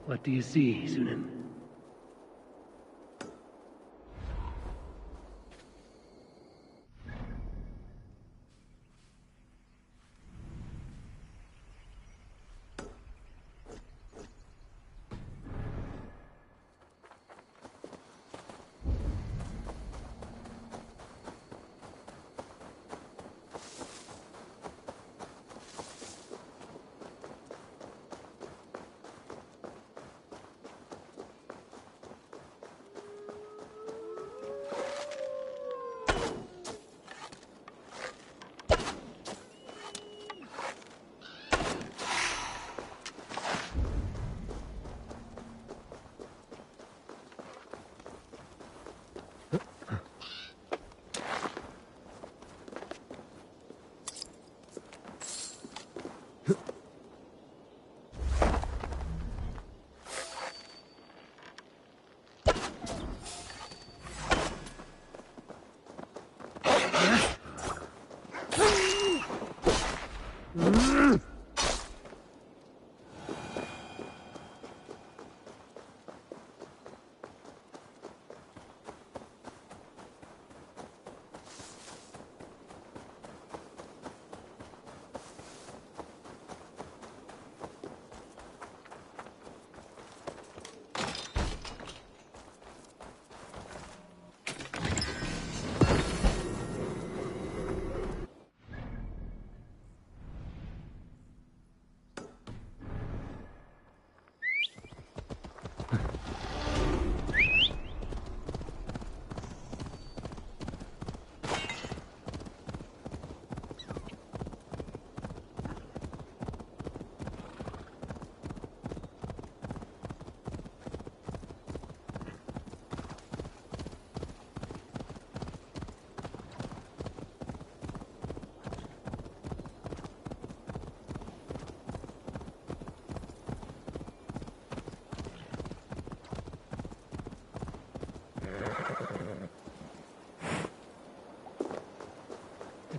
What do you see, Sunan?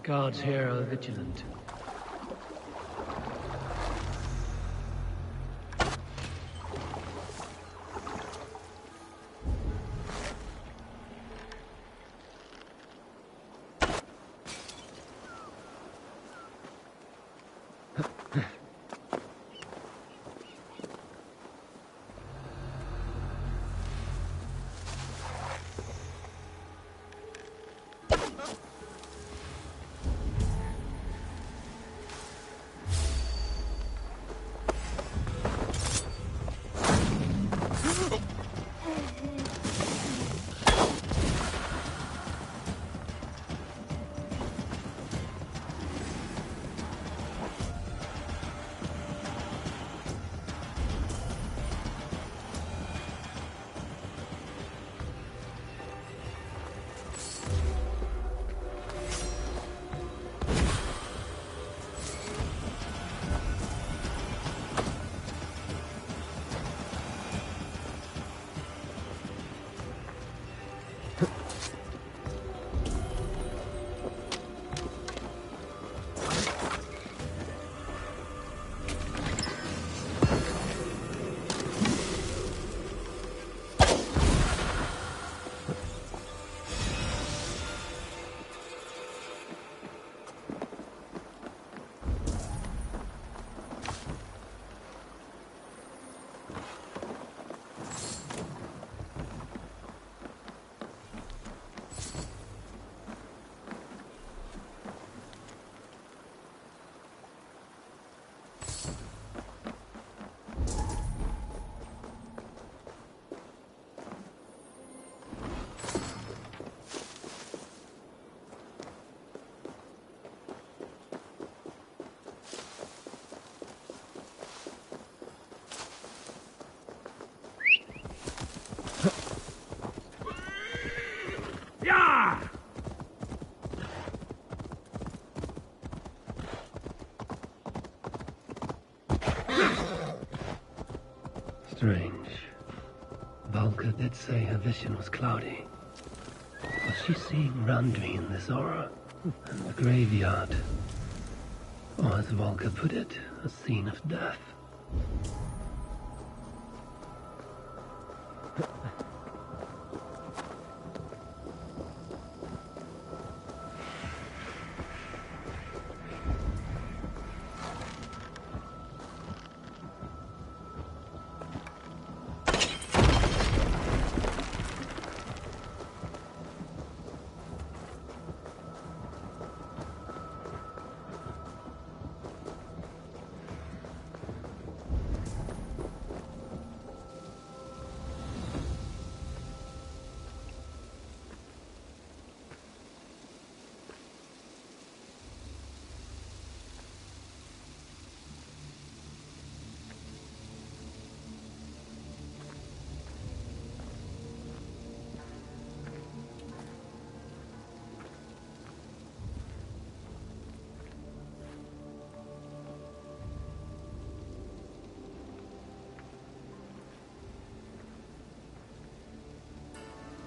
Guards here are vigilant. Strange. Valka did say her vision was cloudy. Was she seeing Randvi in this aura? And the graveyard? Or as Valka put it, a scene of death?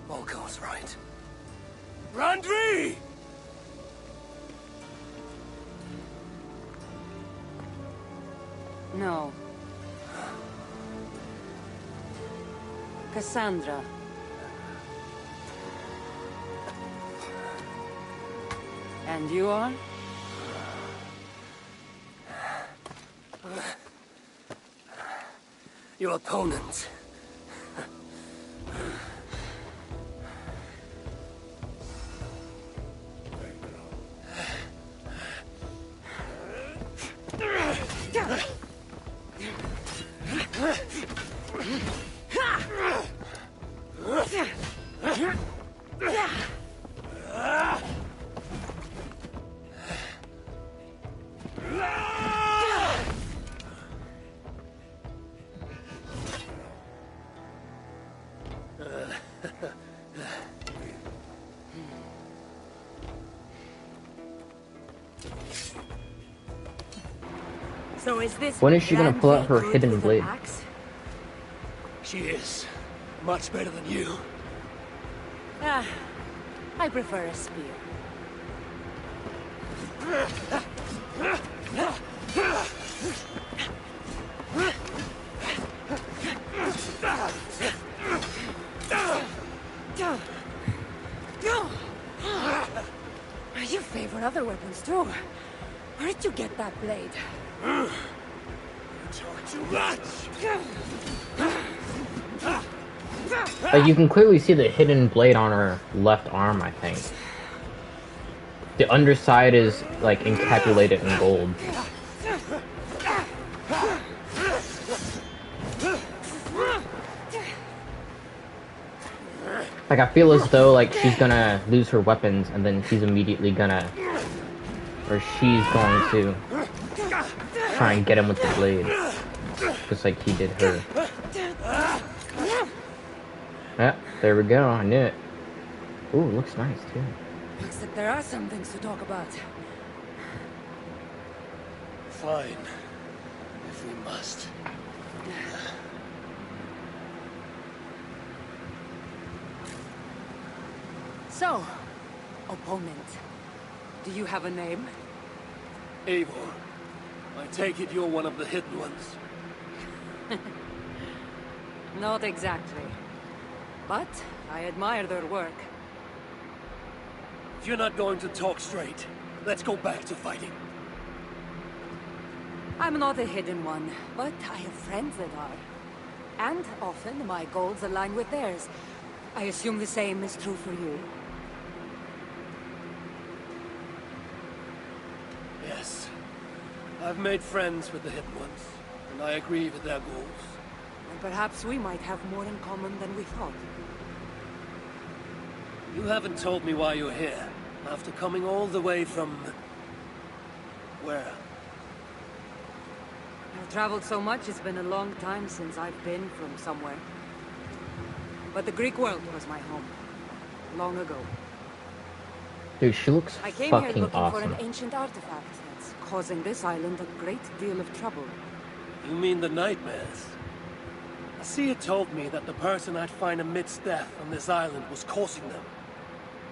Volko was right. Randvi! No. Cassandra. And you are? Your opponent. So is this When is she gonna pull out her hidden blade? She is. Much better than you. Ah, I prefer a spear. You favor other weapons too. Where did you get that blade? You talk too much! You can clearly see the hidden blade on her left arm, I think. The underside is, like, encapsulated in gold. Like, I feel as though, like, she's gonna lose her weapons, and then he's immediately gonna... Or she's going to try and get him with the blade. Just like he did her. Yeah, there we go, I knew it. Ooh, looks nice, too. Looks like there are some things to talk about. Fine. If we must. So, opponent. Do you have a name? Eivor. I take it you're one of the hidden ones. Not exactly. But I admire their work. If you're not going to talk straight, let's go back to fighting. I'm not a hidden one, but I have friends that are. And often my goals align with theirs. I assume the same is true for you. Yes. I've made friends with the hidden ones, and I agree with their goals. And perhaps we might have more in common than we thought. You haven't told me why you're here, after coming all the way from... where? I've traveled so much, it's been a long time since I've been from somewhere. But the Greek world was my home. Long ago. Dude, she looks I came fucking here looking awesome. for an ancient artifact that's causing this island a great deal of trouble. You mean the nightmares? Sia told me that the person I'd find amidst death on this island was causing them.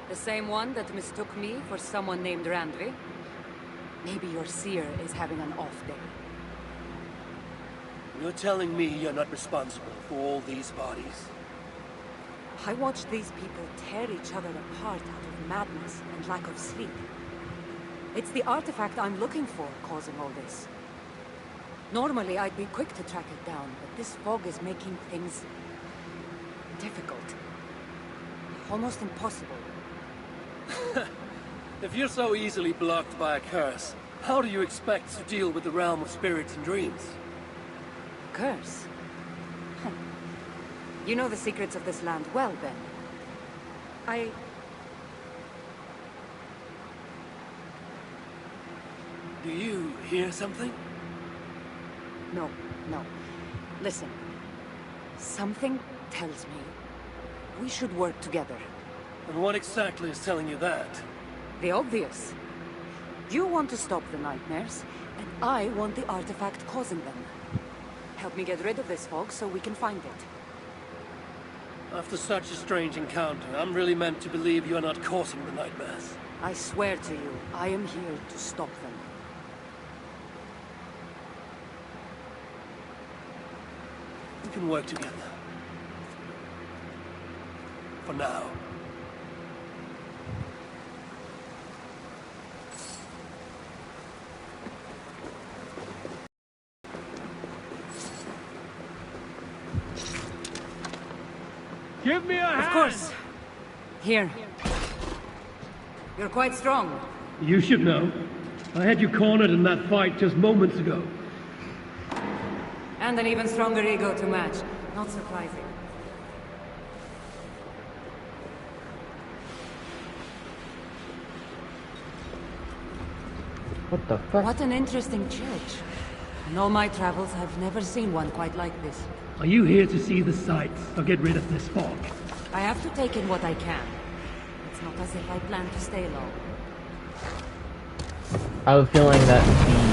The same one that mistook me for someone named Randvi? Maybe your seer is having an off day. You're telling me you're not responsible for all these bodies? I watched these people tear each other apart out of madness and lack of sleep. It's the artifact I'm looking for causing all this. Normally, I'd be quick to track it down, but this fog is making things... difficult. Almost impossible. If you're so easily blocked by a curse, how do you expect to deal with the realm of spirits and dreams? Curse? You know the secrets of this land well, then. Do you hear something? No. Listen. Something tells me we should work together. And what exactly is telling you that? The obvious. You want to stop the nightmares, and I want the artifact causing them. Help me get rid of this fog so we can find it. After such a strange encounter, I'm really meant to believe you're not causing the nightmares. I swear to you, I am here to stop them. We can work together. For now. Give me a hand! Of course. Here. You're quite strong. You should know. I had you cornered in that fight just moments ago. And an even stronger ego to match. Not surprising. What the fuck? What an interesting church. In all my travels, I've never seen one quite like this. Are you here to see the sights, or get rid of this fog? I have to take in what I can. It's not as if I plan to stay long. I have a feeling that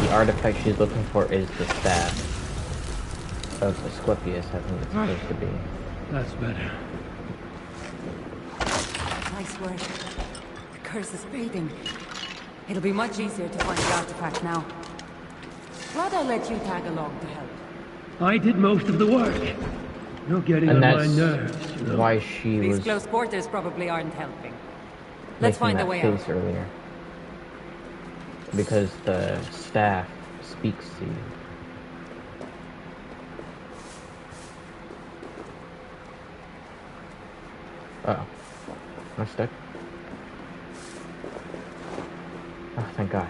the artifact she's looking for is the staff of Asclepius, I think it's supposed to be. That's better. Nice work. The curse is fading. It'll be much easier to find the artifact now. Glad I let you tag along to help. I did most of the work. You're getting on my nerves, you know. Why she These was close quarters probably aren't helping. Let's find a way out. Earlier. Because the staff speaks to you. Uh-oh. I'm stuck. Oh, thank God.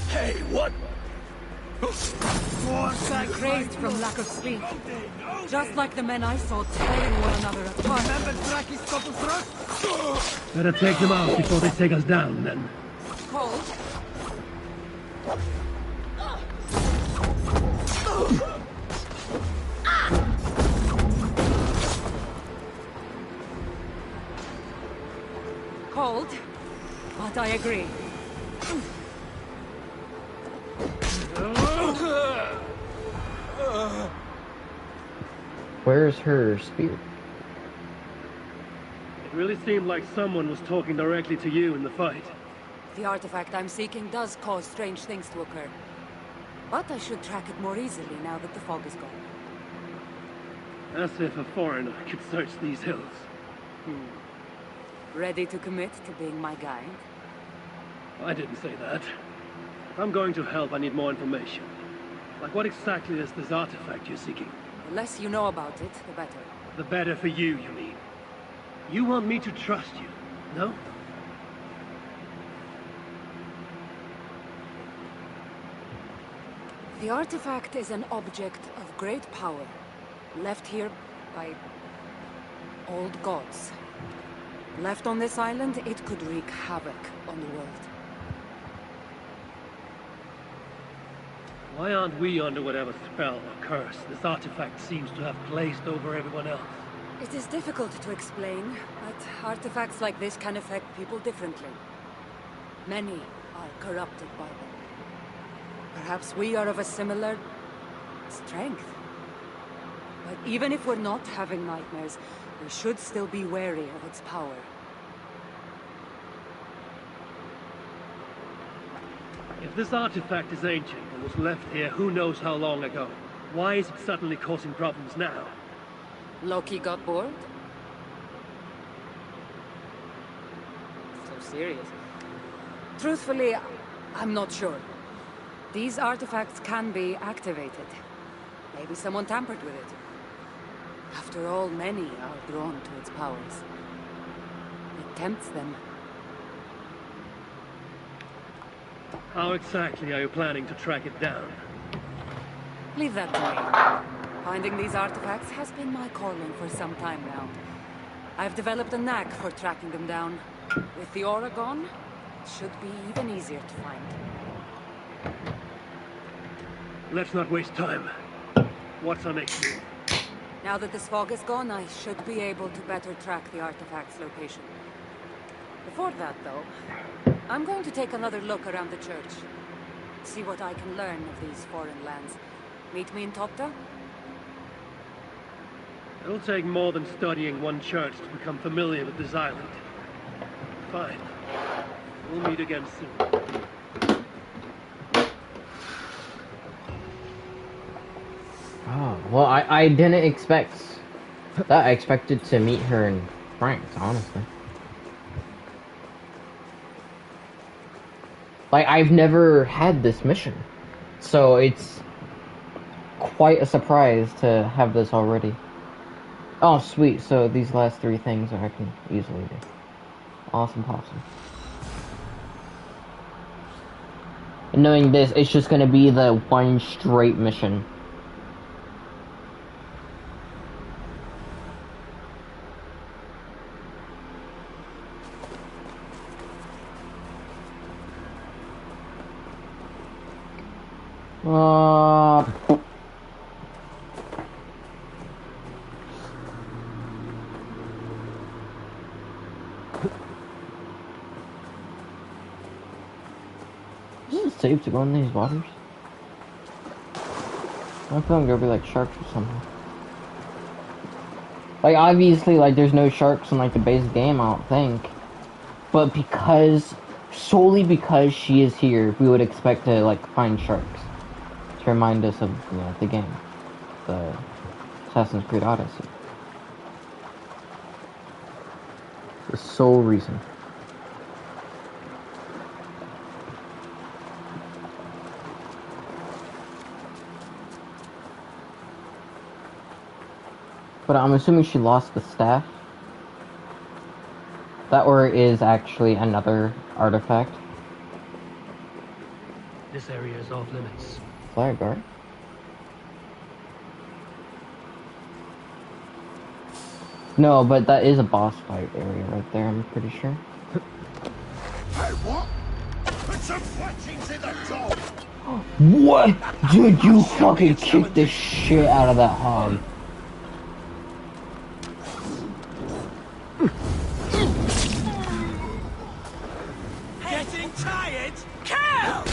Hey, what? I'm crazed from lack of sleep. Just like the men I saw tearing one another apart. Better take them out before they take us down, then. Cold? Cold, but I agree. Where's her spear? It really seemed like someone was talking directly to you in the fight. The artifact I'm seeking does cause strange things to occur. But I should track it more easily now that the fog is gone. As if a foreigner could search these hills. Ready to commit to being my guide? I didn't say that. If I'm going to help, I need more information. Like, what exactly is this artifact you're seeking? The less you know about it, the better. The better for you mean? You want me to trust you, no? The artifact is an object of great power, left here by old gods. Left on this island, it could wreak havoc on the world. Why aren't we under whatever spell or curse this artifact seems to have placed over everyone else? It is difficult to explain, but artifacts like this can affect people differently. Many are corrupted by them. Perhaps we are of a similar strength. But even if we're not having nightmares, we should still be wary of its power. If this artifact is ancient and was left here who knows how long ago, why is it suddenly causing problems now? Loki got bored? So serious. Truthfully, I'm not sure. These artifacts can be activated. Maybe someone tampered with it. After all, many are drawn to its powers. It tempts them. How exactly are you planning to track it down? Leave that to me. Finding these artifacts has been my calling for some time now. I've developed a knack for tracking them down. With the aura gone, it should be even easier to find. Let's not waste time. What's our next move? Now that this fog is gone, I should be able to better track the artifact's location. Before that, though, I'm going to take another look around the church. See what I can learn of these foreign lands. Meet me in Topta? It'll take more than studying one church to become familiar with this island. Fine. We'll meet again soon. Oh, well, I didn't expect that. I expected to meet her in France, honestly. Like, I've never had this mission, so it's quite a surprise to have this already. Oh, sweet, so these last three things I can easily do. Awesome possum. And knowing this, it's just gonna be the one straight mission. Is it safe to go in these waters? I feel like there'll be like sharks or something. Like, obviously, like, there's no sharks in, like, the base game, I don't think. But solely because she is here, we would expect to, like, find sharks. To remind us of, you know, the game. The Assassin's Creed Odyssey. The sole reason. But I'm assuming she lost the staff. That or is actually another artifact. This area is off limits. Flag guard. No, but that is a boss fight area right there, I'm pretty sure. Hey, what? Put some fletchings in the door! What? Dude, you fucking kicked the shit out of that hog. Getting tired? Kill!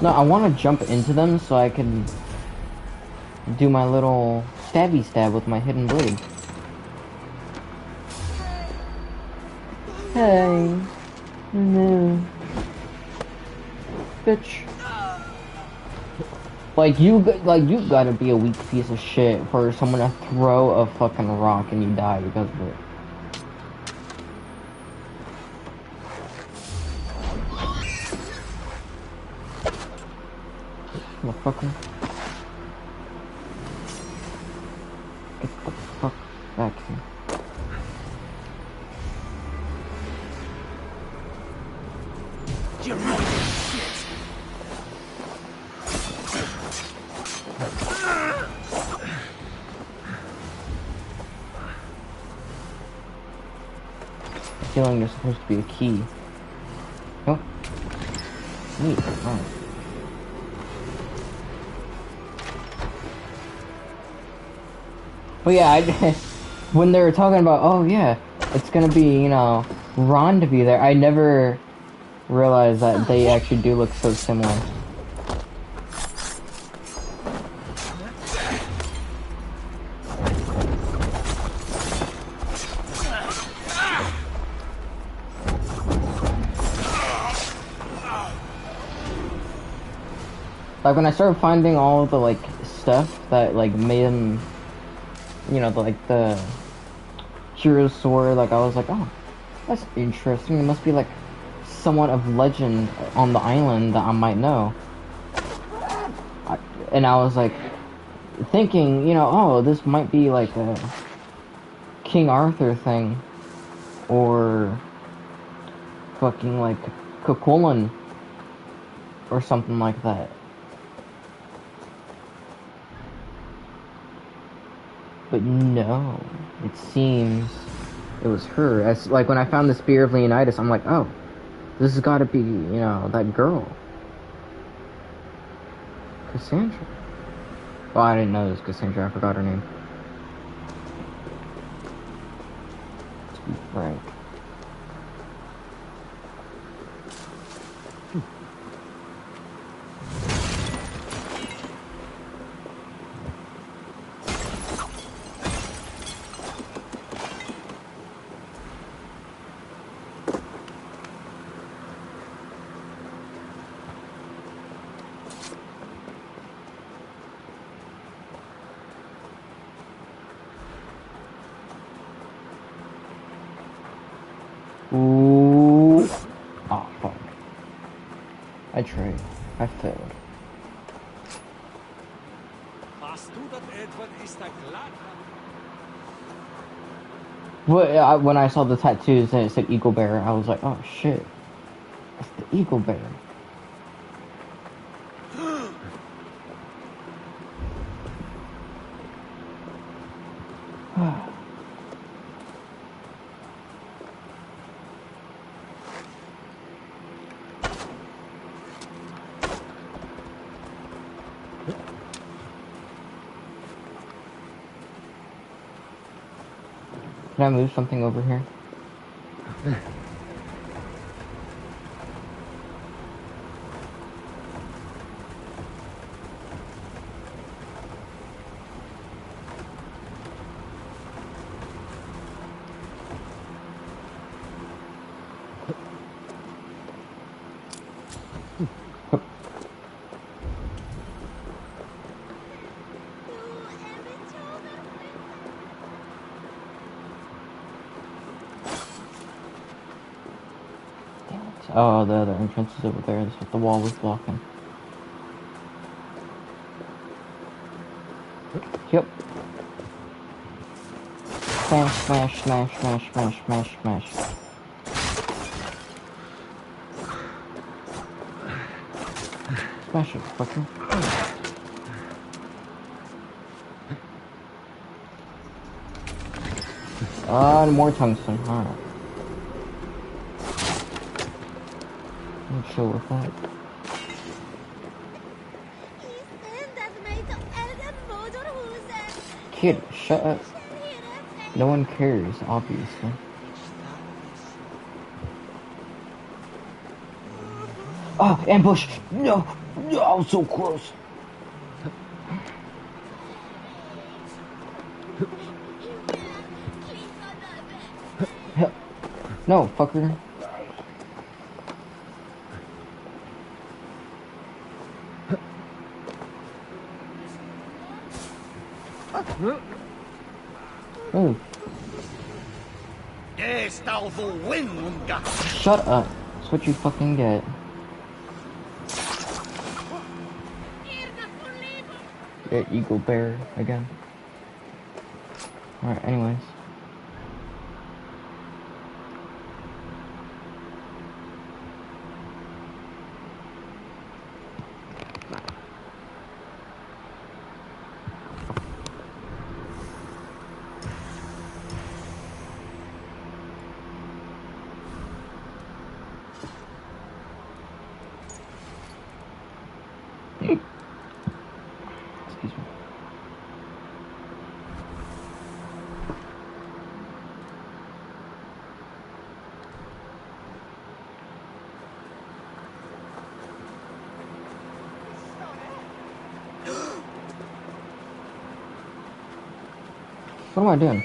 No, I want to jump into them so I can do my little stabby stab with my hidden blade. Hey. No. Bitch. Like you gotta be a weak piece of shit for someone to throw a fucking rock and you die because of it. Motherfucker. Get the fuck back here. You mother shit! I'm feeling there's supposed to be a key. Oh. Neat. Alright. But yeah, when they were talking about, oh yeah, it's gonna be, you know, Ron to be there, I never realized that they actually do look so similar. Like when I started finding all of the like stuff that like made him, you know, the hero's sword, like I was like, oh, that's interesting. It must be like somewhat of legend on the island that I might know. And I was like thinking, you know, oh, this might be like a King Arthur thing, or fucking like Cuchulainn, or something like that. But no, it seems it was her. As like when I found the Spear of Leonidas, I'm like, oh, this has got to be, you know, that girl, Cassandra. Well, I didn't know it was Cassandra. I forgot her name. To be frank. Ooh. Oh, fuck. I tried. I failed. But when I saw the tattoos and it said Eagle Bear, I was like, oh shit. That's the Eagle Bear. Can I move something over here? Oh, the other entrance is over there. That's what the wall was blocking. Yep. Smash, smash, smash, smash, smash, smash, smash. Smash it, fucker. And more tungsten. Alright. I'm chill with that. Kid, shut up. No one cares, obviously. Oh, ambush! No! No, I was so close. No, fucker. Move. Shut up. That's what you fucking get. Yeah, eagle bear again. Alright, anyways. Excuse me. What am I doing?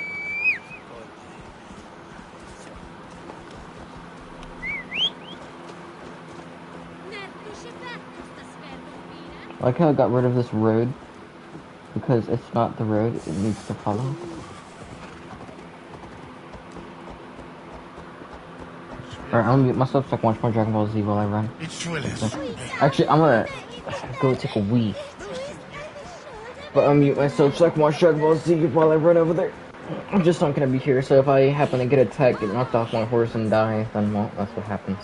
I like how I got rid of this road, because it's not the road it needs to follow. Alright, I'm gonna mute myself so I can watch more Dragon Ball Z while I run. Actually, I'm gonna go take a wee. But I'll mute myself so I can watch Dragon Ball Z while I run over there. I'm just not gonna be here, so if I happen to get attacked, get knocked off my horse and die, then well, that's what happens.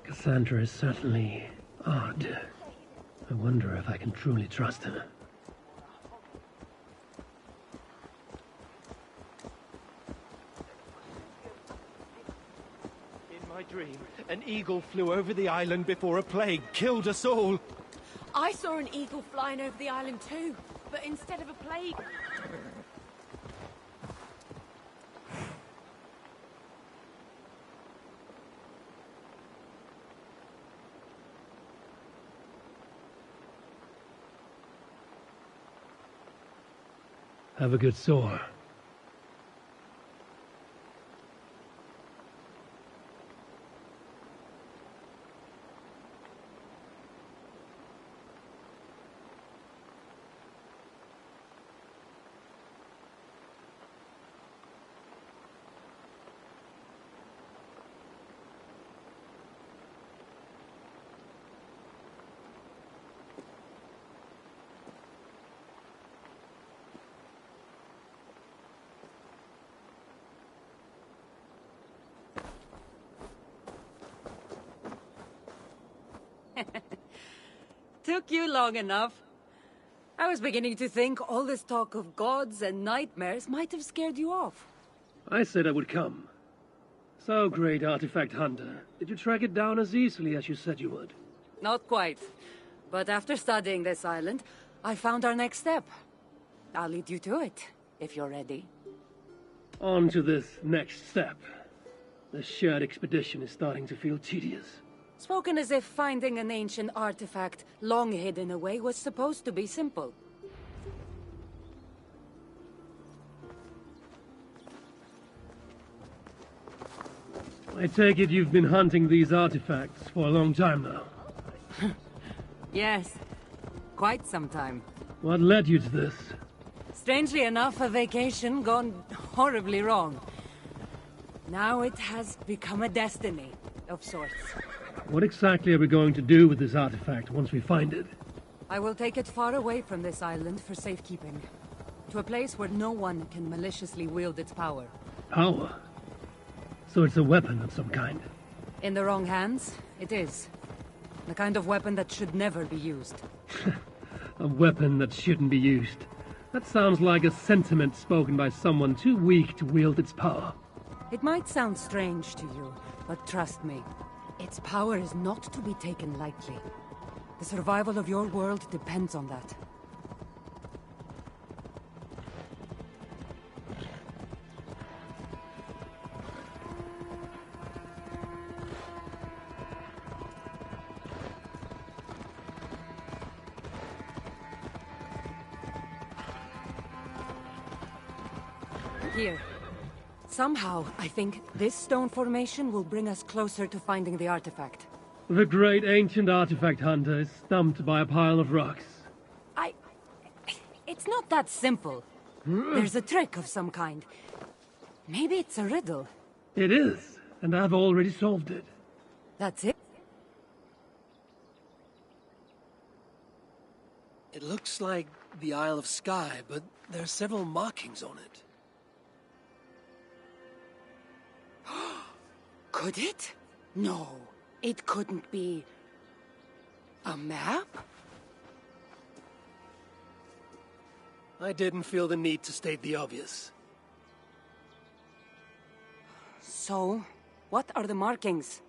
Cassandra is certainly odd. I wonder if I can truly trust her. In my dream, an eagle flew over the island before a plague killed us all. I saw an eagle flying over the island too, but instead of a plague... Have a good soar. Took you long enough. I was beginning to think all this talk of gods and nightmares might have scared you off. I said I would come. So, great artifact hunter, did you track it down as easily as you said you would? Not quite. But after studying this island, I found our next step. I'll lead you to it, if you're ready. On to this next step. The shared expedition is starting to feel tedious. Spoken as if finding an ancient artifact long hidden away was supposed to be simple. I take it you've been hunting these artifacts for a long time now. Yes, quite some time. What led you to this? Strangely enough, a vacation gone horribly wrong. Now it has become a destiny, of sorts. What exactly are we going to do with this artifact once we find it? I will take it far away from this island for safekeeping. To a place where no one can maliciously wield its power. Power? So it's a weapon of some kind? In the wrong hands, it is. The kind of weapon that should never be used. A weapon that shouldn't be used. That sounds like a sentiment spoken by someone too weak to wield its power. It might sound strange to you, but trust me, its power is not to be taken lightly. The survival of your world depends on that. Here. Somehow, I think this stone formation will bring us closer to finding the artifact. The great ancient artifact hunter is stumped by a pile of rocks. It's not that simple. There's a trick of some kind. Maybe it's a riddle. It is, and I've already solved it. That's it? It looks like the Isle of Skye, but there are several markings on it. Could it? No, it couldn't be... a map? I didn't feel the need to state the obvious. So, what are the markings?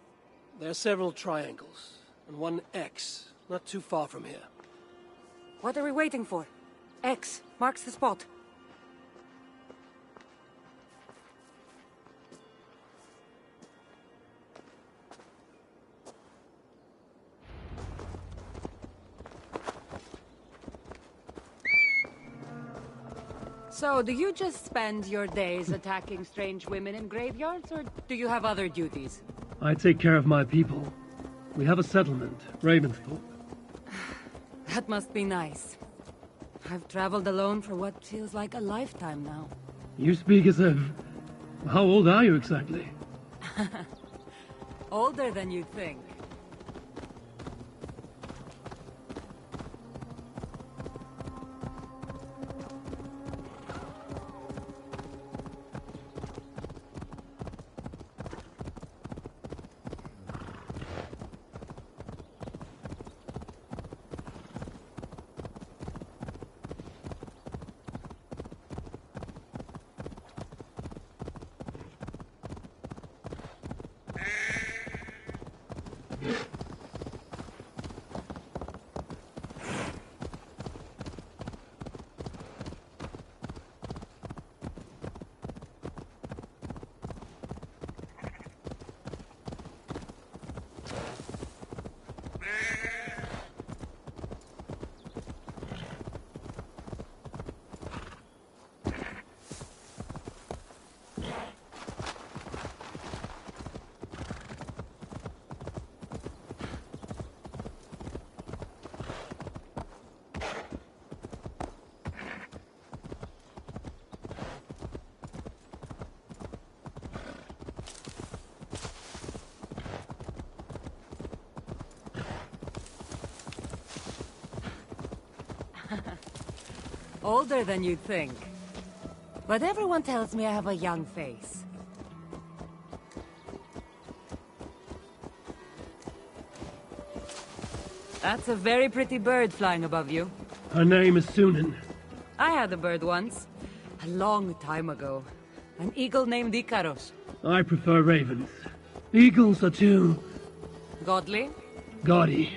There are several triangles, and one X, not too far from here. What are we waiting for? X marks the spot. So, do you just spend your days attacking strange women in graveyards, or do you have other duties? I take care of my people. We have a settlement, Ravensthorpe. That must be nice. I've traveled alone for what feels like a lifetime now. You speak as if... How old are you exactly? Older than you'd think. Older than you'd think. But everyone tells me I have a young face. That's a very pretty bird flying above you. Her name is Sunan. I had a bird once. A long time ago. An eagle named Icaros. I prefer ravens. Eagles are too... Godly? gaudy.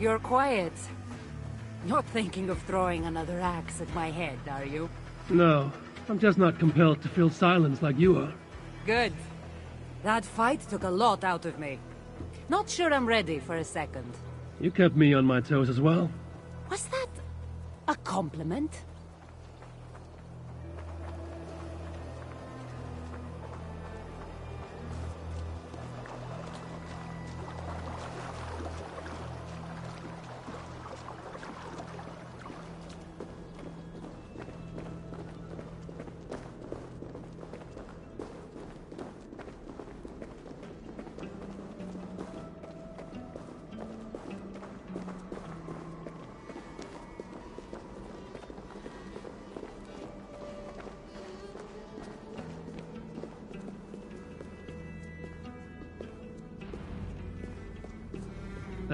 You're quiet. Not thinking of throwing another axe at my head, are you? No, I'm just not compelled to feel silence like you are. Good. That fight took a lot out of me. Not sure I'm ready for a second. You kept me on my toes as well. Was that a compliment?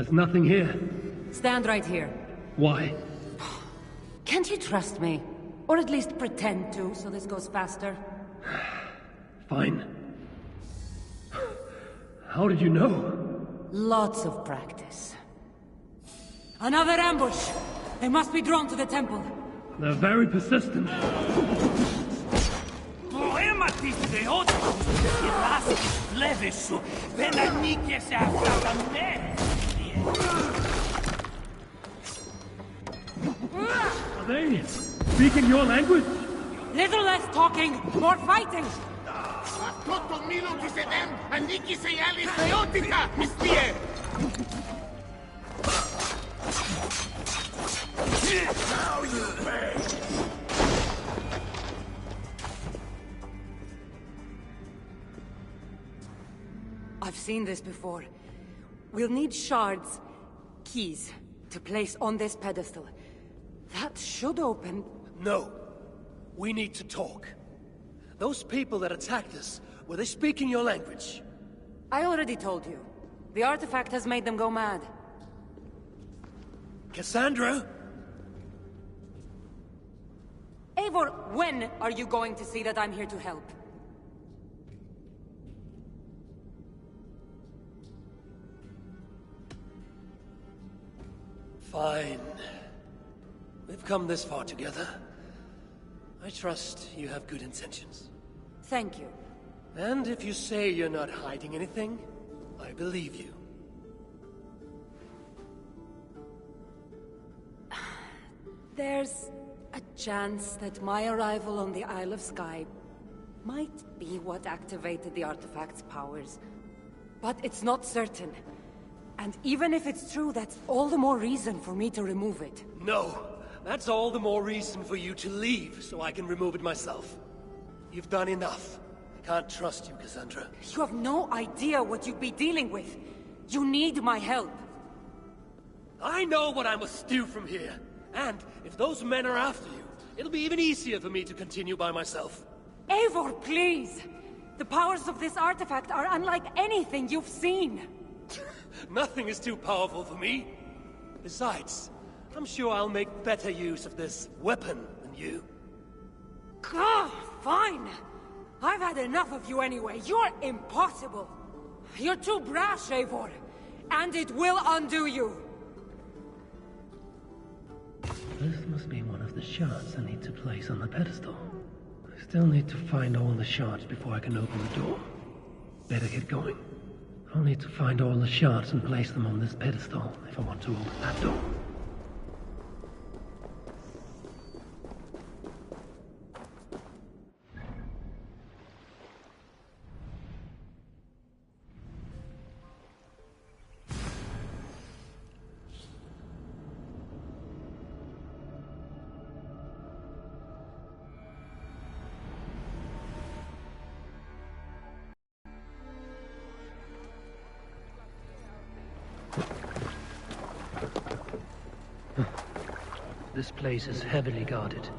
There's nothing here. Stand right here. Why? Can't you trust me? Or at least pretend to, so this goes faster? Fine. How did you know? Lots of practice. Another ambush! They must be drawn to the temple. They're very persistent. Are they speaking your language? Little less talking, more fighting! Now you pay! I've seen this before. We'll need shards, keys, to place on this pedestal. That should open... No. We need to talk. Those people that attacked us, were they speaking your language? I already told you. The artifact has made them go mad. Cassandra? Eivor, when are you going to see that I'm here to help? Fine. We've come this far together. I trust you have good intentions. Thank you. And if you say you're not hiding anything, I believe you. There's a chance that my arrival on the Isle of Skye might be what activated the artifact's powers. But it's not certain. And even if it's true, that's all the more reason for me to remove it. No! That's all the more reason for you to leave, so I can remove it myself. You've done enough. I can't trust you, Cassandra. You have no idea what you'd be dealing with. You need my help. I know what I must do from here. And if those men are after you, it'll be even easier for me to continue by myself. Eivor, please! The powers of this artifact are unlike anything you've seen. Nothing is too powerful for me. Besides, I'm sure I'll make better use of this weapon than you. Fine! I've had enough of you anyway. You're impossible. You're too brash, Eivor. And it will undo you. This must be one of the shards I need to place on the pedestal. I still need to find all the shards before I can open the door. Better get going. I'll need to find all the shards and place them on this pedestal if I want to open that door. This place is heavily guarded.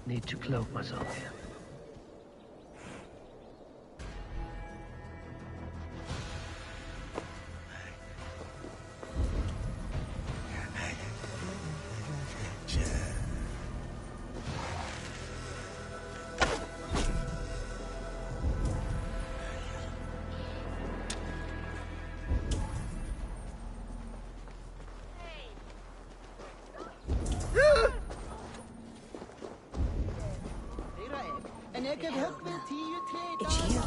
need to cloak myself here. It's you.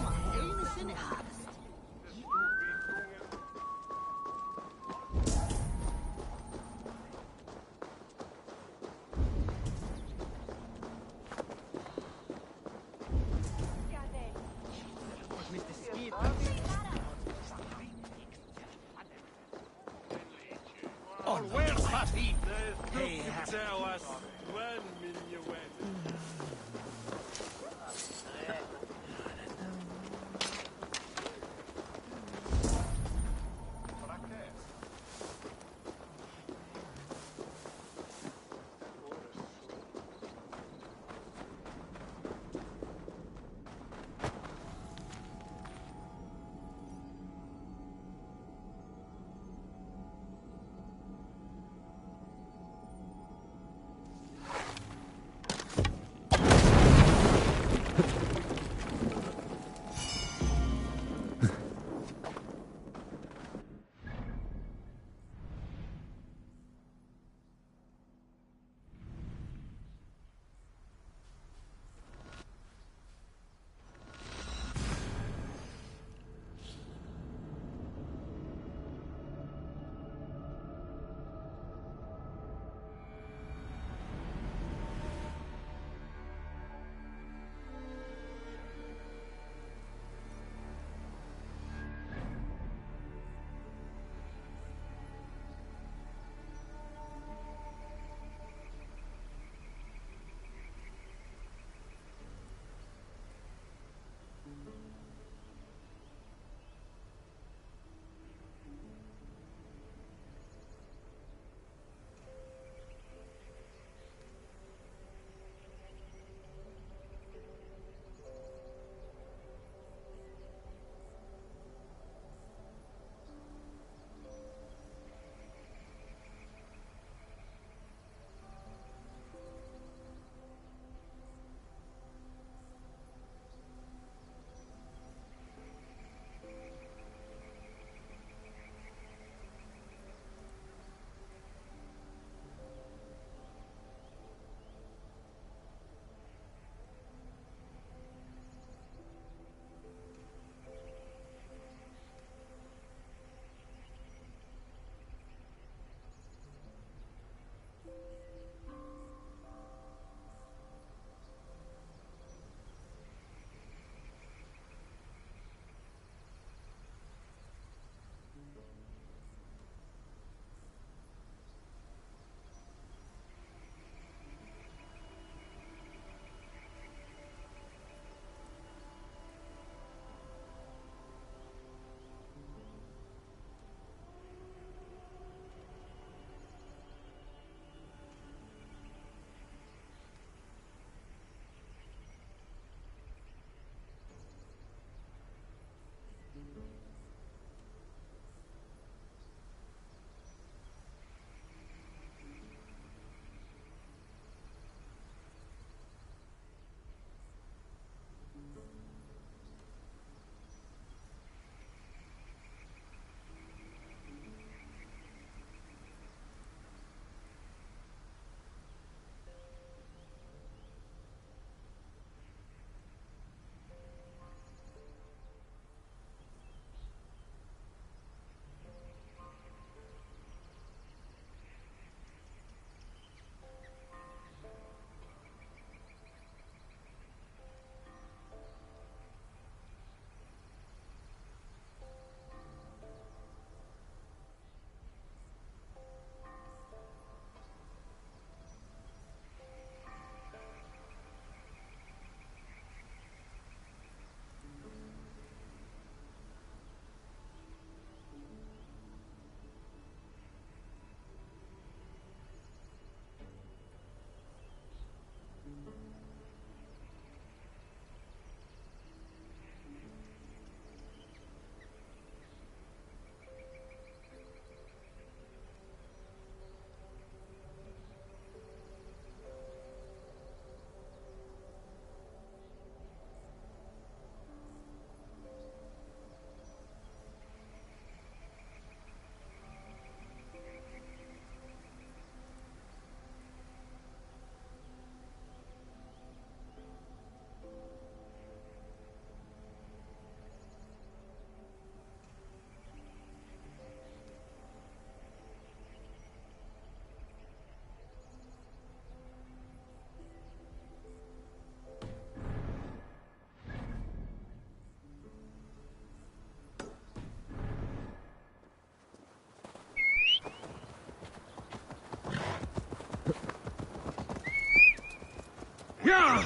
Yeah!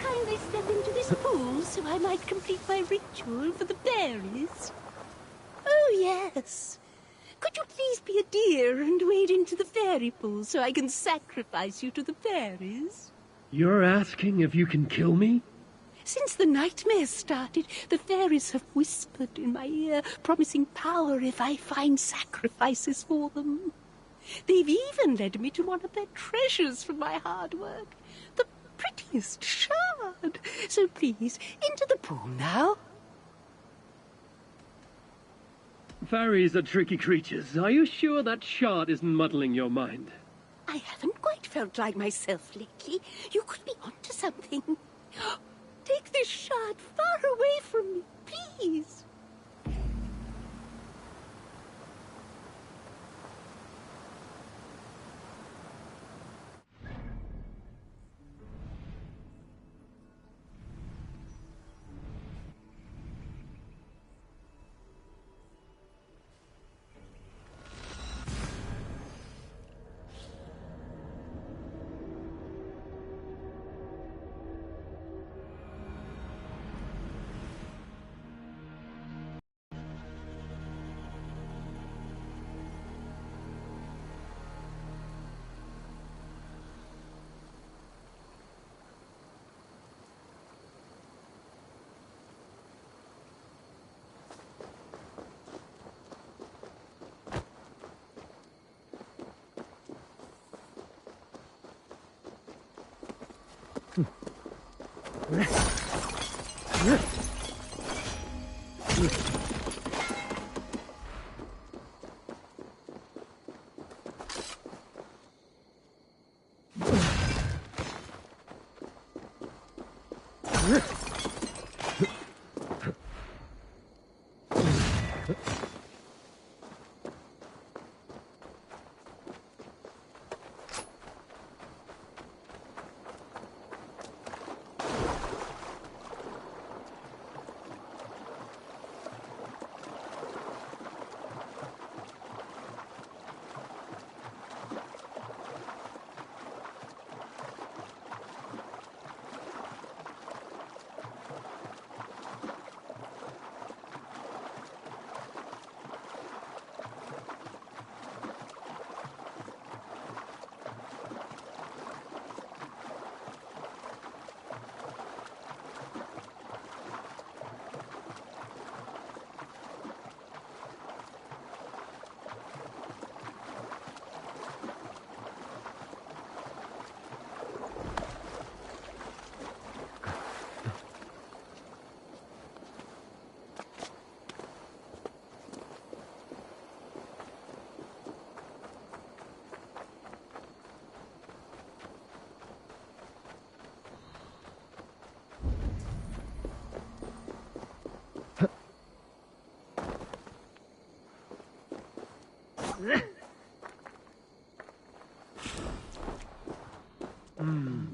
Kindly step into this pool so I might complete my ritual for the fairies. Oh, yes. Could you please be a dear and wade into the fairy pool so I can sacrifice you to the fairies? You're asking if you can kill me? Since the nightmares started, the fairies have whispered in my ear, promising power if I find sacrifices for them. They've even led me to one of their treasures from my hard work. The prettiest shard. So please, into the pool now. Fairies are tricky creatures. Are you sure that shard isn't muddling your mind? I haven't quite felt like myself lately. You could be onto something. Take this shard far away from me, please.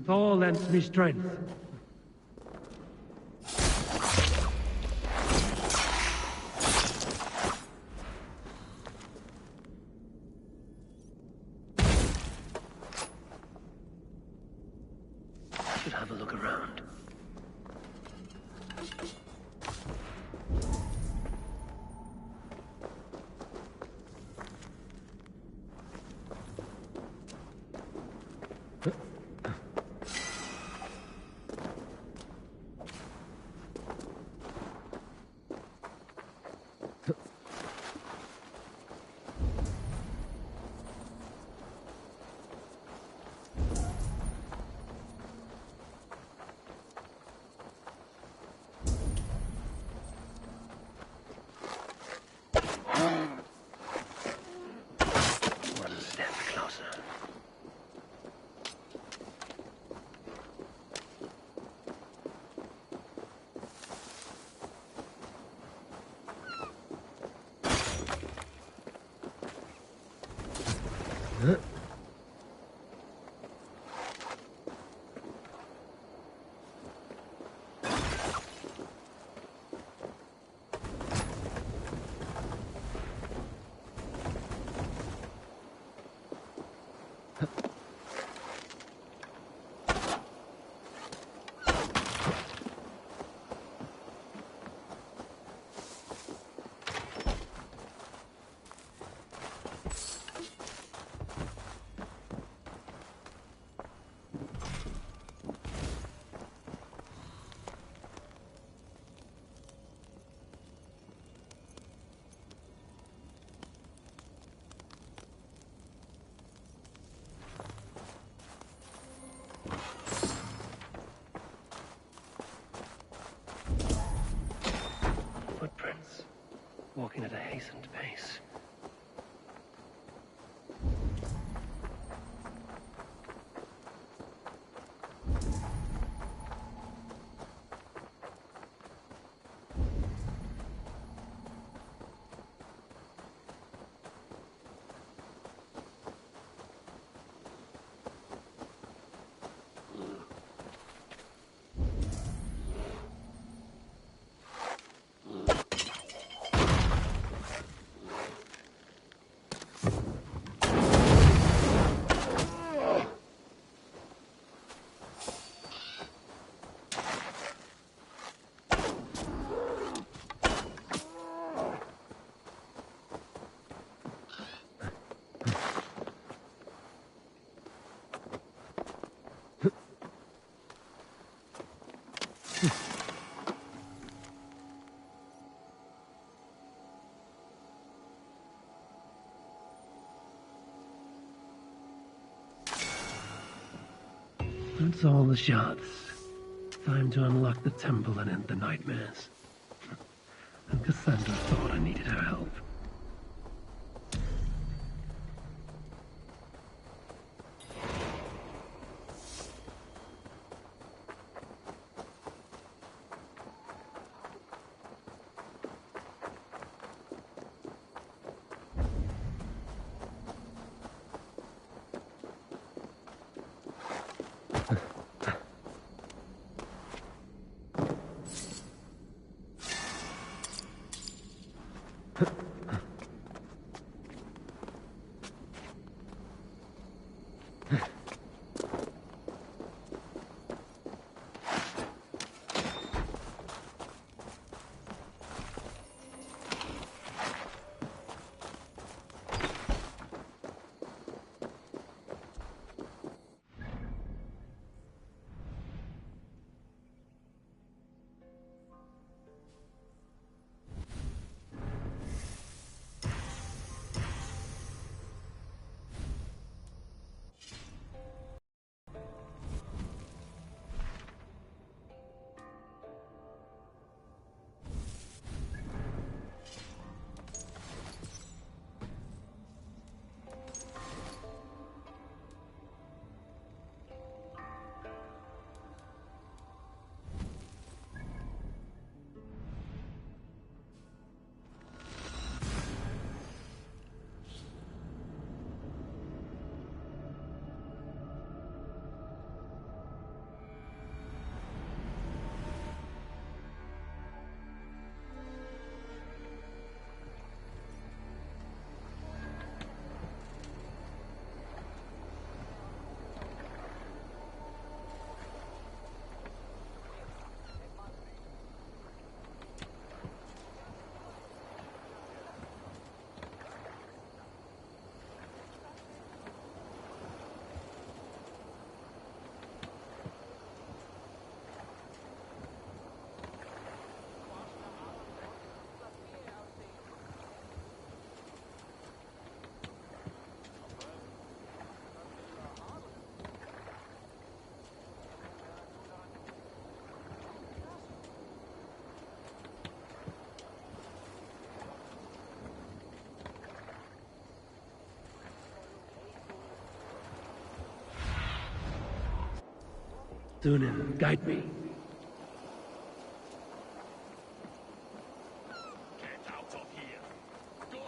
Thor lends me strength. walking at a hastened pace. That's all the shots. Time to unlock the temple and end the nightmares. And Cassandra thought I needed her help. Dunin, guide me. Get out of here! Go!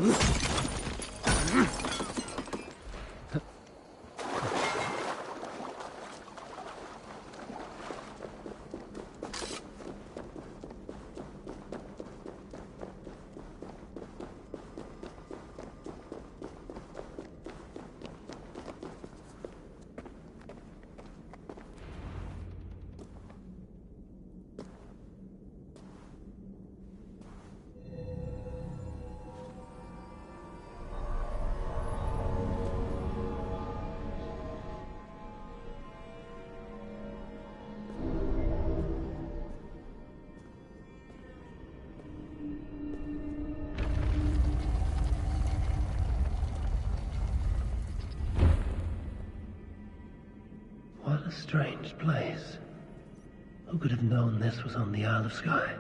What a strange place. Who could have known this was on the Isle of Skye?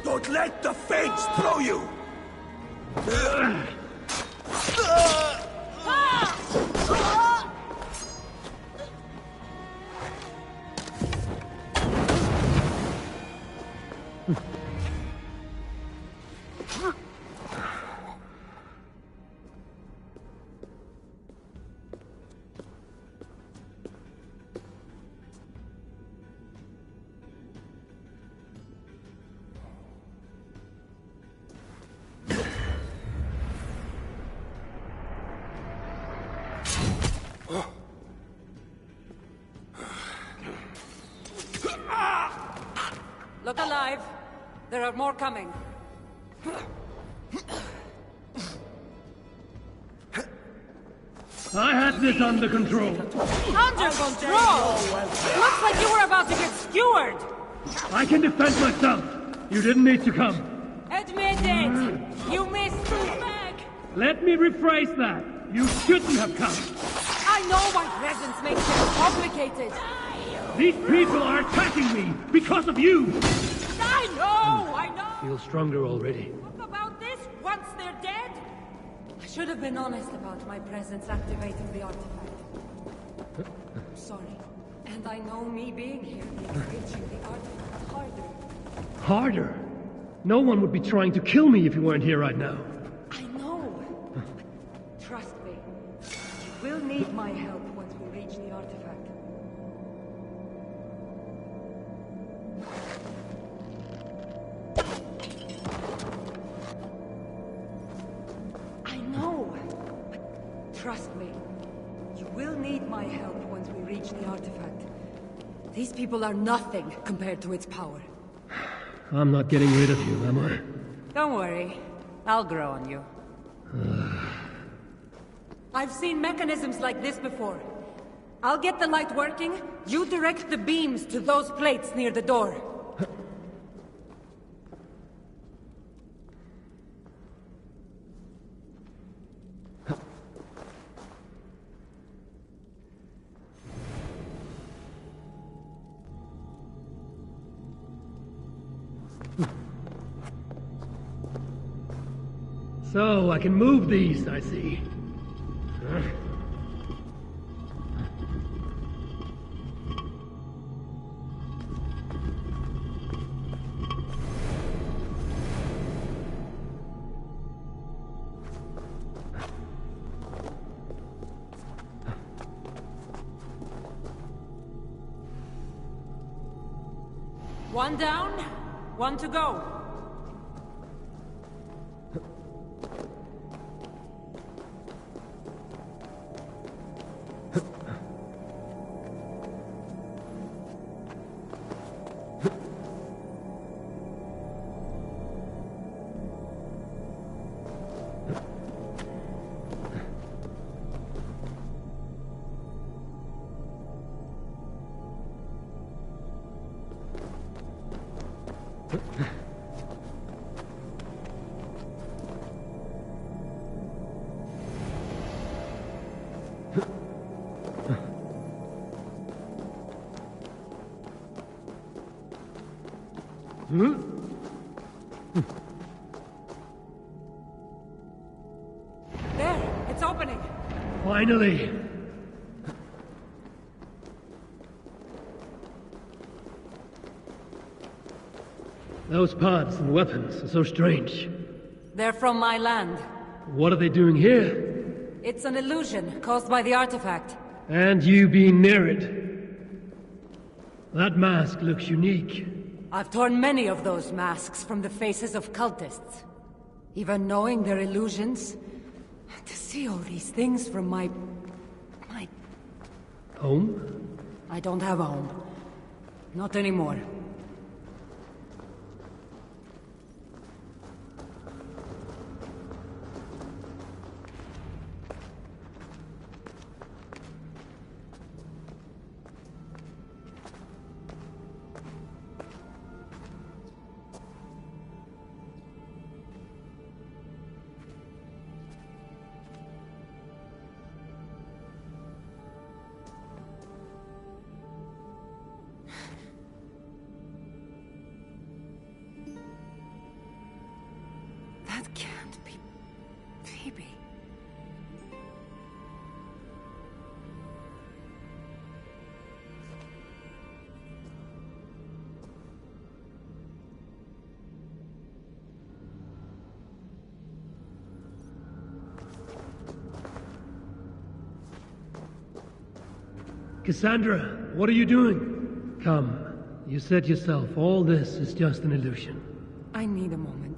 Don't let the fates throw you! Look alive. There are more coming. I had this under control. Under control? Looks like you were about to get skewered. I can defend myself. You didn't need to come. Admit it. You missed Meg. Let me rephrase that. You shouldn't have come. I know my presence makes it complicated. These people are attacking me because of you. I know. Feel stronger already. Talk about this once they're dead? I should have been honest about my presence activating the artifact. I'm sorry. And I know me being here makes reaching the artifact harder. Harder? No one would be trying to kill me if you weren't here right now. I know. Trust me. You will need my help once we reach the artifact. trust me. You will need my help once we reach the artifact. These people are nothing compared to its power. I'm not getting rid of you, am I? Don't worry. I'll grow on you. I've seen mechanisms like this before. I'll get the light working. You direct the beams to those plates near the door. So, I can move these, I see. Huh? One down, one to go. There, it's opening. Finally! Those pods and weapons are so strange. They're from my land. What are they doing here? It's an illusion caused by the artifact. And you being near it. That mask looks unique. I've torn many of those masks from the faces of cultists. Even knowing they're illusions, to see all these things from my... Home? I don't have a home. Not anymore. That can't be... Phoebe. Cassandra, what are you doing? Come, you said yourself, all this is just an illusion. I need a moment.